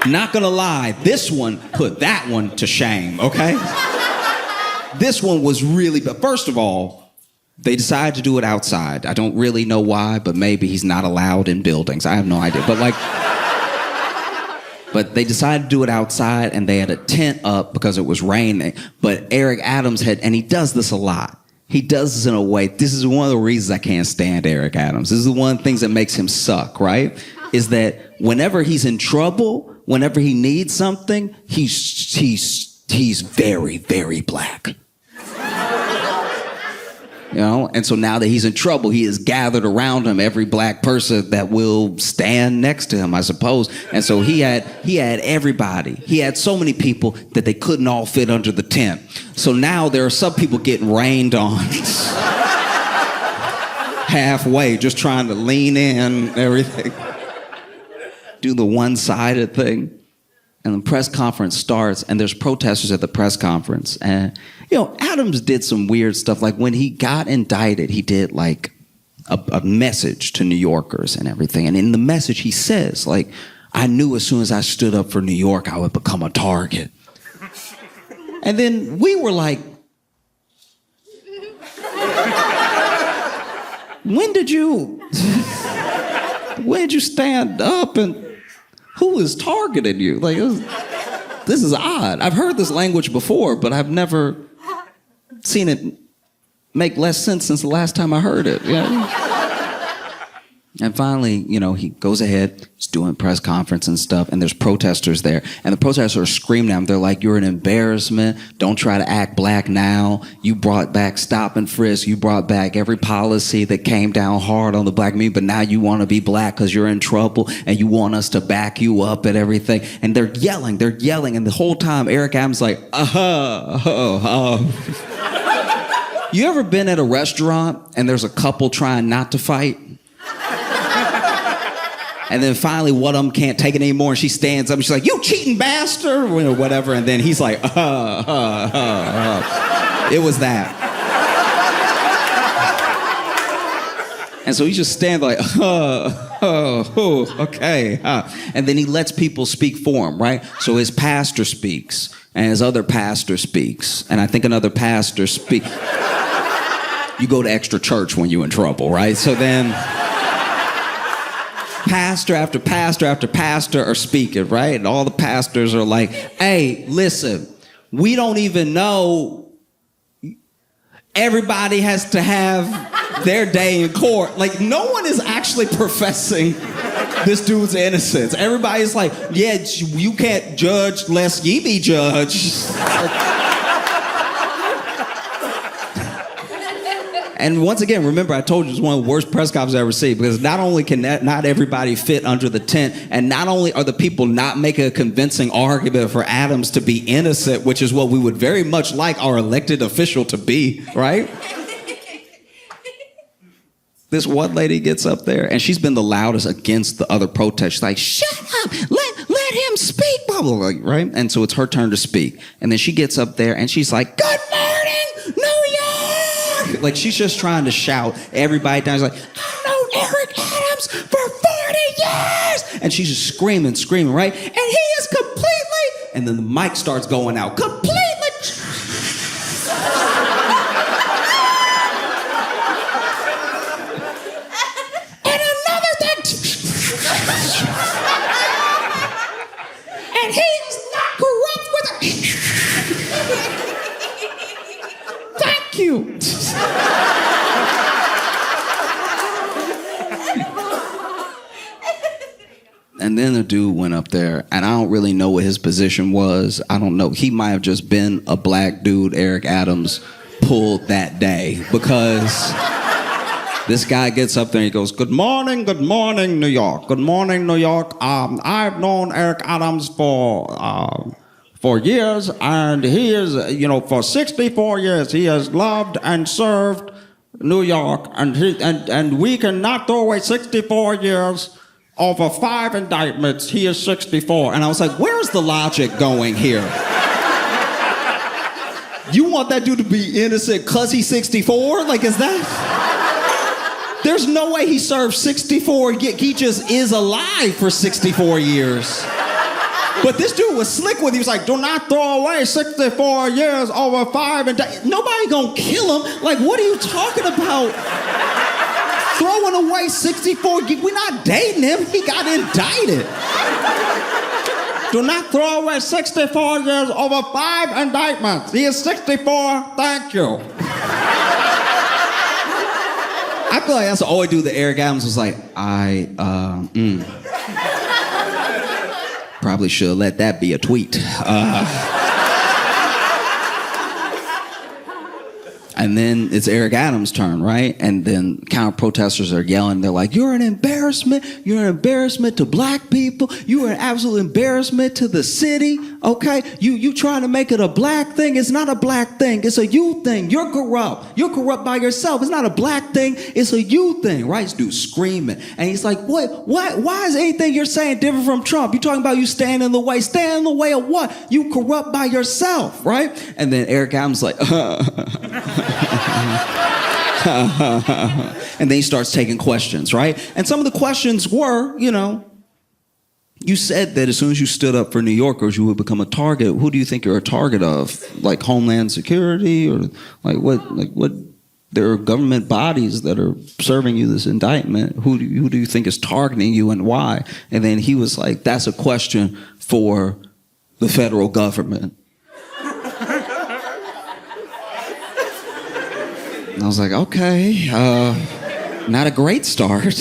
Not gonna lie, this one put that one to shame, okay? This one was really, but first of all, they decided to do it outside. I don't really know why, but maybe he's not allowed in buildings. I have no idea, but they decided to do it outside, and they had a tent up because it was raining. But Eric Adams and he does this a lot. He does this in a way, this is one of the reasons I can't stand Eric Adams. This is one of the things that makes him suck, right? Is that whenever he's in trouble, whenever he needs something, he's very, very black. You know, and so now that he's in trouble, he has gathered around him every black person that will stand next to him, I suppose. And so he had everybody. He had so many people that they couldn't all fit under the tent. So now there are some people getting rained on halfway, just trying to lean in, everything. Do the one-sided thing. And the press conference starts, and there's protesters at the press conference. And, you know, Adams did some weird stuff. Like when he got indicted, he did like a message to New Yorkers and everything. And in the message, he says, like, I knew as soon as I stood up for New York, I would become a target. And then we were like, when did you stand up and who is targeting you? Like, this is odd. I've heard this language before, but I've never seen it make less sense since the last time I heard it. You know? And finally, you know, he goes ahead, he's doing press conference and stuff, and there's protesters there. And the protesters are screaming at him. They're like, you're an embarrassment. Don't try to act black now. You brought back stop and frisk. You brought back every policy that came down hard on the black community, but now you want to be black because you're in trouble and you want us to back you up at everything. And they're yelling. And the whole time, Eric Adams like, You ever been at a restaurant and there's a couple trying not to fight? And then finally, one of them can't take it anymore, and she stands up, and she's like, you cheating bastard, or whatever. And then he's like, It was that. And so he just stands like, okay. And then he lets people speak for him, right? So his pastor speaks, and his other pastor speaks, and I think another pastor speaks. You go to extra church when you're in trouble, right? So then pastor after pastor after pastor are speaking, right? And all the pastors are like, hey, listen, we don't even know. Everybody has to have their day in court. Like, no one is actually professing this dude's innocence. Everybody's like, yeah, you can't judge lest ye be judged. And once again, remember, I told you it's one of the worst press conferences I've ever seen, because not only can not everybody fit under the tent, and not only are the people not making a convincing argument for Adams to be innocent, which is what we would very much like our elected official to be, right? This one lady gets up there, and she's been the loudest against the other protest. She's like, shut up, let him speak, blah, blah, blah, right? And so it's her turn to speak. And then she gets up there, and she's like, good morning, New York! Like, she's just trying to shout everybody down. She's like, I've known Eric Adams for 40 years! And she's just screaming, right? And he is completely... And then the mic starts going out. Completely... And another thing... And he's not corrupt with a... Thank you. And then the dude went up there, and I don't really know what his position was. I don't know. He might have just been a black dude Eric Adams pulled that day, because this guy gets up there and he goes, good morning, New York. Good morning, New York. I've known Eric Adams for years, and he is, for 64 years, he has loved and served New York, and we cannot throw away 64 years over 5 indictments. He is 64. And I was like, where's the logic going here? You want that dude to be innocent because he's 64? Like, is that... There's no way he served 64. He just is alive for 64 years. But this dude was slick with it. He was like, do not throw away 64 years over 5 indictments. Nobody gonna kill him. Like, what are you talking about? Throwing away 64, we're not dating him. He got indicted. Do not throw away 64 years over 5 indictments. He is 64, thank you. I feel like that's all I do. The Eric Adams was like, probably should let that be a tweet. And then it's Eric Adams' turn, right? And then counter-protesters are yelling. They're like, you're an embarrassment. You're an embarrassment to black people. You are an absolute embarrassment to the city, okay? You trying to make it a black thing. It's not a black thing. It's a you thing. You're corrupt. You're corrupt by yourself. It's not a black thing. It's a you thing, right? This dude's screaming. And he's like, what? Why is anything you're saying different from Trump? You're talking about you stand in the way. Stand in the way of what? You corrupt by yourself, right? And then Eric Adams like, and then he starts taking questions, right? And some of the questions were, you said that as soon as you stood up for New Yorkers, you would become a target. Who do you think you're a target of? Like Homeland Security, or what? There are government bodies that are serving you this indictment. Who do you think is targeting you, and why? And then he was like, that's a question for the federal government. And I was like, okay, not a great start.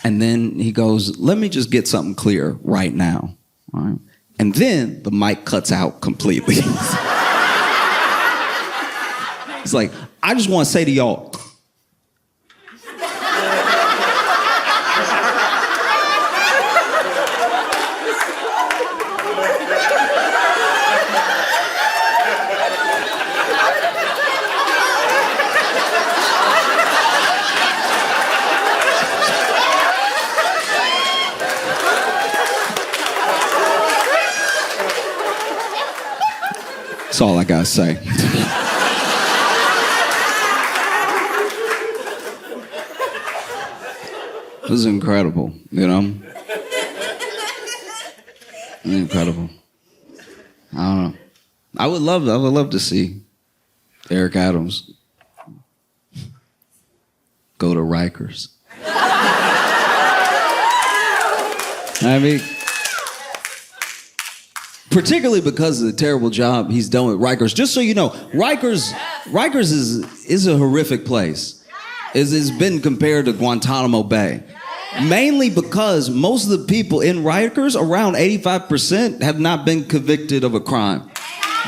And then he goes, let me just get something clear right now. All right? And then the mic cuts out completely. It's like, I just want to say to y'all, that's all I gotta say. This is incredible, you know? Incredible. I don't know. I would love to see Eric Adams go to Rikers. I mean, particularly because of the terrible job he's done with Rikers. Just so you know, Rikers is a horrific place. It's been compared to Guantanamo Bay. Mainly because most of the people in Rikers, around 85%, have not been convicted of a crime.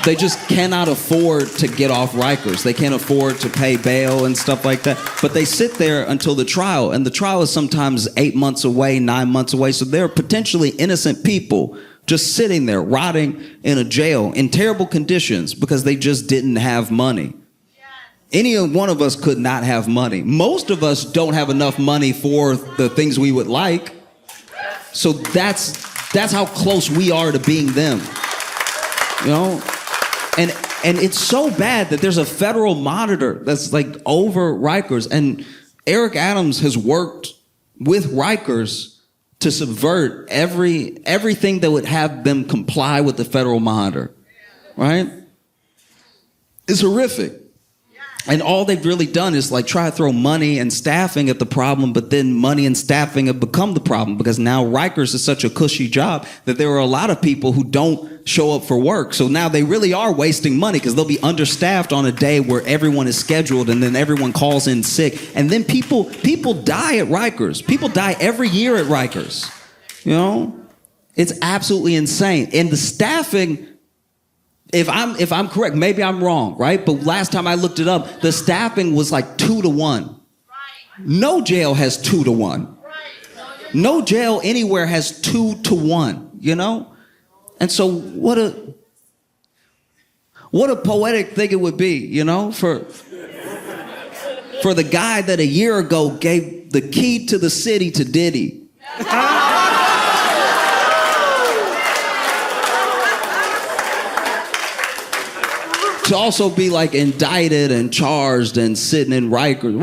They just cannot afford to get off Rikers. They can't afford to pay bail and stuff like that. But they sit there until the trial, and the trial is sometimes 8 months away, 9 months away. So they're potentially innocent people just sitting there, rotting in a jail in terrible conditions because they just didn't have money. Any one of us could not have money. Most of us don't have enough money for the things we would like. So that's how close we are to being them. You know? And it's so bad that there's a federal monitor that's like over Rikers. And Eric Adams has worked with Rikers to subvert everything that would have them comply with the federal monitor. Right? It's horrific. And all they've really done is like try to throw money and staffing at the problem, but then money and staffing have become the problem because now Rikers is such a cushy job that there are a lot of people who don't show up for work. So now they really are wasting money because they'll be understaffed on a day where everyone is scheduled and then everyone calls in sick. And then people die at Rikers. People die every year at Rikers. You know? It's absolutely insane. And the staffing... If I'm correct, maybe I'm wrong, right? But last time I looked it up, the staffing was like 2 to 1. No jail has 2 to 1. No jail anywhere has 2 to 1, you know? And so what a poetic thing it would be, you know, for the guy that a year ago gave the key to the city to Diddy. To also be like indicted and charged and sitting in Rikers.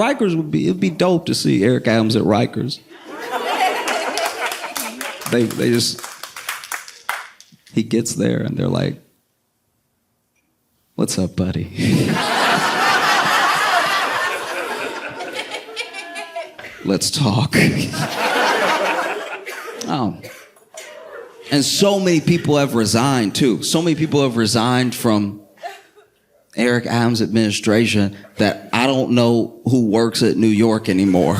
It'd be dope to see Eric Adams at Rikers. They just, he gets there and they're like, what's up, buddy? Let's talk. Oh. And so many people have resigned too. So many people have resigned from Eric Adams' administration that I don't know who works at New York anymore.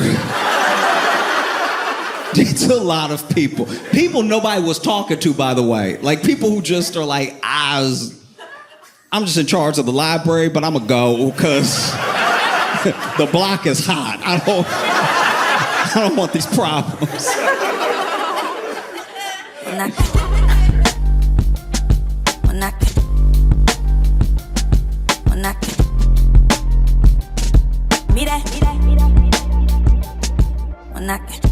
It's a lot of people. People nobody was talking to, by the way. Like people who just are like, I'm just in charge of the library, but I'm gonna go because the block is hot. I don't want these problems. Knock.